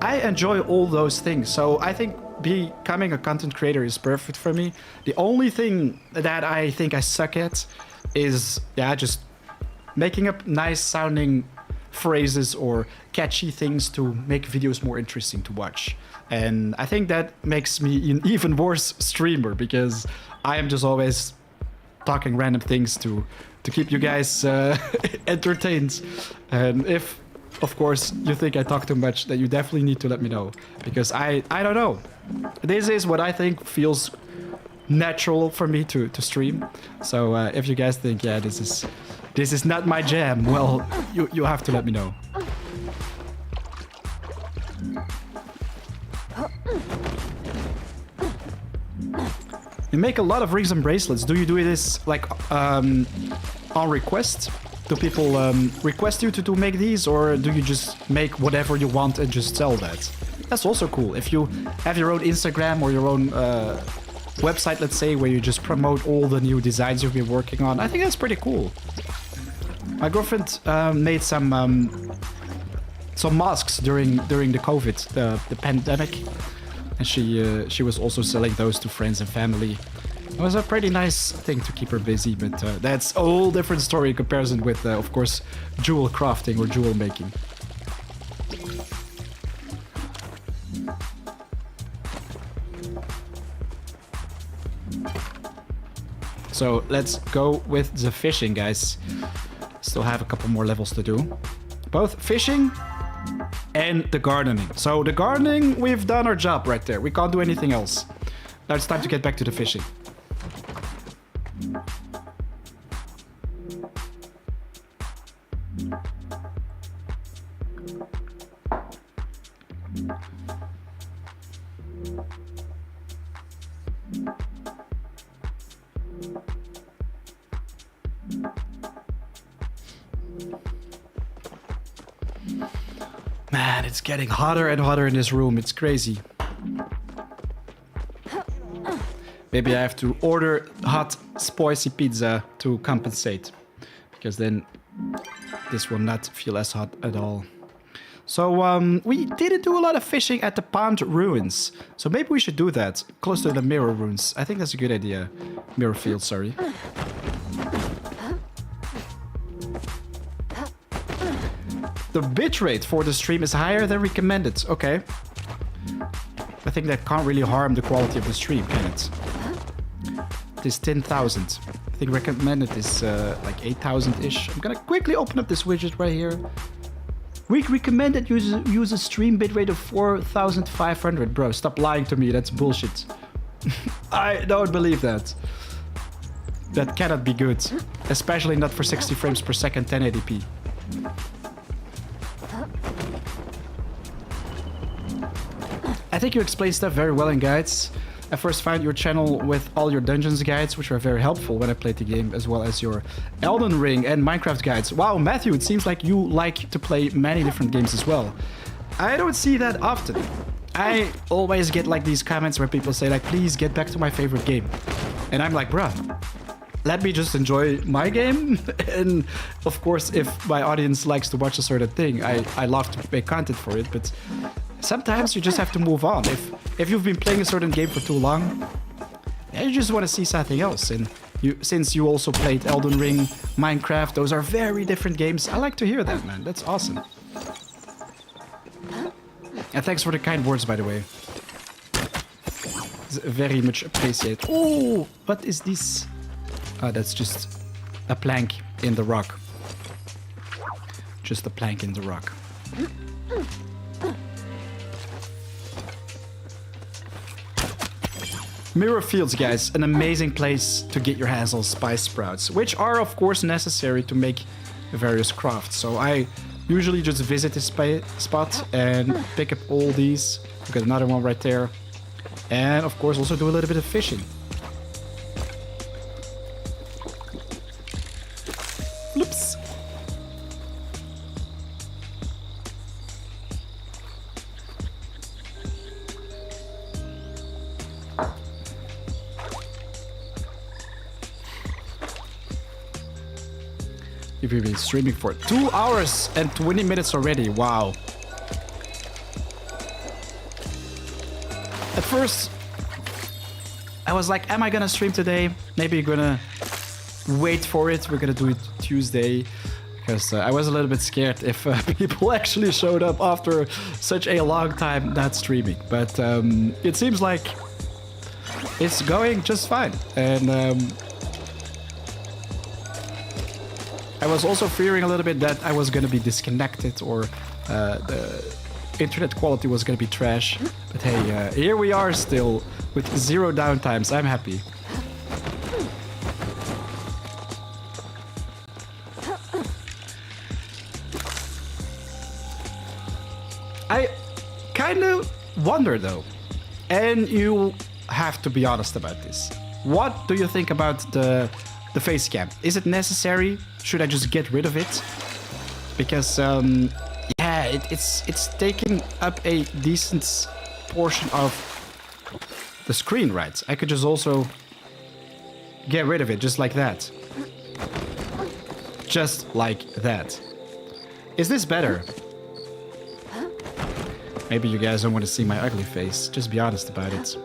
I enjoy all those things, so I think becoming a content creator is perfect for me. The only thing that I think I suck at is, yeah, just making up nice sounding phrases or catchy things to make videos more interesting to watch. And I think that makes me an even worse streamer, because I am just always talking random things to keep you guys entertained. And if, of course, you think I talk too much, then you definitely need to let me know, because I don't know. This is what I think feels natural for me to stream. So if you guys think, yeah, this is not my jam, well, you have to let me know. You make a lot of rings and bracelets. Do you do this like on request? Do people request you to make these, or do you just make whatever you want and just sell that? That's also cool. If you have your own Instagram or your own website, let's say, where you just promote all the new designs you've been working on, I think that's pretty cool. My girlfriend made some some masks during the COVID, the pandemic, and she was also selling those to friends and family. It was a pretty nice thing to keep her busy, but that's a whole different story in comparison with, of course, jewel crafting or jewel making. So let's go with the fishing, guys. Still have a couple more levels to do. Both fishing and the gardening. So the gardening, we've done our job right there. We can't do anything else. Now it's time to get back to the fishing. Man, it's getting hotter and hotter in this room. It's crazy. Maybe I have to order hot, spicy pizza to compensate. Because then this will not feel as hot at all. So we didn't do a lot of fishing at the pond ruins. So maybe we should do that. Close to the mirror ruins. I think that's a good idea. Mirror field, sorry. The bitrate for the stream is higher than recommended. Okay. I think that can't really harm the quality of the stream, can it? It is 10,000. I think recommended is like 8,000-ish. I'm gonna quickly open up this widget right here. We recommended use a stream bitrate of 4,500. Bro, stop lying to me. That's bullshit. I don't believe that. That cannot be good. Especially not for 60 frames per second 1080p. I think you explain stuff very well in guides. I first found your channel with all your dungeons guides, which were very helpful when I played the game, as well as your Elden Ring and Minecraft guides. Wow, Matthew, it seems like you like to play many different games as well. I don't see that often. I always get like these comments where people say like, please get back to my favorite game. And I'm like, bruh, let me just enjoy my game. And of course, if my audience likes to watch a certain thing, I love to make content for it, but sometimes you just have to move on. If you've been playing a certain game for too long, you just want to see something else. And since you also played Elden Ring, Minecraft, those are very different games. I like to hear that, man. That's awesome. And thanks for the kind words, by the way. It's very much appreciated. Oh, what is this? Oh, that's just a plank in the rock. Just a plank in the rock. Mirror fields, guys, an amazing place to get your hands on spice sprouts, which are of course necessary to make various crafts. So I usually just visit this spot and pick up all these. We've got another one right there. And of course also do a little bit of fishing. Oops. We've been streaming for 2 hours and 20 minutes already. Wow. At first, I was like, am I gonna stream today? Maybe gonna wait for it. We're gonna do it Tuesday. Because I was a little bit scared if people actually showed up after such a long time not streaming. But it seems like it's going just fine. And I was also fearing a little bit that I was going to be disconnected or the internet quality was going to be trash. But hey, here we are still with 0 downtimes. I'm happy. I kind of wonder though, and you have to be honest about this. What do you think about the face cam? Is it necessary? Should I just get rid of it? Because yeah, it's taking up a decent portion of the screen, right? I could just also get rid of it just like that. Just like that. Is this better? Maybe you guys don't want to see my ugly face. Just be honest about it.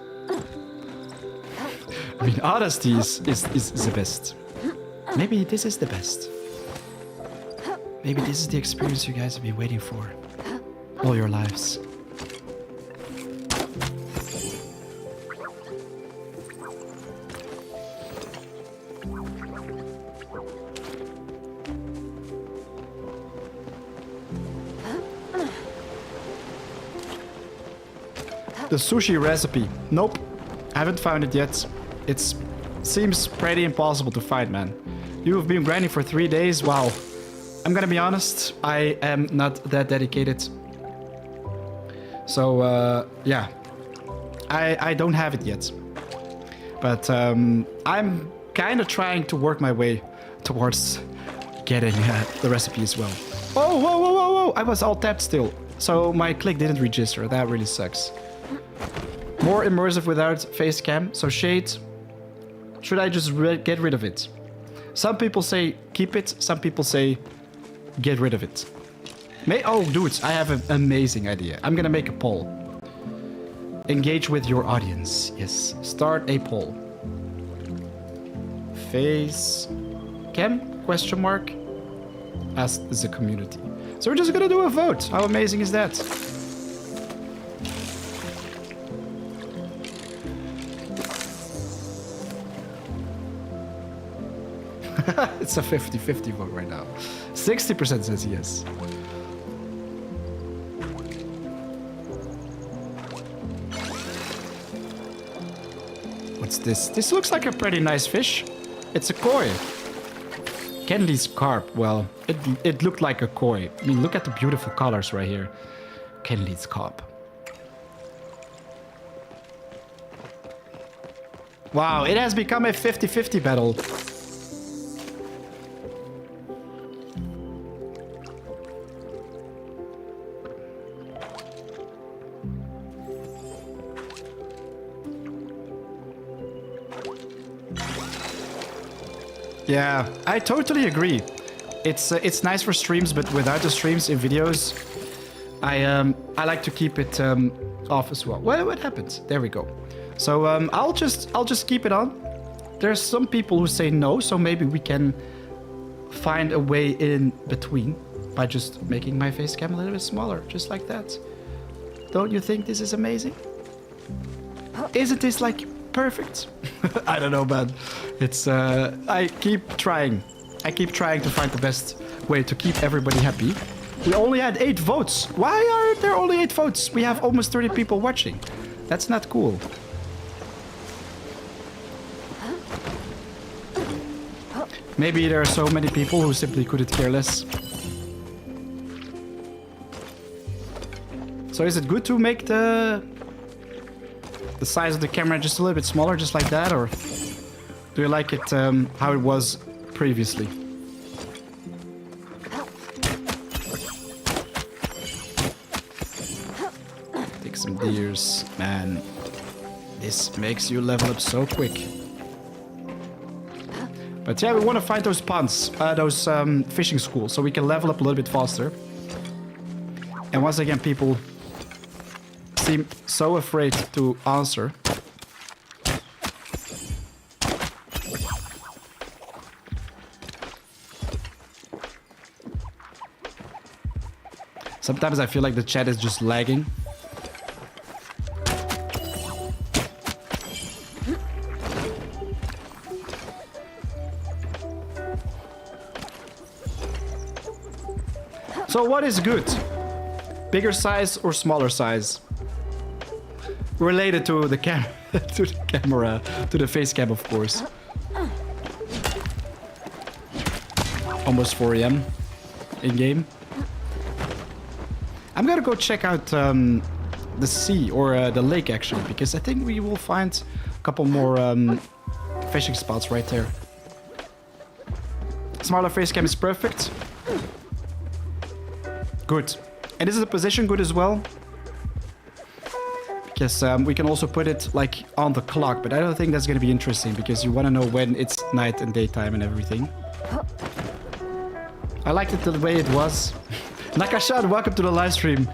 I mean, honesty is the best. Maybe this is the best. Maybe this is the experience you guys have been waiting for all your lives. The sushi recipe. Nope. Haven't found it yet. It seems pretty impossible to find, man. You have been grinding for 3 days? Wow. I'm gonna be honest, I am not that dedicated. So, yeah. I don't have it yet. But I'm kind of trying to work my way towards getting the recipe as well. Oh, whoa, whoa, whoa, whoa! I was all tapped still. So my click didn't register. That really sucks. More immersive without face cam. So shade. Should I just get rid of it? Some people say keep it. Some people say get rid of it. Oh, dudes, I have an amazing idea. I'm gonna make a poll. Engage with your audience. Yes. Start a poll. Face cam? Question mark. As the community. So we're just gonna do a vote. How amazing is that? It's a 50-50 vote right now. 60% says yes. What's this? This looks like a pretty nice fish. It's a koi. Kenley's carp. Well, it looked like a koi. I mean, look at the beautiful colors right here. Kenley's carp. Wow, it has become a 50-50 battle. Yeah, I totally agree. It's nice for streams, but without the streams in videos, I like to keep it off as well. What happened? There we go. So I'll just keep it on. There's some people who say no, so maybe we can find a way in between by just making my face cam a little bit smaller, just like that. Don't you think this is amazing? Isn't this like perfect? I don't know, man. It's I keep trying. I keep trying to find the best way to keep everybody happy. We only had 8 votes. Why are there only 8 votes? We have almost 30 people watching. That's not cool. Maybe there are so many people who simply couldn't care less. So is it good to make the size of the camera just a little bit smaller, just like that, or do you like it how it was previously? Take some deers, man. This makes you level up so quick. But yeah, we want to find those ponds, those fishing schools, so we can level up a little bit faster. And once again, people seem so afraid to answer. Sometimes I feel like the chat is just lagging. So what is good? Bigger size or smaller size? Related to the camera, to the face cam, of course. Almost 4 AM in game. I'm gonna go check out the sea or the lake actually, because I think we will find a couple more fishing spots right there. Smaller face cam is perfect. Good. And this is a position good as well. Because we can also put it like on the clock, but I don't think that's going to be interesting because you want to know when it's night and daytime and everything. I liked it the way it was. Nakashan, welcome to the live stream.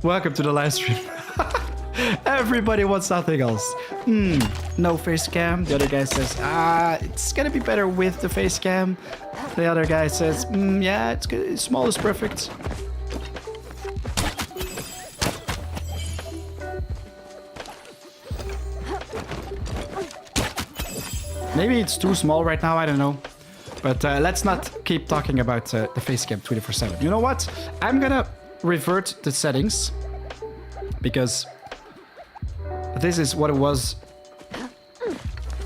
Welcome to the live stream. Everybody wants something else. No face cam. The other guy says, it's gonna be better with the face cam. The other guy says, yeah, it's good. Small is perfect. Maybe it's too small right now, I don't know. But let's not keep talking about the face cam 24/7. You know what? I'm gonna revert the settings because this is what it was.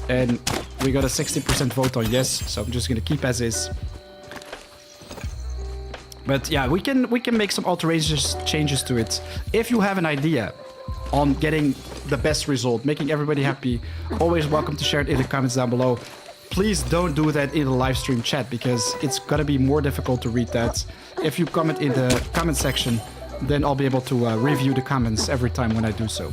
And we got a 60% vote on yes, so I'm just gonna keep as is. But yeah, we can make some alterations, changes to it. If you have an idea on getting the best result, making everybody happy, always welcome to share it in the comments down below. Please don't do that in the live stream chat because it's gonna be more difficult to read that. If you comment in the comment section, then I'll be able to review the comments every time when I do so.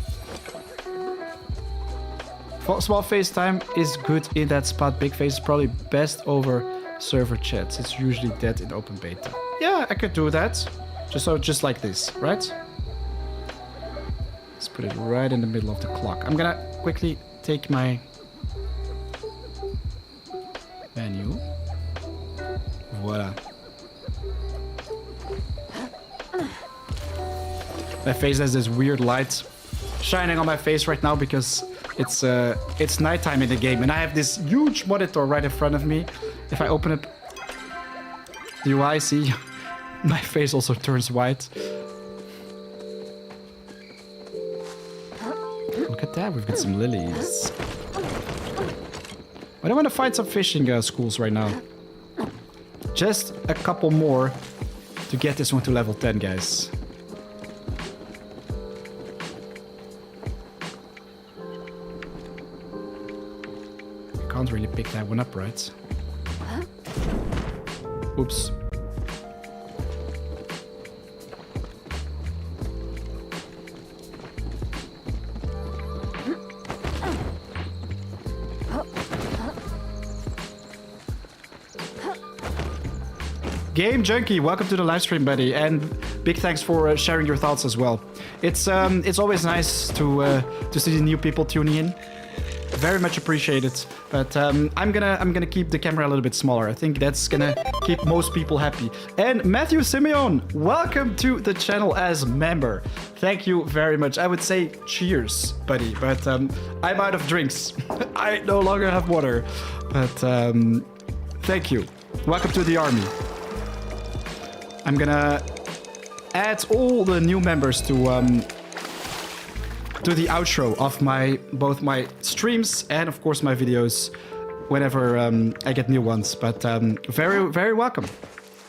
Small FaceTime is good in that spot. Big face is probably best over server chats. It's usually dead in open beta. Yeah, I could do that. Just like this, right? Let's put it right in the middle of the clock. I'm gonna quickly take my menu. Voila. My face has this weird light shining on my face right now because it's nighttime in the game and I have this huge monitor right in front of me. If I open up the UI, see my face also turns white. Look at that, we've got some lilies. But I want to find some fishing schools right now. Just a couple more to get this one to level 10, guys. Can't really pick that one up, right? Oops. Game Junkie, welcome to the live stream, buddy, and big thanks for sharing your thoughts as well. It's always nice to see the new people tuning in. Very much appreciated. But I'm gonna keep the camera a little bit smaller. I think that's gonna keep most people happy. And Matthew Simeon, welcome to the channel as member. Thank you very much. I would say cheers, buddy, but I'm out of drinks. I no longer have water. But thank you. Welcome to the army. I'm gonna add all the new members to the outro of both my streams and of course my videos whenever I get new ones. But very, very welcome.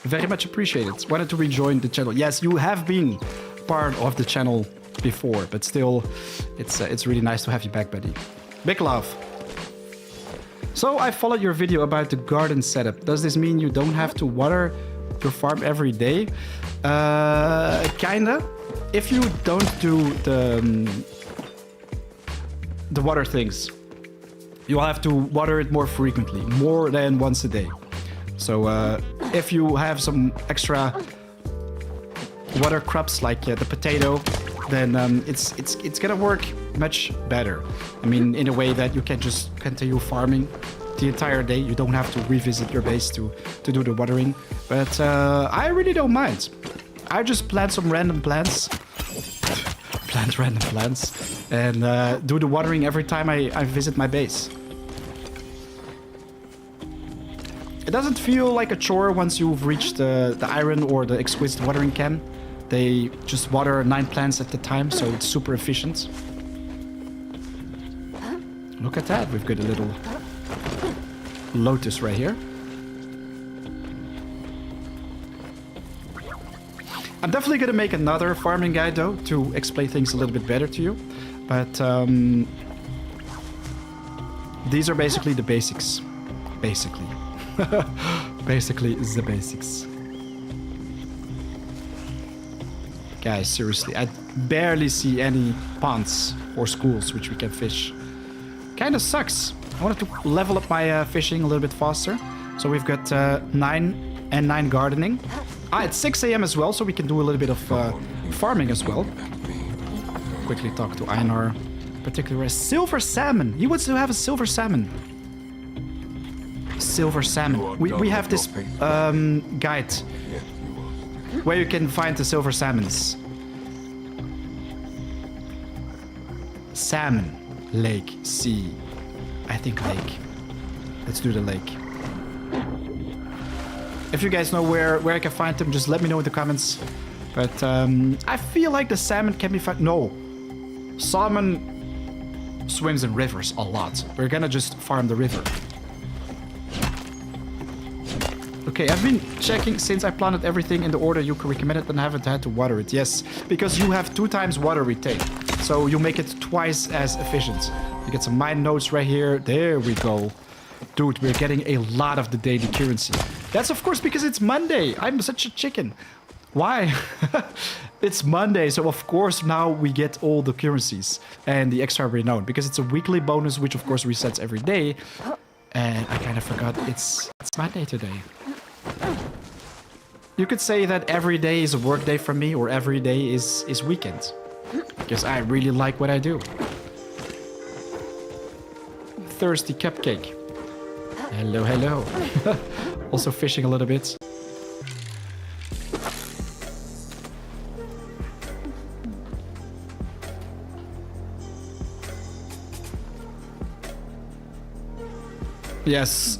Very much appreciated. Wanted to rejoin the channel. Yes, you have been part of the channel before, but still, it's really nice to have you back, buddy. Big love. So I followed your video about the garden setup. Does this mean you don't have to water your farm every day? Kinda. If you don't do the water things, you'll have to water it more frequently, more than once a day. So if you have some extra water crops like the potato, then it's gonna work much better. I mean, in a way that you can just continue farming the entire day. You don't have to revisit your base to do the watering. But I really don't mind. I just plant some random plants. Plant random plants. And do the watering every time I visit my base. It doesn't feel like a chore once you've reached the iron or the exquisite watering can. They just water 9 plants at a time, so it's super efficient. Look at that, we've got a little lotus right here. I'm definitely gonna make another farming guide though to explain things a little bit better to you. But these are basically the basics. Basically. Basically is the basics. Guys, seriously, I barely see any ponds or schools which we can fish. Kinda sucks. I wanted to level up my fishing a little bit faster. So we've got 9 and 9 gardening. Ah, it's 6 a.m. as well, so we can do a little bit of farming as well. Quickly talk to Einar. Particularly silver salmon. He wants to have a silver salmon. Silver salmon. We have this guide Yes, you will. where you can find the silver salmons. Salmon. Lake. Sea. I think lake. Let's do the lake. If you guys know where I can find them, just let me know in the comments. But I feel like the salmon can be found. No. Salmon swims in rivers a lot. We're gonna just farm the river. Okay, I've been checking since I planted everything in the order you recommended and haven't had to water it. Yes, because you have 2 times water retain. So you make it twice as efficient. You get some mine nodes right here. There we go. Dude, we're getting a lot of the daily currency. That's of course because it's Monday. I'm such a chicken. Why? It's Monday, so of course now we get all the currencies and the extra renown because it's a weekly bonus, which of course resets every day. And I kind of forgot it's Monday today. You could say that every day is a work day for me, or every day is weekend, because I really like what I do. Thirsty cupcake. Hello, hello. Also fishing a little bit. Yes,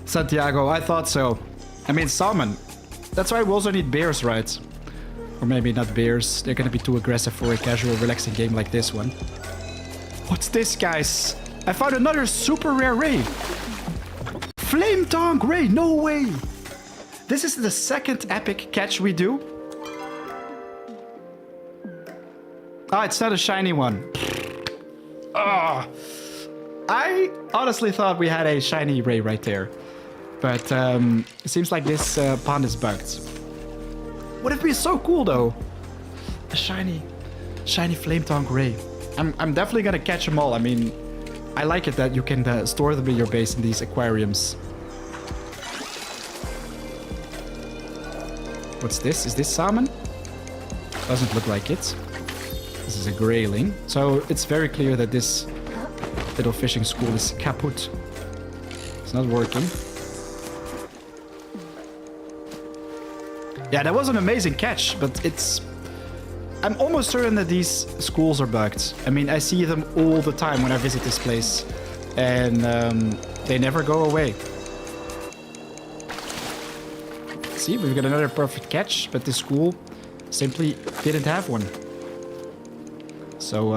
Santiago, I thought so. I mean, salmon. That's why we also need bears, right? Or maybe not bears. They're gonna be too aggressive for a casual, relaxing game like this one. What's this, guys? I found another super rare ray. Flame tongue ray, no way. This is the second epic catch we do. Ah, it's not a shiny one. Ah. I honestly thought we had a shiny ray right there. But it seems like this pond is bugged. Would it be so cool though? A shiny flame tongue ray. I'm definitely gonna catch them all. I mean, I like it that you can store them in your base in these aquariums. What's this? Is this salmon? Doesn't look like it. This is a grayling. So it's very clear that this little fishing school is kaput. It's not working. Yeah, that was an amazing catch, but it's... I'm almost certain that these schools are bugged. I mean, I see them all the time when I visit this place. And they never go away. See, we've got another perfect catch, but this school simply didn't have one. So,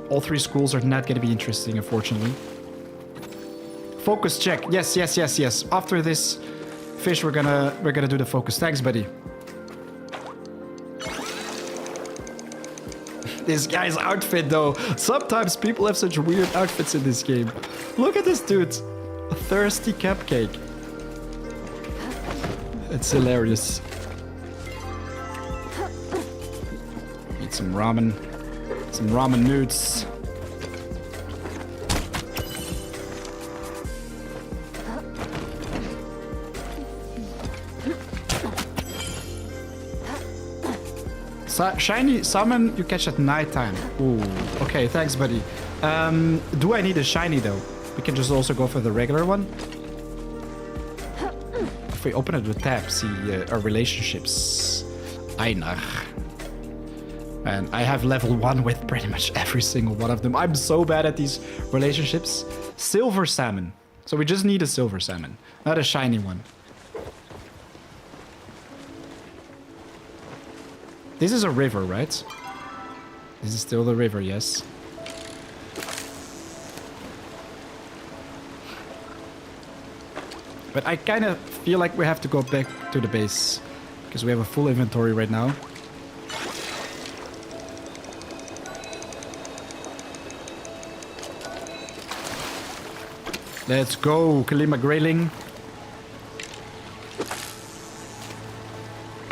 all 3 schools are not going to be interesting, unfortunately. Focus check. Yes, yes, yes, yes. After this fish, we're gonna do the focus. Thanks, buddy. This guy's outfit, though. Sometimes people have such weird outfits in this game. Look at this dude. A thirsty cupcake. It's hilarious. Eat some ramen. Some ramen noodles. Shiny salmon you catch at nighttime. Ooh, okay, thanks, buddy. Do I need a shiny though? We can just also go for the regular one. If we open it with tab, see our relationships. Einar. And I have level 1 with pretty much every single one of them. I'm so bad at these relationships. Silver salmon. So we just need a silver salmon, not a shiny one. This is a river, right? This is still the river, yes. But I kind of feel like we have to go back to the base. Because we have a full inventory right now. Let's go, Kalima Grayling.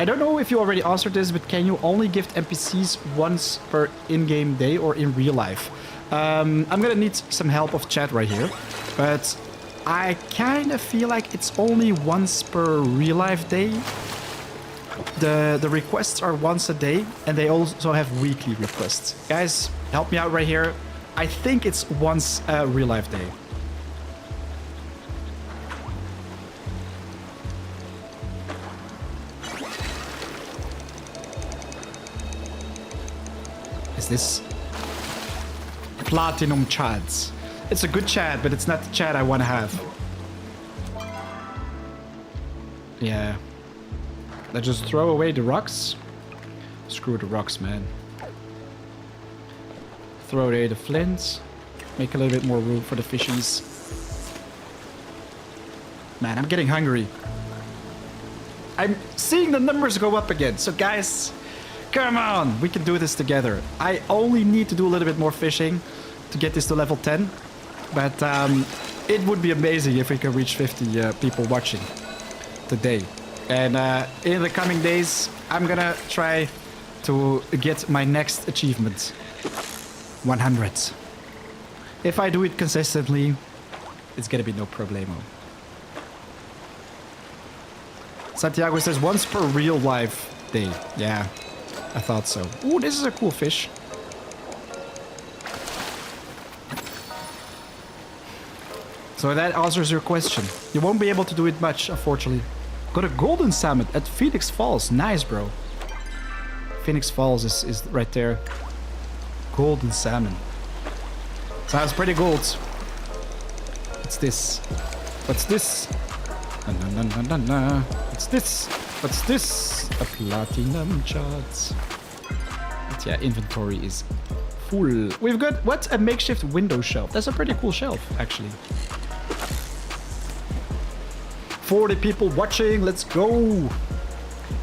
I don't know if you already answered this, but can you only gift NPCs once per in-game day or in real life? I'm gonna need some help of chat right here, but I kind of feel like it's only once per real life day. the requests are once a day, and they also have weekly requests. Guys, help me out right here. I think it's once a real life day. Is this Platinum Chads? It's a good chat, but it's not the chat I want to have. Yeah. Let's just throw away the rocks. Screw the rocks, man. Throw away the flints. Make a little bit more room for the fishies. Man, I'm getting hungry. I'm seeing the numbers go up again. So guys, come on. We can do this together. I only need to do a little bit more fishing to get this to level 10. But it would be amazing if we could reach 50 people watching today. And in the coming days, I'm gonna try to get my next achievement. 100. If I do it consistently, it's gonna be no problemo. Santiago says once per real life day. Yeah, I thought so. Ooh, this is a cool fish. So that answers your question. You won't be able to do it much, unfortunately. Got a golden salmon at Phoenix Falls. Nice, bro. Phoenix Falls is right there. Golden salmon. Sounds pretty good. What's this? What's this? Na, na, na, na, na. What's this? What's this? A platinum chart. But yeah, inventory is full. We've got, what? A makeshift window shelf. That's a pretty cool shelf, actually. 40 people watching, let's go.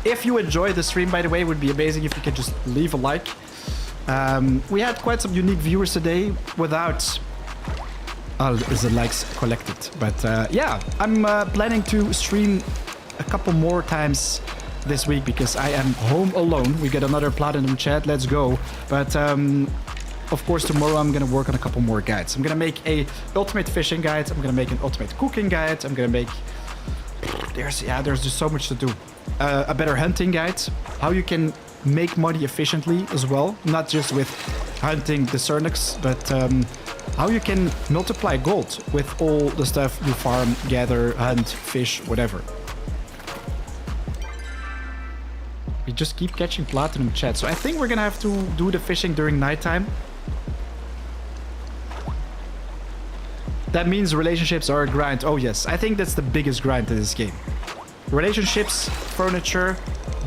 If you enjoyed the stream, by the way, it would be amazing if you could just leave a like. We had quite some unique viewers today without the likes collected. But yeah, I'm planning to stream a couple more times this week because I am home alone. We get another platinum chat, let's go. But of course, tomorrow I'm gonna work on a couple more guides. I'm gonna make a ultimate fishing guide. I'm gonna make an ultimate cooking guide. I'm gonna make... There's just so much to do. A better hunting guide, how you can make money efficiently as well, not just with hunting the Sernuks, but how you can multiply gold with all the stuff you farm, gather, hunt, fish, whatever. We just keep catching platinum chat, so I think we're gonna have to do the fishing during nighttime. That means relationships are a grind. Oh yes, I think that's the biggest grind in this game. Relationships, furniture,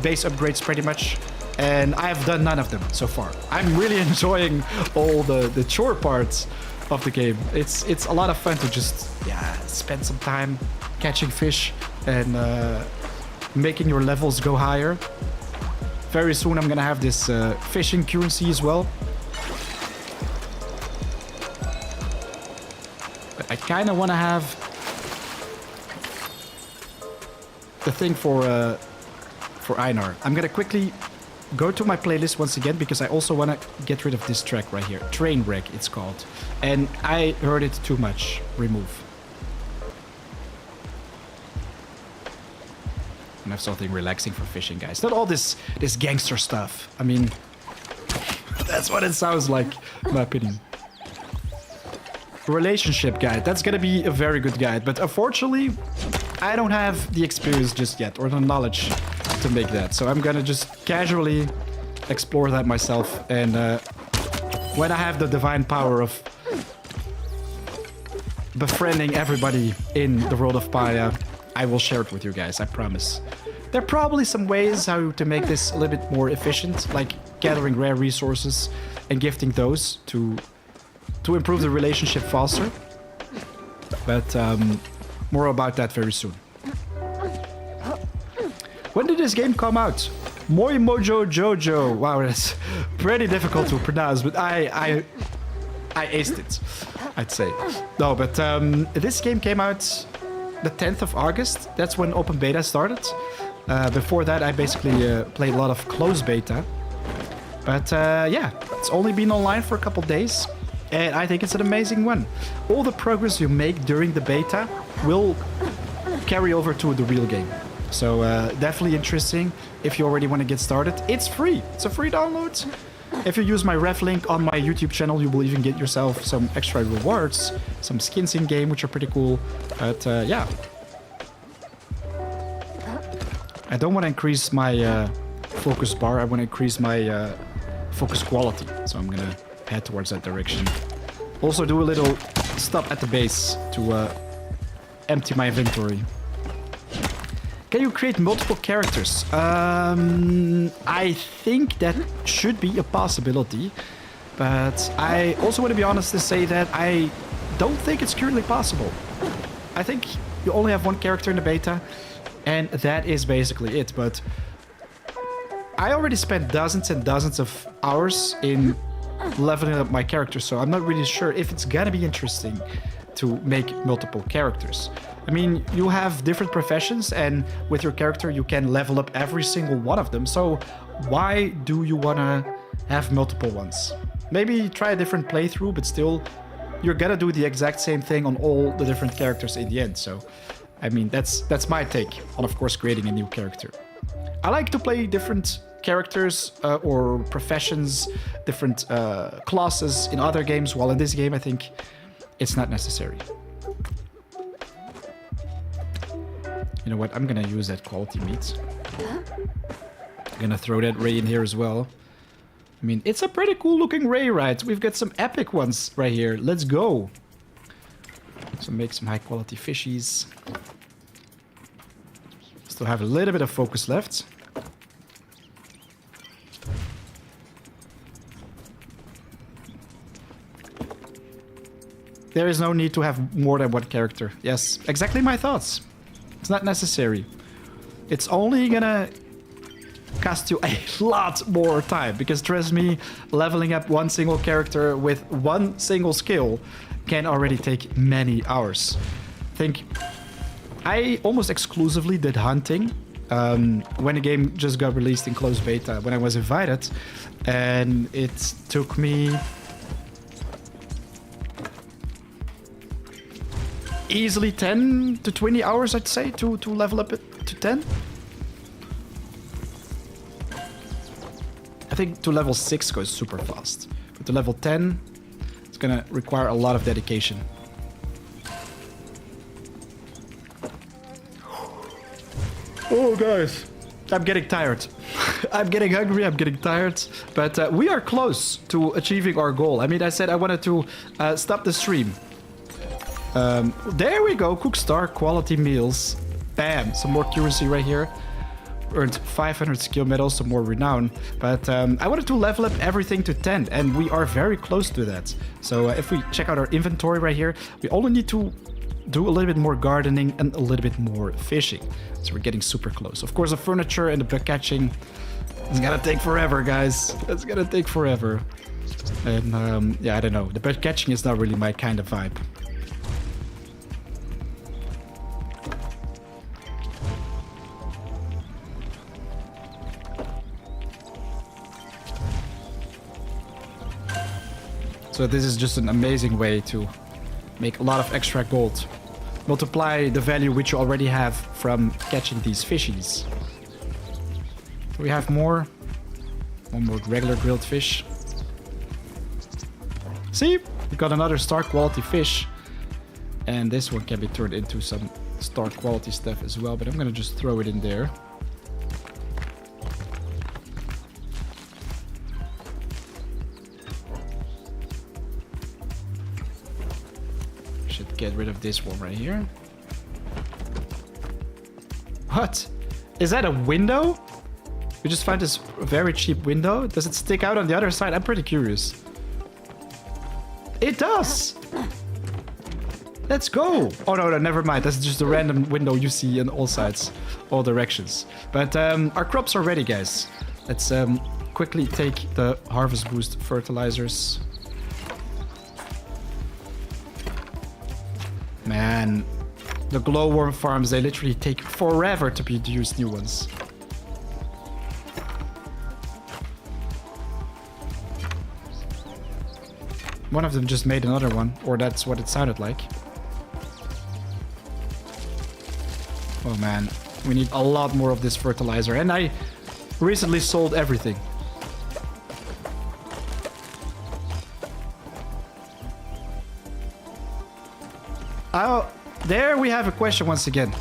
base upgrades pretty much. And I've done none of them so far. I'm really enjoying all the chore parts of the game. It's a lot of fun to just, yeah, spend some time catching fish and making your levels go higher. Very soon I'm gonna have this fishing currency as well. I kind of want to have the thing for Einar. I'm going to quickly go to my playlist once again because I also want to get rid of this track right here. Trainwreck, it's called. And I heard it too much. Remove. And have something relaxing for fishing, guys. Not all this gangster stuff. I mean, that's what it sounds like, in my opinion. Relationship guide. That's gonna be a very good guide, but unfortunately, I don't have the experience just yet or the knowledge to make that. So I'm gonna just casually explore that myself, and when I have the divine power of befriending everybody in the world of Palia, I will share it with you guys, I promise. There are probably some ways how to make this a little bit more efficient, like gathering rare resources and gifting those to improve the relationship faster. But more about that very soon. When did this game come out? Moi Mojo Jojo. Wow, that's pretty difficult to pronounce, but I aced it, I'd say. No, but this game came out the 10th of August. That's when open beta started. Before that, I basically played a lot of closed beta. But yeah, it's only been online for a couple days. And I think it's an amazing one. All the progress you make during the beta will carry over to the real game. So definitely interesting if you already want to get started. It's free. It's a free download. If you use my ref link on my YouTube channel, you will even get yourself some extra rewards, some skins in game, which are pretty cool. But yeah, I don't want to increase my focus bar. I want to increase my focus quality. So I'm gonna head towards that direction. Also do a little stop at the base to empty my inventory. Can you create multiple characters? I think that should be a possibility, but I also want to be honest to say that I don't think it's currently possible. I think you only have one character in the beta, and that is basically it. But I already spent dozens and dozens of hours in leveling up my character, so I'm not really sure if it's gonna be interesting to make multiple characters. I mean, you have different professions, and with your character you can level up every single one of them, so why do you want to have multiple ones? Maybe try a different playthrough, but still, you're gonna do the exact same thing on all the different characters in the end. So, I mean, that's my take on, of course, creating a new character. I like to play different characters or professions, different classes in other games, while in this game I think it's not necessary. You know what? I'm gonna use that quality meat. I'm gonna throw that ray in here as well. I mean, it's a pretty cool looking ray, right? We've got some epic ones right here. Let's go. So make some high quality fishies. Still have a little bit of focus left. There is no need to have more than one character. Yes, exactly my thoughts. It's not necessary. It's only gonna cost you a lot more time, because trust me, leveling up one single character with one single skill can already take many hours. I almost exclusively did hunting when the game just got released in closed beta, when I was invited, and it took me easily 10 to 20 hours, I'd say, to level up it to 10. I think to level 6 goes super fast, but to level 10, it's gonna require a lot of dedication. Oh, guys, I'm getting tired. I'm getting hungry, I'm getting tired, but we are close to achieving our goal. I mean, I said I wanted to stop the stream. There we go, cook star, quality meals. Bam, some more currency right here. Earned 500 skill medals, some more renown. But I wanted to level up everything to 10, and we are very close to that. So if we check out our inventory right here, we only need to do a little bit more gardening and a little bit more fishing. So we're getting super close. Of course, the furniture and the bug catching is gonna take forever, guys. It's gonna take forever. And yeah, I don't know. The bug catching is not really my kind of vibe. So this is just an amazing way to make a lot of extra gold. Multiply the value which you already have from catching these fishies. Do we have more? One more regular grilled fish. See? We got another star quality fish. And this one can be turned into some star quality stuff as well, but I'm gonna just throw it in there. Should get rid of this one right here. What? Is that a window? We just found this very cheap window. Does it stick out on the other side? I'm pretty curious. It does! Let's go! Oh no, never mind. That's just a random window you see on all sides, all directions. But our crops are ready, guys. Let's quickly take the harvest boost fertilizers. Man, the glowworm farms, they literally take forever to produce new ones. One of them just made another one, or that's what it sounded like. Oh man, We need a lot more of this fertilizer. And I recently sold everything. There we have a question once again.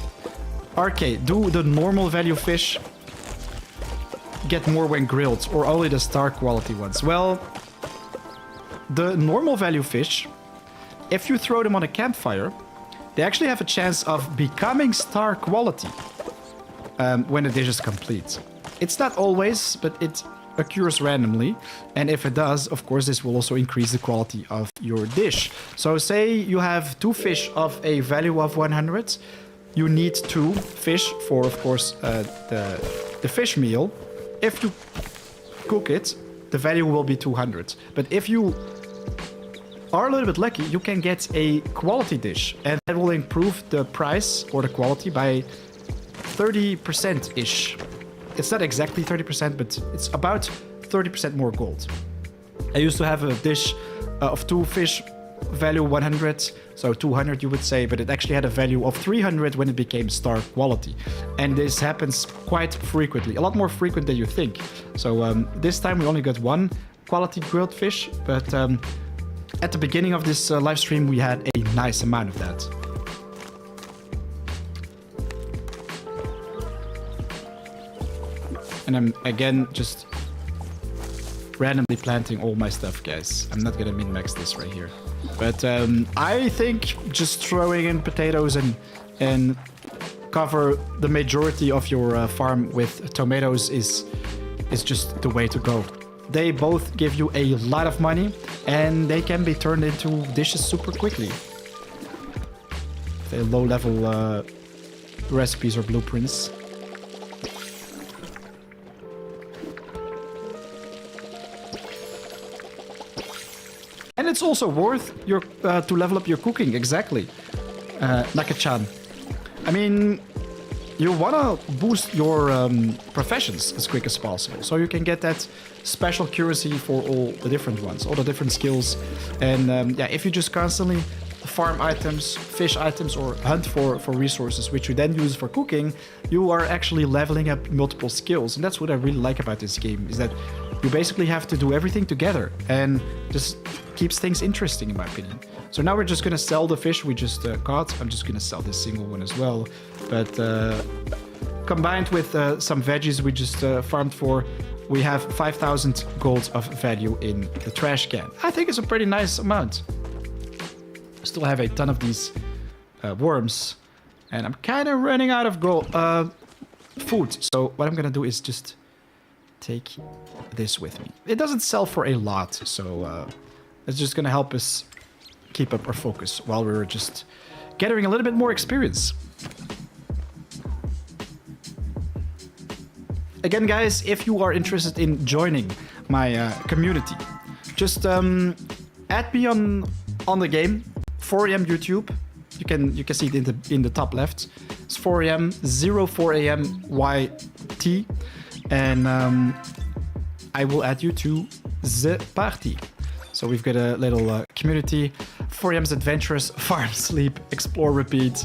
RK, do the normal value fish get more when grilled, or only the star quality ones? Well, the normal value fish, if you throw them on a campfire, they actually have a chance of becoming star quality when the dish is complete. It's not always, but it occurs randomly, and if it does, of course, this will also increase the quality of your dish. So say you have 2 fish of a value of 100, you need 2 fish for, of course, the fish meal. If you cook it, the value will be 200. But if you are a little bit lucky, you can get a quality dish, and that will improve the price or the quality by 30%-ish. It's not exactly 30%, but it's about 30% more gold. I used to have a dish of 2 fish, value 100, so 200 you would say, but it actually had a value of 300 when it became star quality. And this happens quite frequently, a lot more frequent than you think. So this time we only got 1 quality grilled fish, but at the beginning of this live stream we had a nice amount of that. And I'm again just randomly planting all my stuff, guys. I'm not gonna min-max this right here. But I think just throwing in potatoes and cover the majority of your farm with tomatoes is just the way to go. They both give you a lot of money, and they can be turned into dishes super quickly. The low-level recipes or blueprints. And it's also worth your to level up your cooking, exactly. Naka-chan. I mean, you wanna boost your professions as quick as possible, so you can get that special accuracy for all the different ones, all the different skills. And yeah, if you just constantly farm items, fish items, or hunt for resources, which you then use for cooking, you are actually leveling up multiple skills. And that's what I really like about this game, is that you basically have to do everything together, and just keeps things interesting, in my opinion. So now we're just gonna sell the fish we just caught. I'm just gonna sell this single one as well. But combined with some veggies we just farmed for, we have 5,000 gold of value in the trash can. I think it's a pretty nice amount. Still have a ton of these worms, and I'm kind of running out of food. So what I'm gonna do is just take this with me. It doesn't sell for a lot, so it's just gonna help us keep up our focus while we're just gathering a little bit more experience. Again, guys, if you are interested in joining my community, just add me on the game. 4 a.m. YouTube. You can see it in the top left. It's 4 a.m. 04 a.m. YT, and I will add you to the party. So we've got a little community. 4 a.m.'s adventurous, farm, sleep, explore, repeat.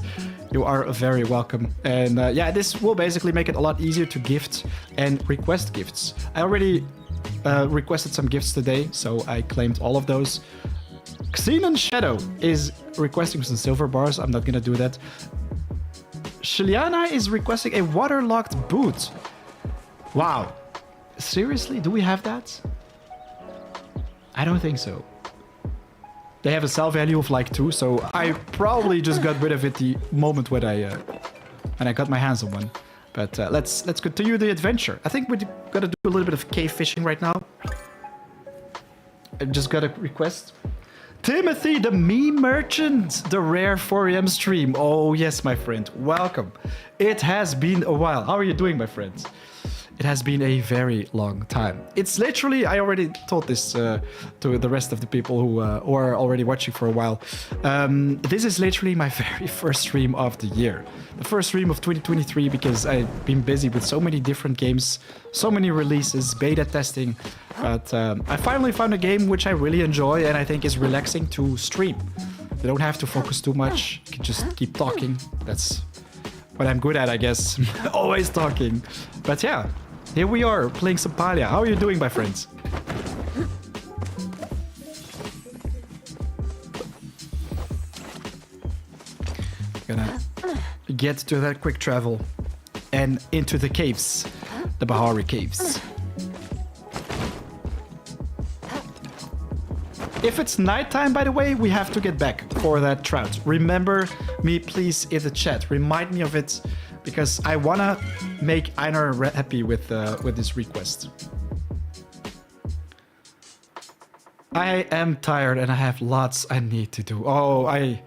You are very welcome. And yeah, this will basically make it a lot easier to gift and request gifts. I already requested some gifts today, so I claimed all of those. Xenon Shadow is requesting some silver bars. I'm not gonna do that. Shiliana is requesting a waterlogged boot. Wow. Seriously? Do we have that? I don't think so. They have a sell value of like 2, so I probably just got rid of it the moment when I got my hands on one. But let's continue the adventure. I think we're gonna do a little bit of cave fishing right now. I just got a request. Timothy, the meme merchant, the rare 4 a.m. stream. Oh yes, my friend, welcome. It has been a while. How are you doing, my friends? It has been a very long time. It's literally, I already told this to the rest of the people who are already watching for a while. This is literally my very first stream of the year. The first stream of 2023, because I've been busy with so many different games, so many releases, beta testing. But I finally found a game which I really enjoy and I think is relaxing to stream. You don't have to focus too much. You can just keep talking. That's what I'm good at, I guess. Always talking. But yeah, here we are playing some Palia. How are you doing, my friends? Gonna get to that quick travel and into the caves, the Bahari caves. If it's nighttime, by the way, we have to get back for that trout. Remember me, please, in the chat. Remind me of it, because I wanna make Einar happy with this request. I am tired and I have lots I need to do. Oh, I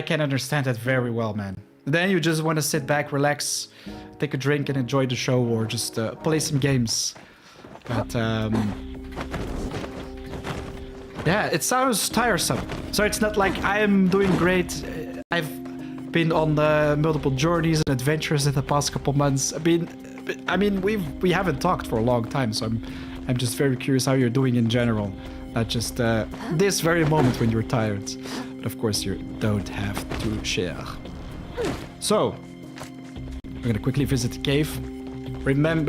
can understand that very well, man. Then you just want to sit back, relax, take a drink and enjoy the show, or just play some games. But yeah, it sounds tiresome. So it's not like I'm doing great. I've been on multiple journeys and adventures in the past couple months. I mean, we haven't talked for a long time, so I'm just very curious how you're doing in general. Not just this very moment when you're tired. But of course, you don't have to share. So, we're gonna quickly visit the cave. Remind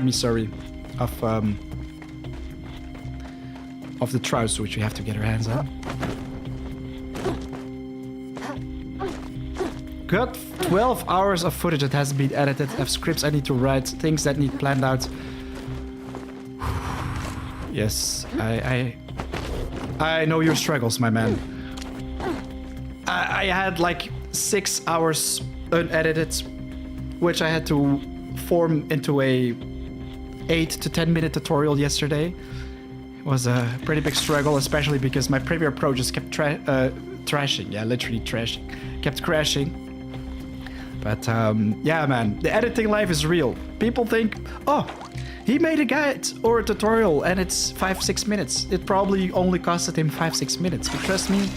me, sorry, of the trouts which we have to get our hands on. Got 12 hours of footage that hasn't been edited. Have scripts I need to write, things that need planned out. Yes, I know your struggles, my man. I had like 6 hours unedited, which I had to form into a 8 to 10 minute tutorial yesterday. It was a pretty big struggle, especially because my Premiere Pro just kept trashing. Yeah, literally trashing. Kept crashing. But yeah, man, the editing life is real. People think, oh, he made a guide or a tutorial and it's 5-6 minutes. It probably only costed him 5-6 minutes. But trust me,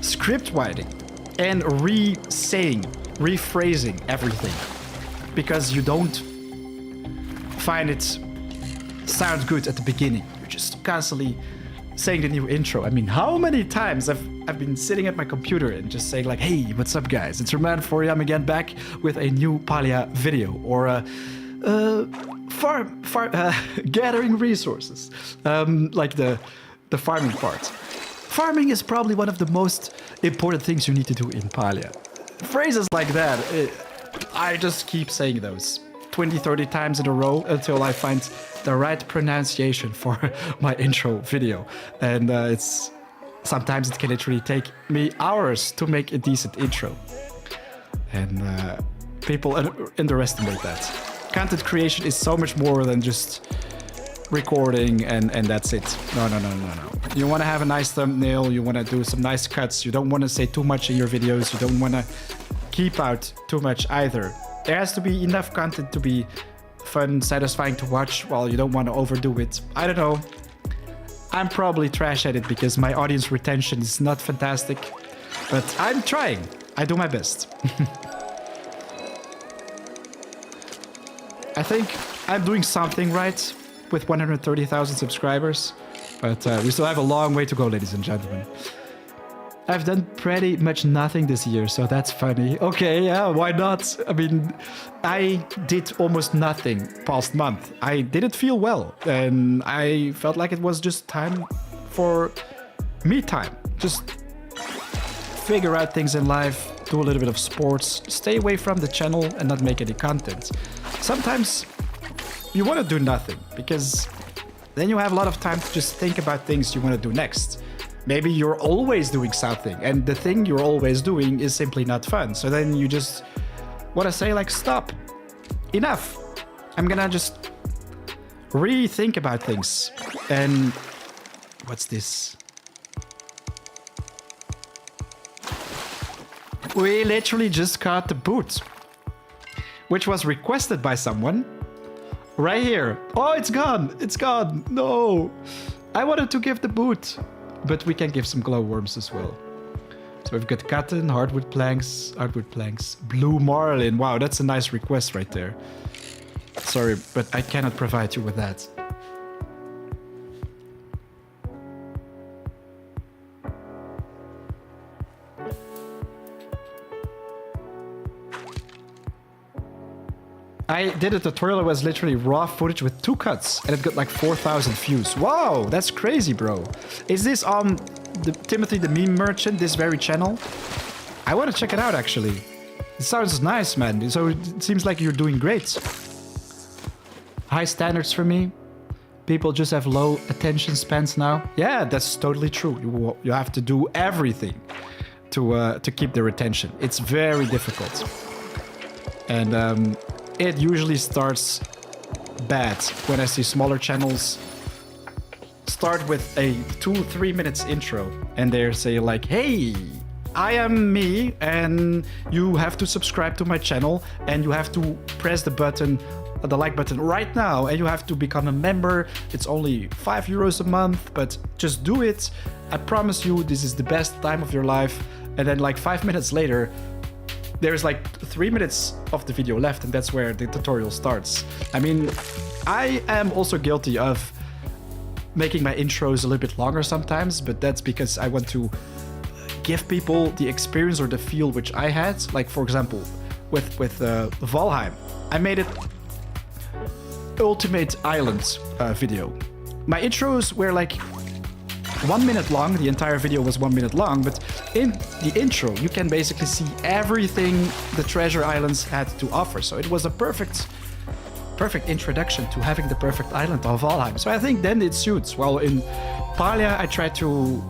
script writing and rephrasing everything, because you don't find it sound good at the beginning. You're just constantly saying the new intro. I mean, how many times I've been sitting at my computer and just saying like, hey, what's up guys? It's Roman4. I'm again back with a new Palia video, or gathering resources, like the farming part. Farming is probably one of the most important things you need to do in Palia. Phrases like that, I just keep saying those 20-30 times in a row until I find the right pronunciation for my intro video. And sometimes it can literally take me hours to make a decent intro. And people underestimate that. Content creation is so much more than just recording and that's it. No. You want to have a nice thumbnail, you want to do some nice cuts, you don't want to say too much in your videos, you don't want to keep out too much either. There has to be enough content to be fun, satisfying to watch, while you don't want to overdo it. I don't know. I'm probably trash at it because my audience retention is not fantastic, but I'm trying. I do my best. I think I'm doing something right with 130,000 subscribers, but we still have a long way to go, ladies and gentlemen. I've done pretty much nothing this year, so that's funny. Okay, yeah, why not? I mean, I did almost nothing past month. I didn't feel well, and I felt like it was just time for me time. Just figure out things in life, do a little bit of sports, stay away from the channel and not make any content. Sometimes you want to do nothing, because then you have a lot of time to just think about things you want to do next. Maybe you're always doing something, and the thing you're always doing is simply not fun. So then you just want to say like, stop, enough. I'm gonna just rethink about things. And what's this? We literally just got the boot, which was requested by someone. Right here. Oh, it's gone. It's gone. No. I wanted to give the boot, but we can give some glowworms as well. So we've got cotton, hardwood planks, blue marlin. Wow, that's a nice request right there. Sorry, but I cannot provide you with that. I did a tutorial that was literally raw footage with 2 cuts, and it got like 4,000 views. Wow, that's crazy, bro. Is this on Timothy the Meme Merchant, this very channel? I want to check it out, actually. It sounds nice, man. So it seems like you're doing great. High standards for me. People just have low attention spans now. Yeah, that's totally true. You have to do everything to keep their attention. It's very difficult. And it usually starts bad when I see smaller channels start with a 2-3 minutes intro and they say like, hey, I am me and you have to subscribe to my channel and you have to press the button, the like button right now, and you have to become a member. It's only €5 a month, but just do it. I promise you this is the best time of your life. And then like 5 minutes later, there's like 3 minutes of the video left, and that's where the tutorial starts. I mean, I am also guilty of making my intros a little bit longer sometimes, but that's because I want to give people the experience or the feel which I had. Like, for example, with Valheim, I made it Ultimate Island video. My intros were like 1 minute long. The entire video was 1 minute long, but in the intro you can basically see everything the Treasure Islands had to offer. So it was a perfect introduction to having the perfect island of Valheim. So I think then it suits. Well, in Palia I try to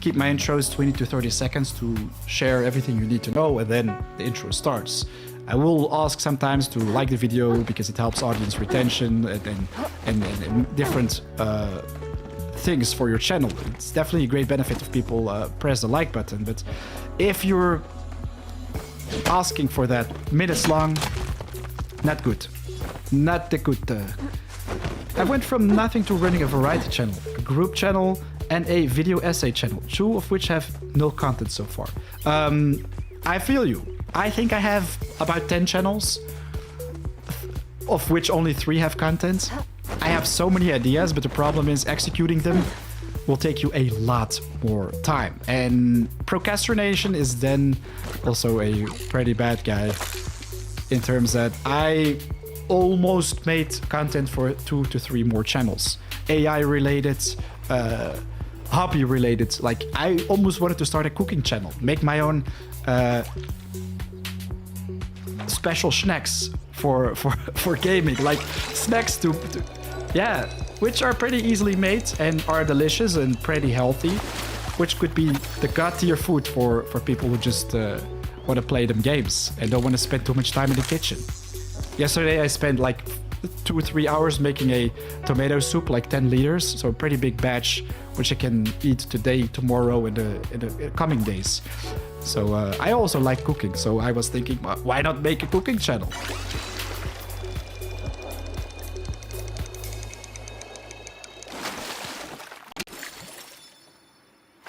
keep my intros 20 to 30 seconds to share everything you need to know, and then the intro starts. I will ask sometimes to like the video because it helps audience retention and different things for your channel. It's definitely a great benefit if people press the like button, but if you're asking for that minutes long, not good. Not the good. I went from nothing to running a variety channel, a group channel, and a video essay channel, 2 of which have no content so far. I feel you. I think I have about 10 channels, of which only 3 have content. I have so many ideas, but the problem is executing them will take you a lot more time. And procrastination is then also a pretty bad guy in terms that I almost made content for 2 to 3 more channels. AI related, hobby related. Like, I almost wanted to start a cooking channel, make my own special snacks for gaming, like snacks to yeah, which are pretty easily made and are delicious and pretty healthy, which could be the god tier food for people who just want to play them games and don't want to spend too much time in the kitchen. Yesterday I spent like 2 or 3 hours making a tomato soup, like 10 liters, so a pretty big batch, which I can eat today, tomorrow, in the coming days. So I also like cooking, so I was thinking, why not make a cooking channel?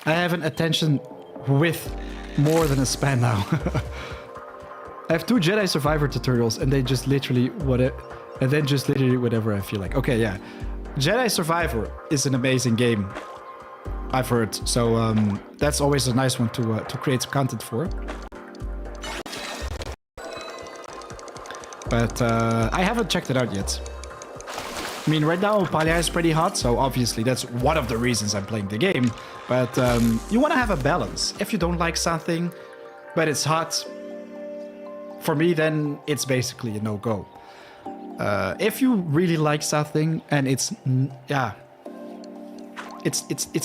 I have an attention with more than a span now. I have 2 Jedi Survivor tutorials, and they just literally whatever I feel like. Okay, yeah. Jedi Survivor is an amazing game, I've heard. So that's always a nice one to create content for. But I haven't checked it out yet. I mean, right now Palia is pretty hot, so obviously that's one of the reasons I'm playing the game. But you want to have a balance. If you don't like something, but it's hot, for me, then it's basically a no-go. If you really like something and it's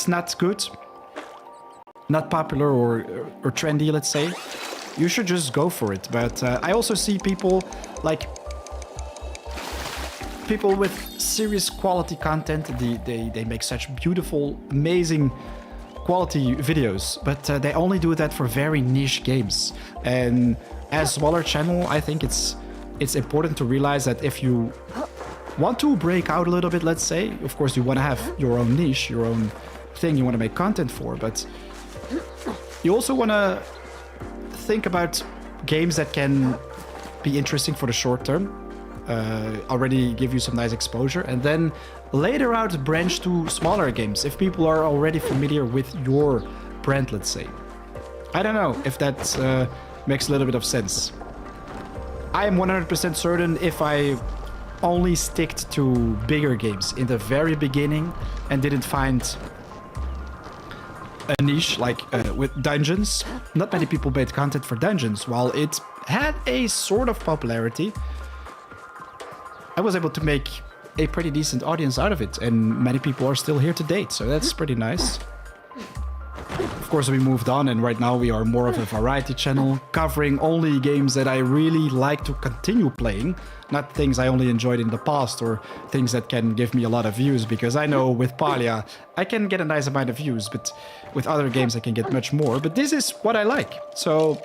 not good, not popular or trendy, let's say, you should just go for it. But I also see people with serious quality content. They make such beautiful, amazing quality videos, but they only do that for very niche games. And as a smaller channel, I think it's important to realize that if you want to break out a little bit, let's say, of course you want to have your own niche, your own thing you want to make content for, but you also want to think about games that can be interesting for the short term, already give you some nice exposure, and then later out branch to smaller games if people are already familiar with your brand, let's say. I don't know if that makes a little bit of sense. I am 100% certain if I only sticked to bigger games in the very beginning and didn't find a niche like with dungeons. Not many people made content for dungeons. While it had a sort of popularity, I was able to make a pretty decent audience out of it, and many people are still here to date, so that's pretty nice. Of course, we moved on, and right now we are more of a variety channel, covering only games that I really like to continue playing, not things I only enjoyed in the past or things that can give me a lot of views, because I know with Palia I can get a nice amount of views, but with other games I can get much more. But this is what I like, so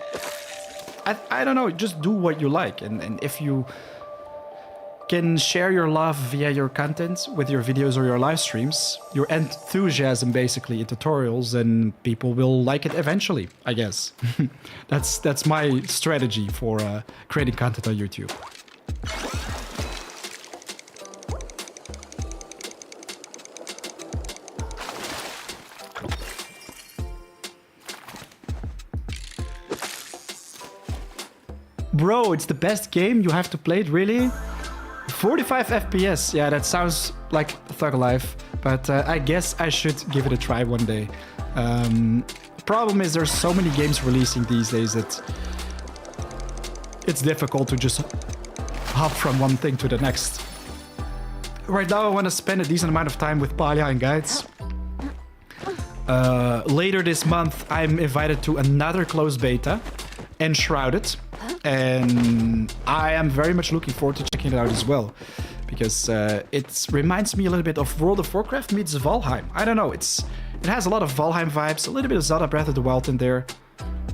I don't know, just do what you like, and if you can share your love via your content with your videos or your live streams, your enthusiasm basically in tutorials, and people will like it eventually, I guess. That's my strategy for creating content on YouTube. Bro, it's the best game, you have to play it, really? 45 FPS, yeah, that sounds like Thug Life, but I guess I should give it a try one day. The problem is there's so many games releasing these days that it's difficult to just hop from one thing to the next. Right now I want to spend a decent amount of time with Palia and guides. Later this month I'm invited to another closed beta, Enshrouded. And I am very much looking forward to checking it out as well, because it reminds me a little bit of World of Warcraft meets Valheim. I don't know, it has a lot of Valheim vibes, a little bit of Zelda Breath of the Wild in there.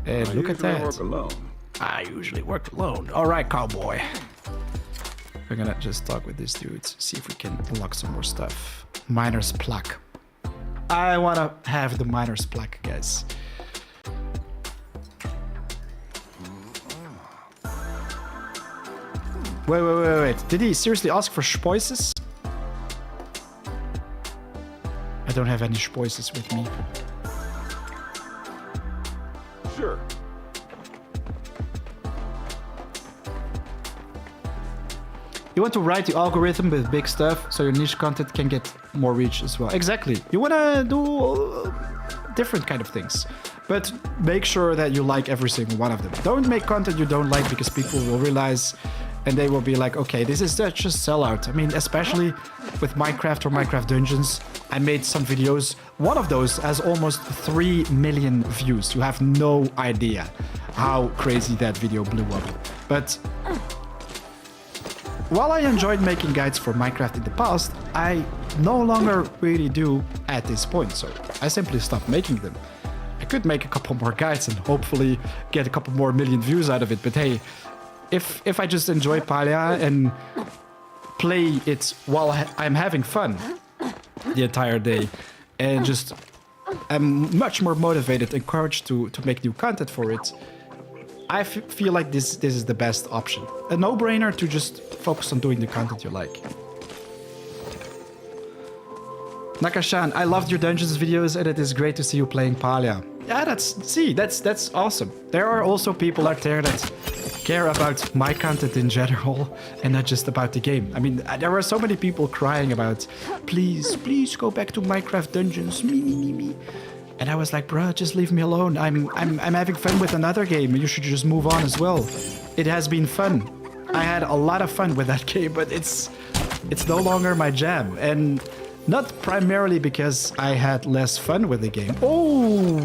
And look at that. Work alone. I usually work alone. All right, cowboy. We're gonna just talk with this dude, see if we can unlock some more stuff. Miner's Plaque. I wanna have the Miner's Plaque, guys. Wait. Did he seriously ask for spoises? I don't have any spoises with me. Sure. You want to write the algorithm with big stuff so your niche content can get more reach as well. Exactly. You want to do different kind of things. But make sure that you like every single one of them. Don't make content you don't like, because people will realize and they will be like, okay, this is just sellout. I mean, especially with Minecraft or Minecraft Dungeons, I made some videos. One of those has almost 3 million views. You have no idea how crazy that video blew up. But while I enjoyed making guides for Minecraft in the past, I no longer really do at this point. So I simply stopped making them. I could make a couple more guides and hopefully get a couple more million views out of it. But hey, if I just enjoy Palia and play it while I'm having fun the entire day, and just I'm much more motivated, encouraged to make new content for it, I feel like this is the best option. A no-brainer to just focus on doing the content you like. Nakashan, I loved your Dungeons videos and it is great to see you playing Palia. Yeah, that's awesome. There are also people out there that care about my content in general and not just about the game. I mean, there are so many people crying about, please go back to Minecraft Dungeons, me. And I was like, bruh, just leave me alone. I'm having fun with another game. You should just move on as well. It has been fun. I had a lot of fun with that game, but it's no longer my jam. And not primarily because I had less fun with the game. Oh!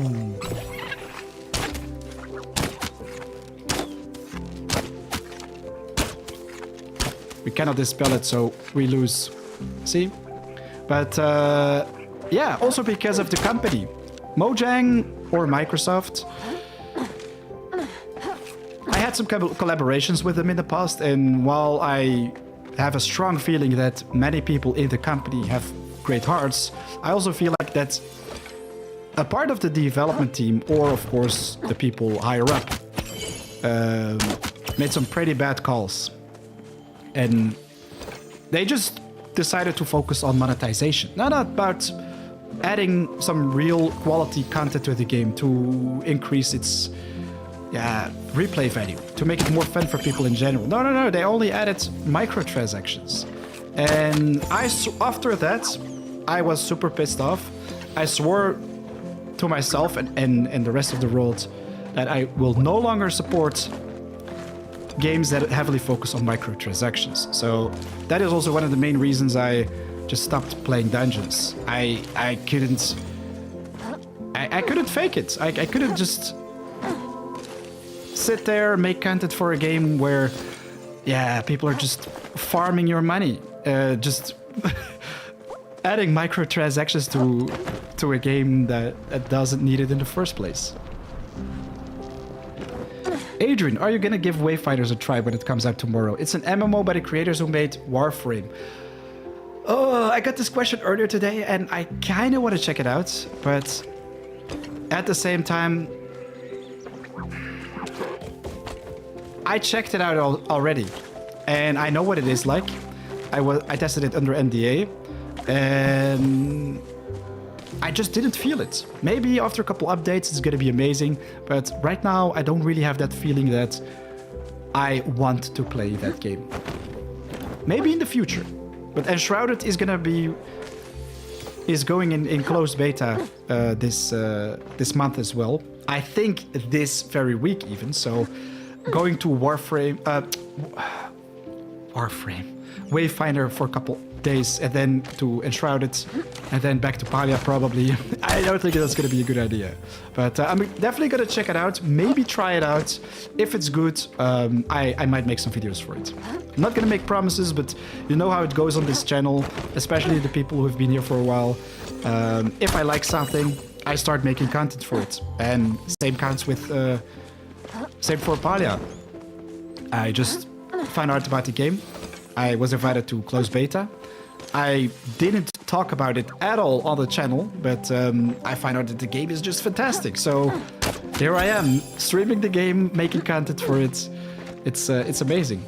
We cannot dispel it, so we lose. See? But yeah, also because of the company. Mojang or Microsoft. I had some collaborations with them in the past, and while I have a strong feeling that many people in the company have great hearts, I also feel like that a part of the development team, or of course the people higher up, made some pretty bad calls. And they just decided to focus on monetization. Not about adding some real quality content to the game to increase its replay value, to make it more fun for people in general. No, they only added microtransactions. And after that, I was super pissed off. I swore to myself and the rest of the world that I will no longer support games that heavily focus on microtransactions. So that is also one of the main reasons I just stopped playing dungeons. I couldn't fake it. I couldn't just sit there, make content for a game where, people are just farming your money, just adding microtransactions to a game that doesn't need it in the first place. Adrian, are you gonna give Wayfinders a try when it comes out tomorrow? It's an MMO by the creators who made Warframe. Oh, I got this question earlier today and I kind of want to check it out, but at the same time, I checked it out already and I know what it is like. I tested it under NDA and I just didn't feel it. Maybe after a couple updates it's gonna be amazing, but right now I don't really have that feeling that I want to play that game. Maybe in the future, but Enshrouded is going in closed beta this month as well. I think this very week even. So going to Warframe, Wayfinder for a couple days, and then to Enshrouded, and then back to Palia probably. I don't think that's going to be a good idea. But I'm definitely going to check it out, maybe try it out. If it's good, I might make some videos for it. I'm not going to make promises, but you know how it goes on this channel, especially the people who have been here for a while. If I like something, I start making content for it. And same counts with, same for Palia. I just found out about the game. I was invited to close beta. I didn't talk about it at all on the channel, but I found out that the game is just fantastic. So here I am, streaming the game, making content for it. It's amazing.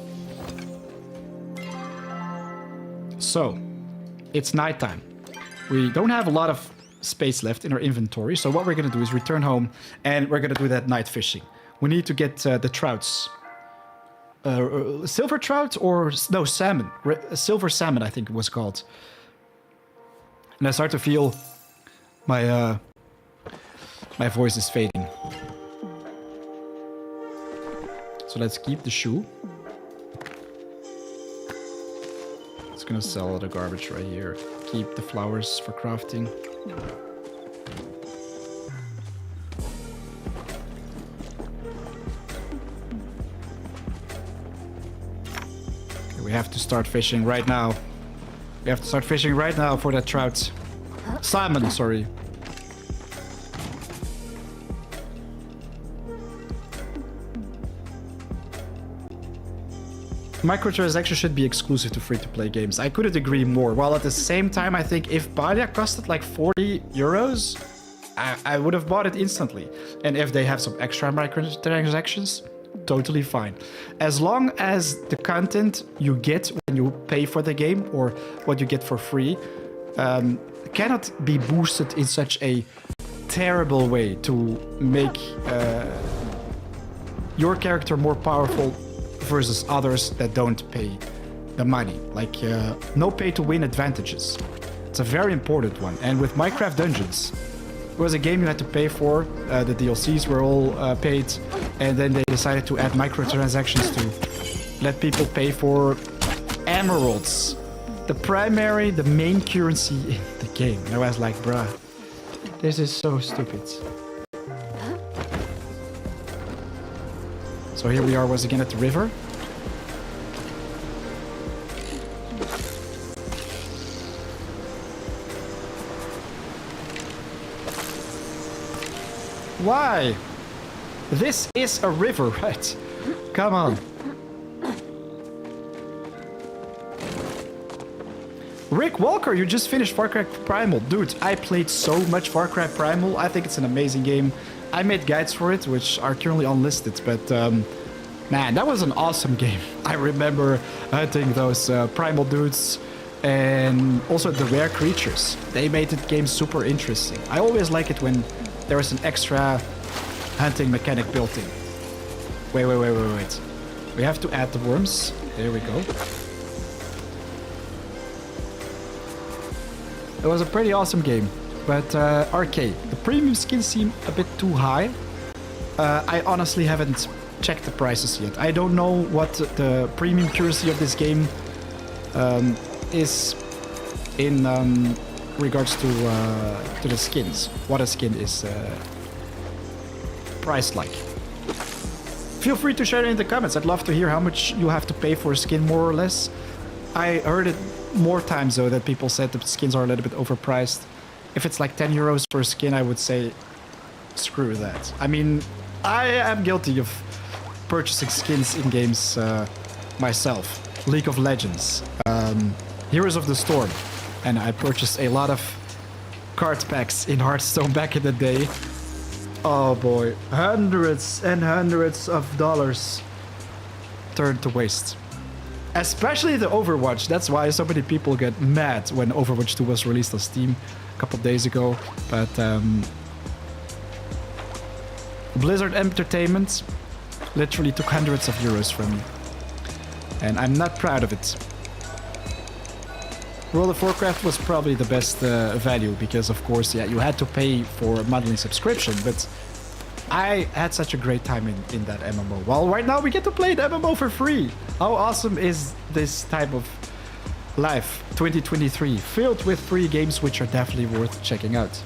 So, it's nighttime. We don't have a lot of space left in our inventory, so what we're gonna do is return home and we're gonna do that night fishing. We need to get the trouts. Silver trout or no, salmon. Silver salmon, I think it was called. And I start to feel my my voice is fading. So let's keep the shoe. It's gonna sell the garbage right here. Keep the flowers for crafting. We have to start fishing right now. We have to start fishing right now for that trout. Salmon, sorry. Microtransactions should be exclusive to free-to-play games. I couldn't agree more. While at the same time, I think if Palia costed like 40 euros, I would have bought it instantly. And if they have some extra microtransactions, totally fine. As long as the content you get when you pay for the game or what you get for free cannot be boosted in such a terrible way to make your character more powerful versus others that don't pay the money. Like no pay to win advantages. It's a very important one. And with Minecraft Dungeons, it was a game you had to pay for. The DLCs were all paid, and then they decided to add microtransactions to let people pay for emeralds. The main currency in the game. And I was like, bruh, this is so stupid. So here we are once again at the river. Why? This is a river, right? Come on. Rick Walker, you just finished Far Cry Primal. Dude, I played so much Far Cry Primal. I think it's an amazing game. I made guides for it, which are currently unlisted, but man, that was an awesome game. I remember hunting those primal dudes and also the rare creatures. They made the game super interesting. I always like it when there is an extra hunting mechanic built in. Wait. We have to add the worms. There we go. It was a pretty awesome game. But arcade, the premium skins seem a bit too high. I honestly haven't checked the prices yet. I don't know what the premium currency of this game is in regards to the skins. What a skin is priced like. Feel free to share it in the comments. I'd love to hear how much you have to pay for a skin, more or less. I heard it more times though that people said the skins are a little bit overpriced. If it's like 10 euros per skin, I would say screw that. I mean, I am guilty of purchasing skins in games myself. League of Legends, Heroes of the Storm, and I purchased a lot of card packs in Hearthstone back in the day. Oh boy, hundreds and hundreds of dollars turned to waste. Especially the Overwatch. That's why so many people get mad when Overwatch 2 was released on Steam a couple of days ago. But Blizzard Entertainment literally took hundreds of euros from me. And I'm not proud of it. World of Warcraft was probably the best value because, of course, yeah, you had to pay for a monthly subscription, but I had such a great time in that MMO. Well, right now we get to play the MMO for free. How awesome is this type of life? 2023, filled with free games which are definitely worth checking out.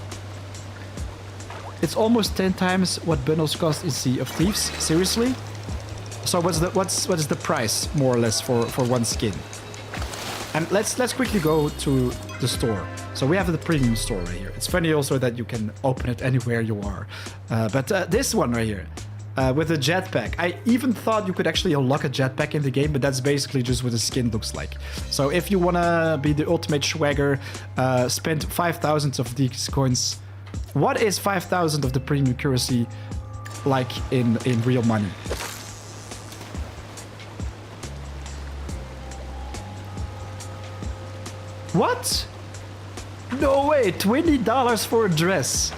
It's almost 10 times what bundles cost in Sea of Thieves. Seriously? So what is the price more or less for one skin? And let's quickly go to the store. So we have the premium store right here. It's funny also that you can open it anywhere you are. But this one right here, with a jetpack. I even thought you could actually unlock a jetpack in the game, but that's basically just what the skin looks like. So if you want to be the ultimate swagger, spend 5,000 of these coins. What is 5,000 of the premium currency like in real money? What? No way, $20 for a dress.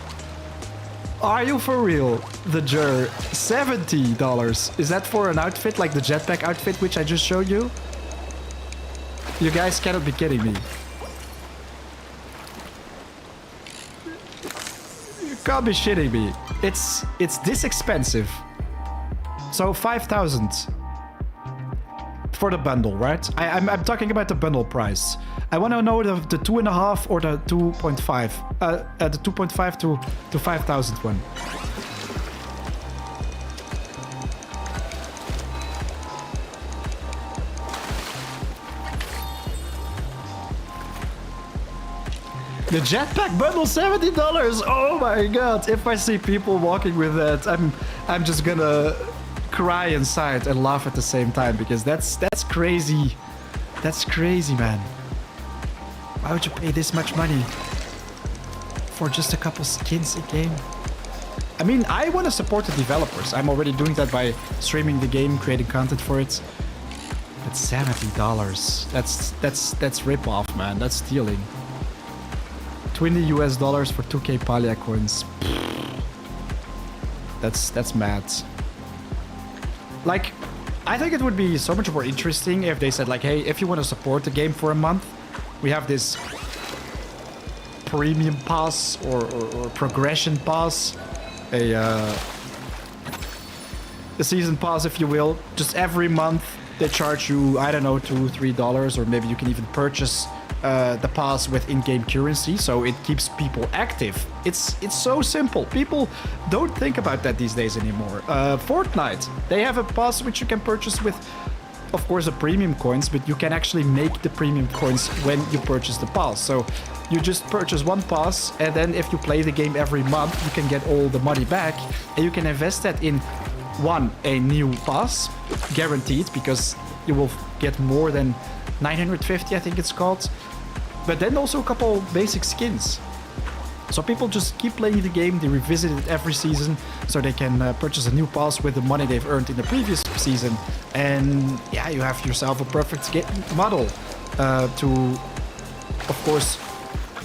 Are you for real? The Jur, $70. Is that for an outfit like the jetpack outfit which I just showed you? You guys cannot be kidding me. You can't be shitting me. It's this expensive. So 5,000 for the bundle, right? I'm talking about the bundle price. I want to know the 2.5 or the 2.5. The 2.5 to 5,000 one. The jetpack bundle, $70. Oh my god! If I see people walking with that, I'm just gonna cry inside and laugh at the same time because that's crazy. That's crazy, man. Why would you pay this much money for just a couple skins a game? I mean, I want to support the developers. I'm already doing that by streaming the game, creating content for it. But $70. That's rip off, man. That's stealing. $20 US for 2k Palia coins. That's mad. Like, I think it would be so much more interesting if they said like, hey, if you want to support the game for a month, we have this premium pass or progression pass, a season pass, if you will. Just every month they charge you, I don't know, $2-3, or maybe you can even purchase the pass with in-game currency, so it keeps people active. It's so simple. People don't think about that these days anymore. Fortnite, they have a pass which you can purchase with, of course, the premium coins, but you can actually make the premium coins when you purchase the pass. So you just purchase one pass, and then if you play the game every month, you can get all the money back, and you can invest that in a new pass, guaranteed, because you will get more than 950, I think it's called. But then also a couple basic skins. So people just keep playing the game, they revisit it every season, so they can purchase a new pass with the money they've earned in the previous season. And yeah, you have yourself a perfect model to, of course,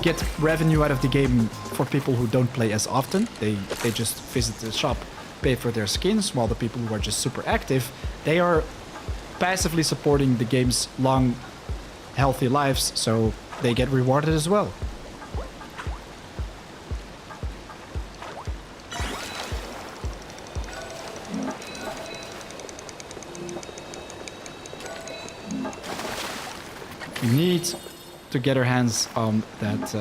get revenue out of the game for people who don't play as often. They just visit the shop pay for their skins, while the people who are just super active, they are passively supporting the game's long, healthy lives, so they get rewarded as well. We need to get our hands on that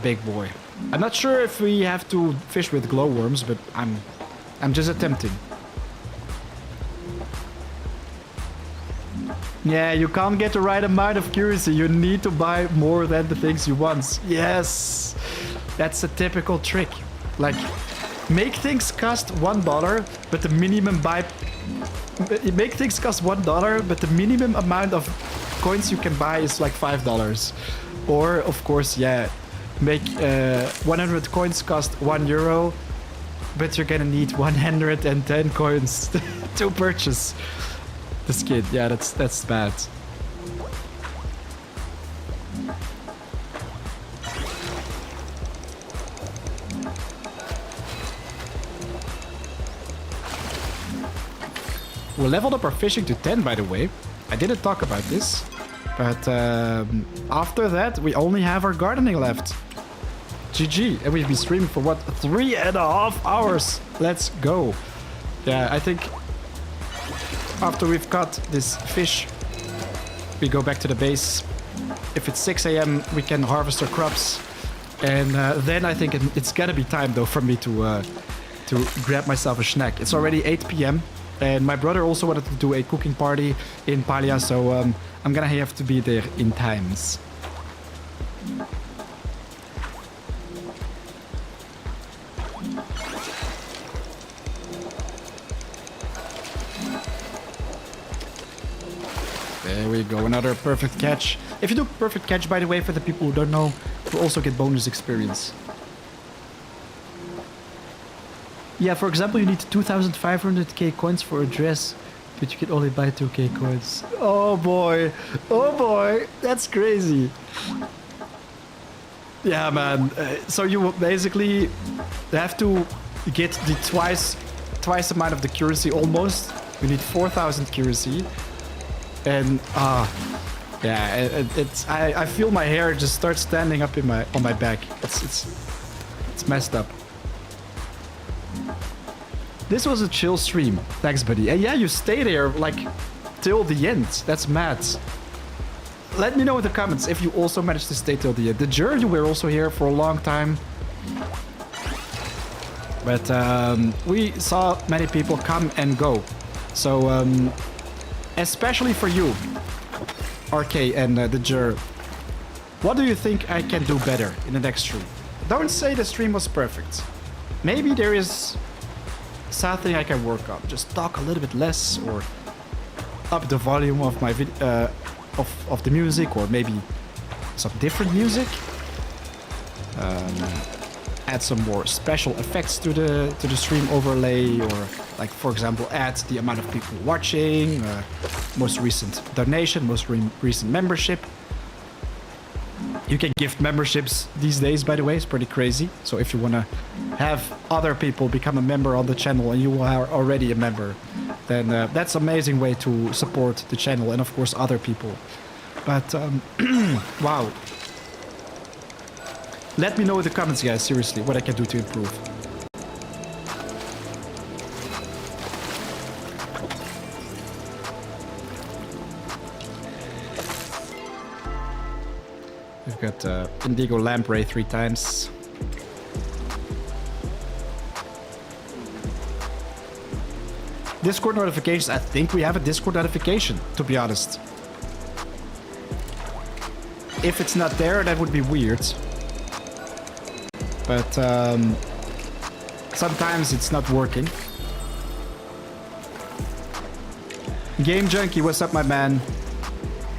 big boy. I'm not sure if we have to fish with glowworms, but I'm just attempting. Yeah, you can't get the right amount of currency. You need to buy more than the things you want. Yes, that's a typical trick. Like, make things cost $1, but the minimum buy. Make things cost $1, but the minimum amount of coins you can buy is like $5. Or, of course, yeah, make 100 coins cost €1, but you're gonna need 110 coins to purchase the skin. Yeah, that's bad. We leveled up our fishing to 10, by the way. I didn't talk about this, but after that, we only have our gardening left. GG, and we've been streaming for what, 3.5 hours? Let's go. Yeah, I think after we've caught this fish, we go back to the base. If it's 6 a.m., we can harvest our crops, and then I think it's gotta be time though for me to grab myself a snack. It's already 8 p.m. and my brother also wanted to do a cooking party in Palia, so I'm gonna have to be there in times. There we go, another perfect catch. If you do perfect catch, by the way, for the people who don't know, you also get bonus experience. Yeah, for example, you need 2,500k coins for a dress, but you can only buy 2k coins. Oh boy, that's crazy. Yeah, man. So you basically have to get the twice amount of the currency almost. You need 4,000 currency, and yeah, I feel my hair just start standing up on my back. It's messed up. This was a chill stream. Thanks, buddy. And yeah, you stay there, like, till the end. That's mad. Let me know in the comments if you also managed to stay till the end. The Jur, you were also here for a long time. But we saw many people come and go. So, especially for you, RK and the Jur, what do you think I can do better in the next stream? Don't say the stream was perfect. Maybe there is something I can work on. Just talk a little bit less, or up the volume of my of the music, or maybe some different music. Add some more special effects to the stream overlay, or like, for example, add the amount of people watching, most recent donation, most recent membership. You can gift memberships these days, by the way. It's pretty crazy. So if you want to have other people become a member on the channel and you are already a member, then that's an amazing way to support the channel and, of course, other people. But, wow. Let me know in the comments, guys, seriously, what I can do to improve. We've got Indigo Lamprey 3 times. Discord notifications. I think we have a Discord notification, to be honest. If it's not there, that would be weird. But sometimes it's not working. Game Junkie, what's up, my man?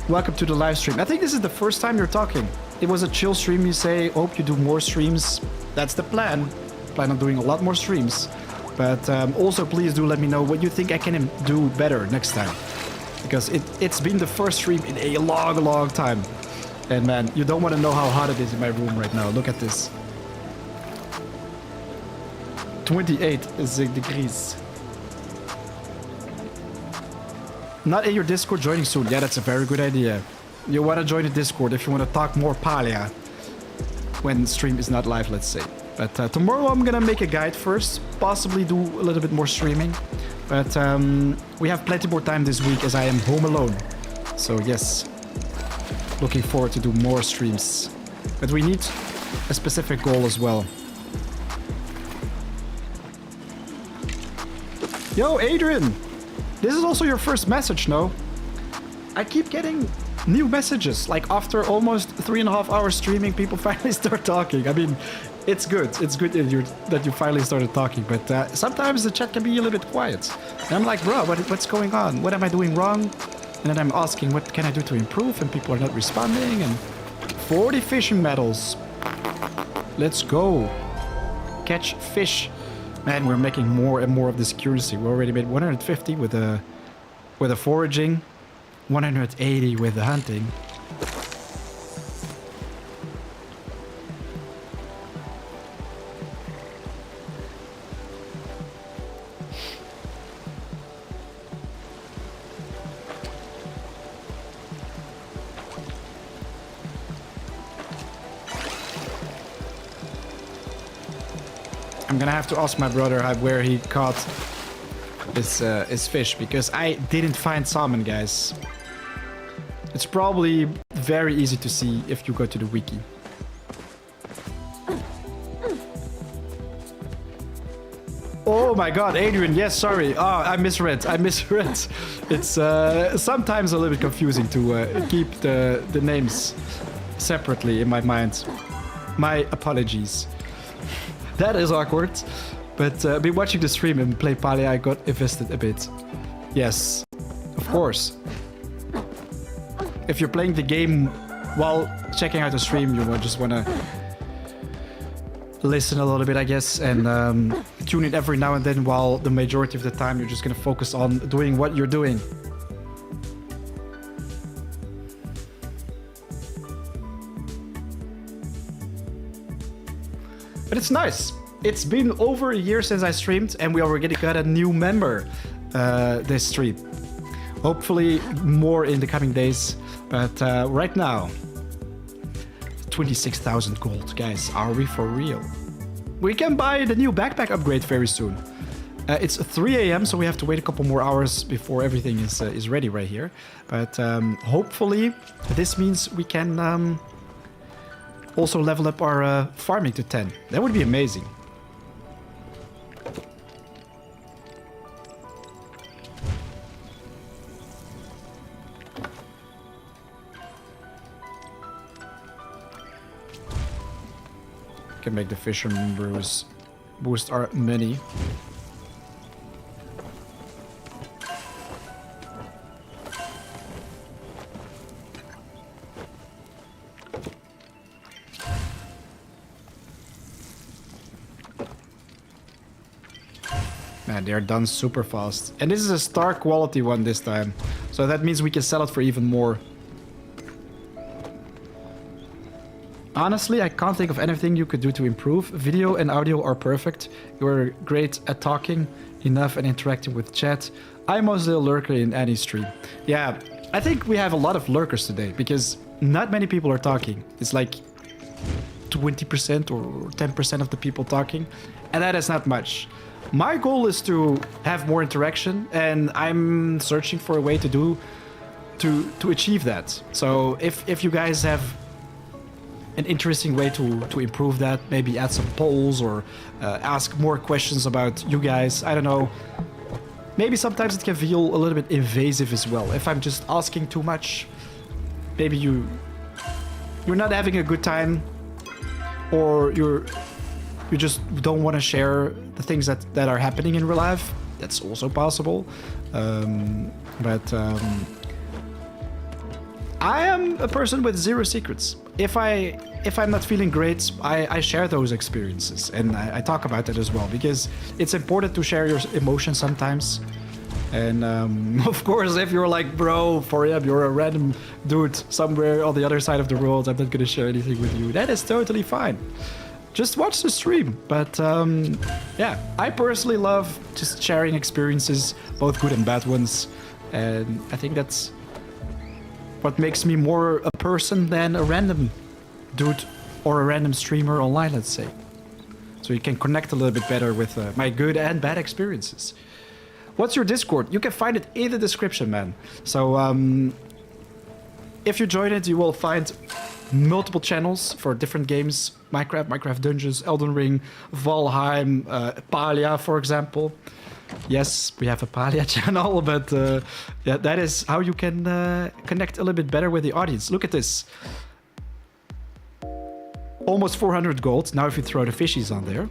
Welcome to the live stream. I think this is the first time you're talking. It was a chill stream, you say. Hope you do more streams. That's the plan. Plan on doing a lot more streams. But also, please do let me know what you think I can do better next time. Because it's been the first stream in a long time. And man, you don't want to know how hot it is in my room right now. Look at this. 28 degrees. Not in your Discord, joining soon. Yeah, that's a very good idea. You want to join the Discord if you want to talk more Palia when stream is not live, let's say. But tomorrow I'm gonna make a guide first, possibly do a little bit more streaming. But we have plenty more time this week as I am home alone. So yes, looking forward to do more streams. But we need a specific goal as well. Yo, Adrian! This is also your first message, no? I keep getting new messages. Like after almost 3.5 hours streaming, people finally start talking. I mean, it's good. It's good that you finally started talking. But sometimes the chat can be a little bit quiet. And I'm like, bro, what's going on? What am I doing wrong? And then I'm asking, what can I do to improve? And people are not responding. And 40 fishing medals. Let's go. Catch fish. Man, we're making more and more of this currency. We already made 150 with the foraging, 180 with the hunting. I'm gonna have to ask my brother where he caught his fish, because I didn't find salmon, guys. It's probably very easy to see if you go to the wiki. Oh my god, Adrian, yes, sorry. Oh, I misread. It's sometimes a little bit confusing to keep the names separately in my mind. My apologies. That is awkward, but been watching the stream and play Palia, I got invested a bit. Yes, of course. If you're playing the game while checking out the stream, you just want to listen a little bit, I guess, and tune in every now and then, while the majority of the time you're just going to focus on doing what you're doing. But it's nice. It's been over a year since I streamed, and we already got a new member this stream. Hopefully more in the coming days. But right now, 26,000 gold. Guys, are we for real? We can buy the new backpack upgrade very soon. It's 3 a.m, so we have to wait a couple more hours before everything is ready right here. But hopefully this means we can also level up our farming to 10. That would be amazing. Can make the fisherman boost our money. Man, they are done super fast. And this is a star quality one this time. So that means we can sell it for even more. Honestly, I can't think of anything you could do to improve. Video and audio are perfect. You're great at talking enough and interacting with chat. I'm mostly a lurker in any stream. Yeah, I think we have a lot of lurkers today because not many people are talking. It's like 20% or 10% of the people talking, and that is not much. My goal is to have more interaction, and I'm searching for a way to achieve that. So if you guys have an interesting way to improve that, maybe add some polls or ask more questions about you guys, I don't know. Maybe sometimes it can feel a little bit invasive as well. If I'm just asking too much, maybe you're not having a good time, or you just don't want to share the things that are happening in real life. That's also possible. I am a person with zero secrets. If I'm not feeling great, I share those experiences, and I talk about it as well, because it's important to share your emotions sometimes. And of course, if you're like, bro, for him, you're a random dude somewhere on the other side of the world, I'm not gonna share anything with you. That is totally fine. just watch the stream. But yeah, I personally love just sharing experiences, both good and bad ones. And I think that's what makes me more a person than a random dude or a random streamer online, let's say. So you can connect a little bit better with my good and bad experiences. What's your Discord? You can find it in the description, man. So if you join it, you will find multiple channels for different games. Minecraft Dungeons, Elden Ring, Valheim, Palia, for example. Yes, we have a Palia channel, but yeah, that is how you can connect a little bit better with the audience. Look at this. Almost 400 gold. Now if you throw the fishies on there.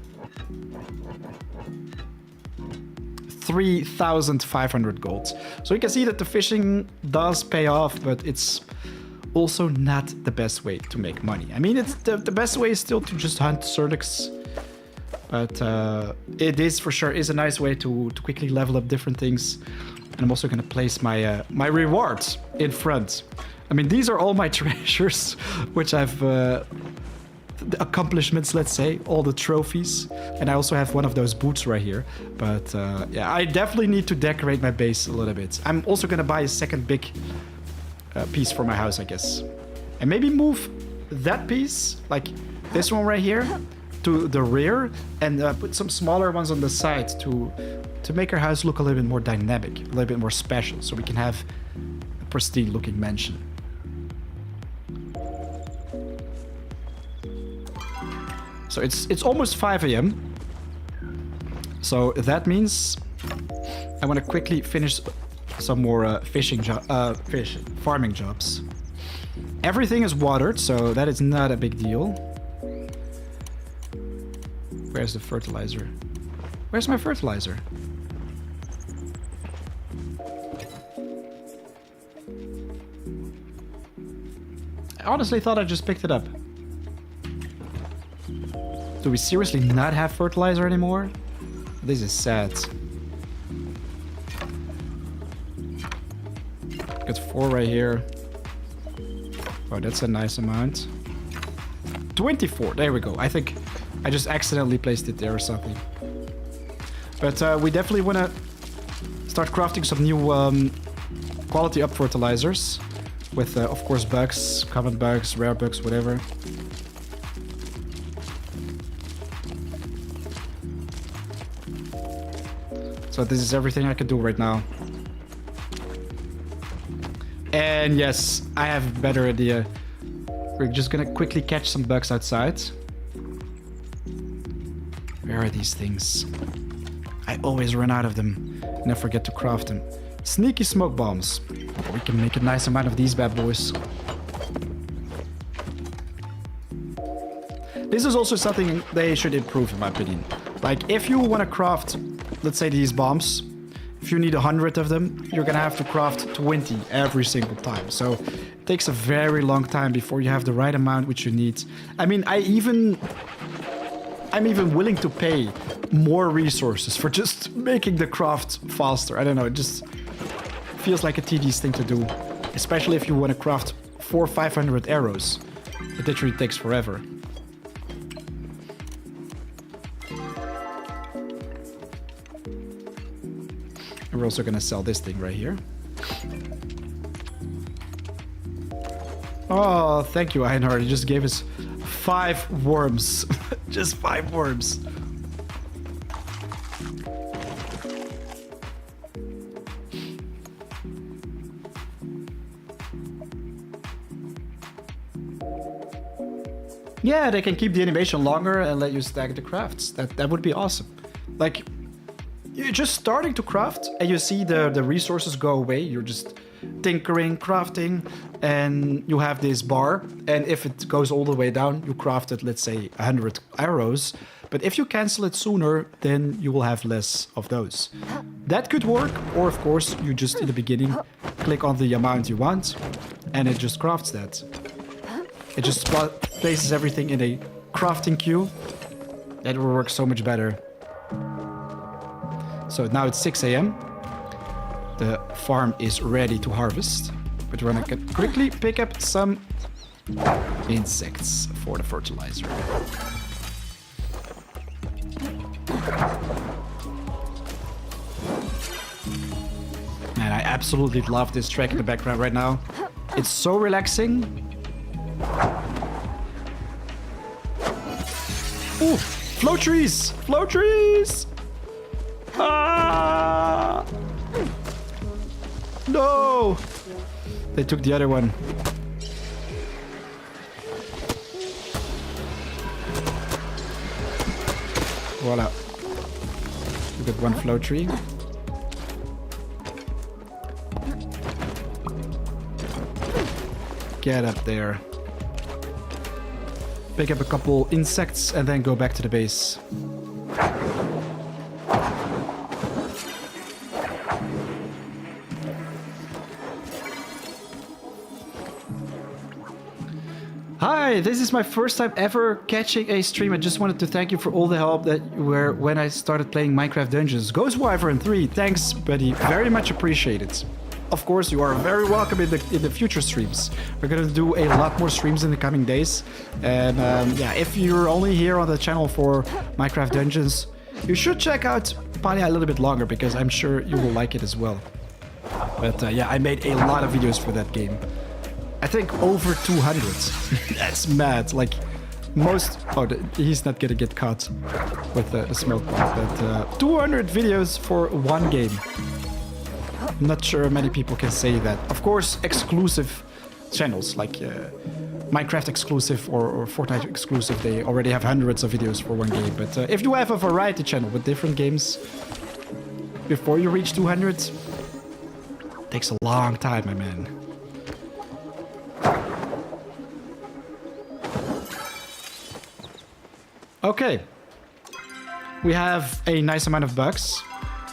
3,500 gold. So you can see that the fishing does pay off, but it's also not the best way to make money. I mean, it's the best way is still to just hunt Sernuks. But it is for sure is a nice way to quickly level up different things. And I'm also going to place my my rewards in front. I mean, these are all my treasures, which I've... the accomplishments, let's say, all the trophies. And I also have one of those boots right here. But yeah, I definitely need to decorate my base a little bit. I'm also going to buy a second big piece for my house, I guess. And maybe move that piece, like this one right here, to the rear, and put some smaller ones on the side to make our house look a little bit more dynamic, a little bit more special, so we can have a pristine looking mansion. So it's almost 5 a.m. So that means I want to quickly finish some more farming jobs. Everything is watered, so that is not a big deal. Where's the fertilizer? Where's my fertilizer? I honestly thought I just picked it up. Do we seriously not have fertilizer anymore? This is sad. Got 4 right here. Oh, that's a nice amount. 24, there we go. I think I just accidentally placed it there or something. But we definitely want to start crafting some new quality up fertilizers. With, of course, bugs, common bugs, rare bugs, whatever. So this is everything I can do right now. And yes, I have a better idea. We're just gonna quickly catch some bugs outside. Where are these things? I always run out of them and I forget to craft them. Sneaky smoke bombs. We can make a nice amount of these bad boys. This is also something they should improve, in my opinion. Like, if you want to craft, let's say, these bombs, if you need 100 of them, you're gonna have to craft 20 every single time. So it takes a very long time before you have the right amount which you need. I mean, I'm even willing to pay more resources for just making the craft faster. I don't know, it just feels like a tedious thing to do. Especially if you want to craft 400 or 500 arrows. It literally takes forever. We're also gonna sell this thing right here. Oh, thank you, Einhard. You just gave us 5 worms. Just 5 worms. Yeah, they can keep the animation longer and let you stack the crafts. That would be awesome. Like, you're just starting to craft and you see the resources go away. You're just tinkering, crafting, and you have this bar. And if it goes all the way down, you crafted, let's say, 100 arrows. But if you cancel it sooner, then you will have less of those. That could work. Or, of course, you just, in the beginning, click on the amount you want, and it just crafts that. It just places everything in a crafting queue. That will work so much better. So now it's 6 a.m. The farm is ready to harvest. But we're gonna quickly pick up some insects for the fertilizer. Man, I absolutely love this track in the background right now. It's so relaxing. Ooh, flow trees! Flow trees! Ah! No! They took the other one. Voila. We got one flow tree. Get up there. Pick up a couple insects and then go back to the base. Hi, this is my first time ever catching a stream. I just wanted to thank you for all the help that you were when I started playing Minecraft Dungeons. Ghost Wyvern 3, thanks buddy, very much appreciated. Of course, you are very welcome in the future streams. We're gonna do a lot more streams in the coming days. And yeah, if you're only here on the channel for Minecraft Dungeons, you should check out Palia a little bit longer because I'm sure you will like it as well. But yeah, I made a lot of videos for that game. I think over 200. That's mad. Like most... Oh, he's not gonna get caught with the smelt pot. But 200 videos for one game. I'm not sure many people can say that. Of course, exclusive channels like Minecraft exclusive or Fortnite exclusive, they already have hundreds of videos for one game. But if you have a variety channel with different games, before you reach 200, it takes a long time, my man. Okay. We have a nice amount of bugs.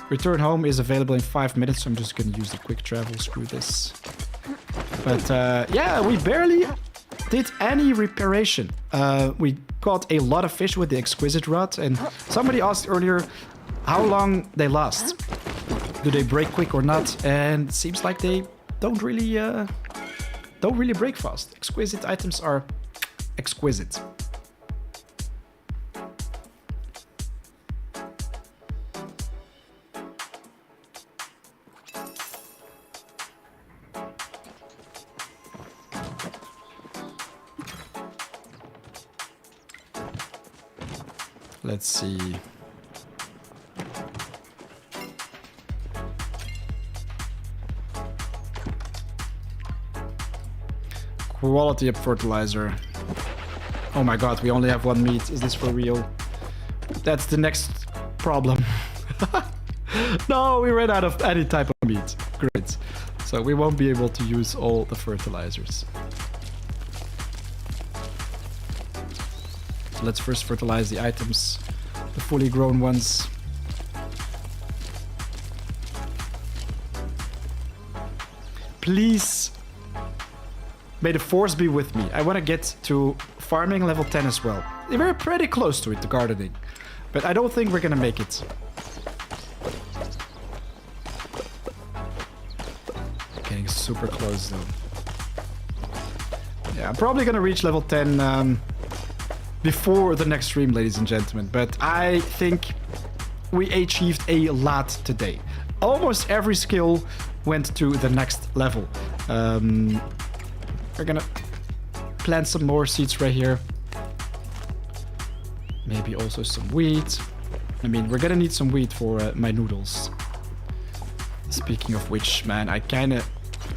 Return home is available in 5 minutes, so I'm just gonna use the quick travel, screw this. But yeah, we barely did any reparation. We caught a lot of fish with the exquisite rod, and somebody asked earlier how long they last. Do they break quick or not? And it seems like they don't really break fast. Exquisite items are exquisite. Let's see. Quality up fertilizer. Oh my god, we only have one meat. Is this for real? That's the next problem. No, we ran out of any type of meat. Great. So we won't be able to use all the fertilizers. Let's first fertilize the items, the fully grown ones. Please, may the force be with me. I want to get to farming level 10 as well. We're pretty close to it, the gardening. But I don't think we're gonna make it. Getting super close though. Yeah, I'm probably gonna reach level 10 before the next stream, ladies and gentlemen. But I think we achieved a lot today. Almost every skill went to the next level. We're gonna plant some more seeds right here. Maybe also some wheat. I mean, we're gonna need some wheat for my noodles. Speaking of which, man, I kinda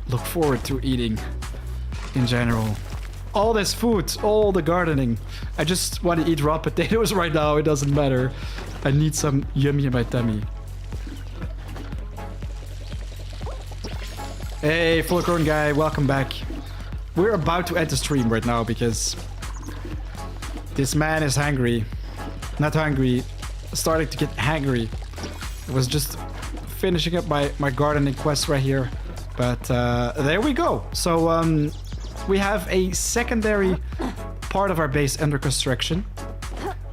look forward to eating in general. All this food, all the gardening. I just want to eat raw potatoes right now. It doesn't matter. I need some yummy in my tummy. Hey, full grown guy, welcome back. We're about to end the stream right now because this man is hungry. Not hungry, starting to get hangry. I was just finishing up my gardening quest right here. But there we go. So we have a secondary part of our base under construction.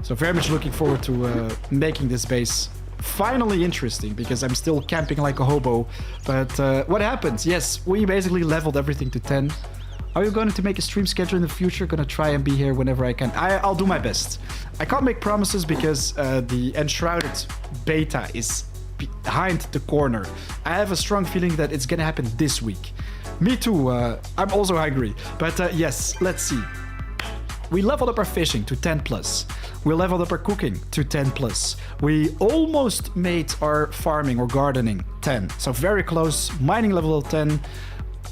So very much looking forward to making this base finally interesting, because I'm still camping like a hobo. But what happens? Yes, we basically leveled everything to 10. Are you going to make a stream schedule in the future? Gonna try and be here whenever I can. I'll do my best. I can't make promises because the Enshrouded beta is behind the corner. I have a strong feeling that it's gonna happen this week. Me too. I'm also hungry. But yes, let's see. We leveled up our fishing to 10 plus. We leveled up our cooking to 10 plus. We almost made our farming or gardening 10. So very close. Mining level 10.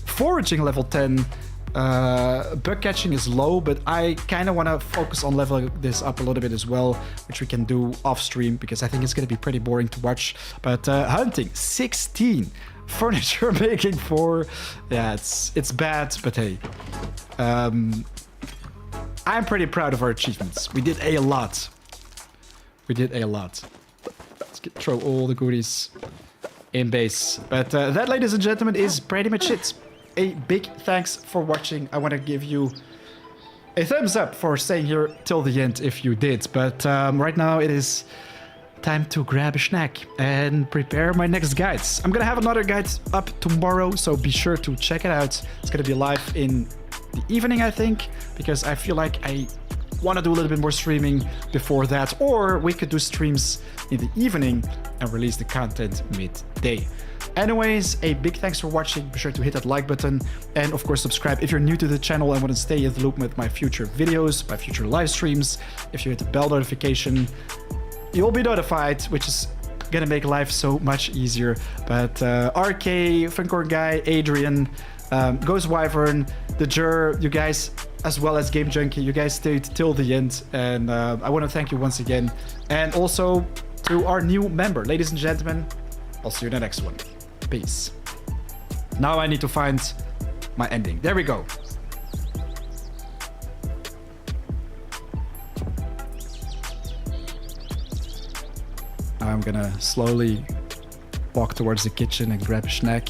Foraging level 10. Bug catching is low, but I kind of want to focus on leveling this up a little bit as well, which we can do off stream because I think it's going to be pretty boring to watch. But hunting 16. Furniture making 4. Yeah, it's bad, but hey. I'm pretty proud of our achievements. We did a lot. We did a lot. Let's throw all the goodies in base. But that, ladies and gentlemen, is pretty much it. A big thanks for watching. I want to give you a thumbs up for staying here till the end if you did. But right now it is time to grab a snack and prepare my next guides. I'm going to have another guide up tomorrow, so be sure to check it out. It's going to be live in the evening, I think, because I feel like I want to do a little bit more streaming before that, or we could do streams in the evening and release the content midday. Anyways, a big thanks for watching. Be sure to hit that like button and of course subscribe if you're new to the channel and want to stay in the loop with my future videos, my future live streams. If you hit the bell notification, you'll be notified, which is gonna make life so much easier. But RK, Funkorn Guy, Adrian, Ghost Wyvern, the Jur, you guys, as well as Game Junkie, you guys stayed till the end, and I want to thank you once again. And also to our new member, ladies and gentlemen, I'll see you in the next one. Peace. Now I need to find my ending. There we go. I'm gonna slowly walk towards the kitchen and grab a snack.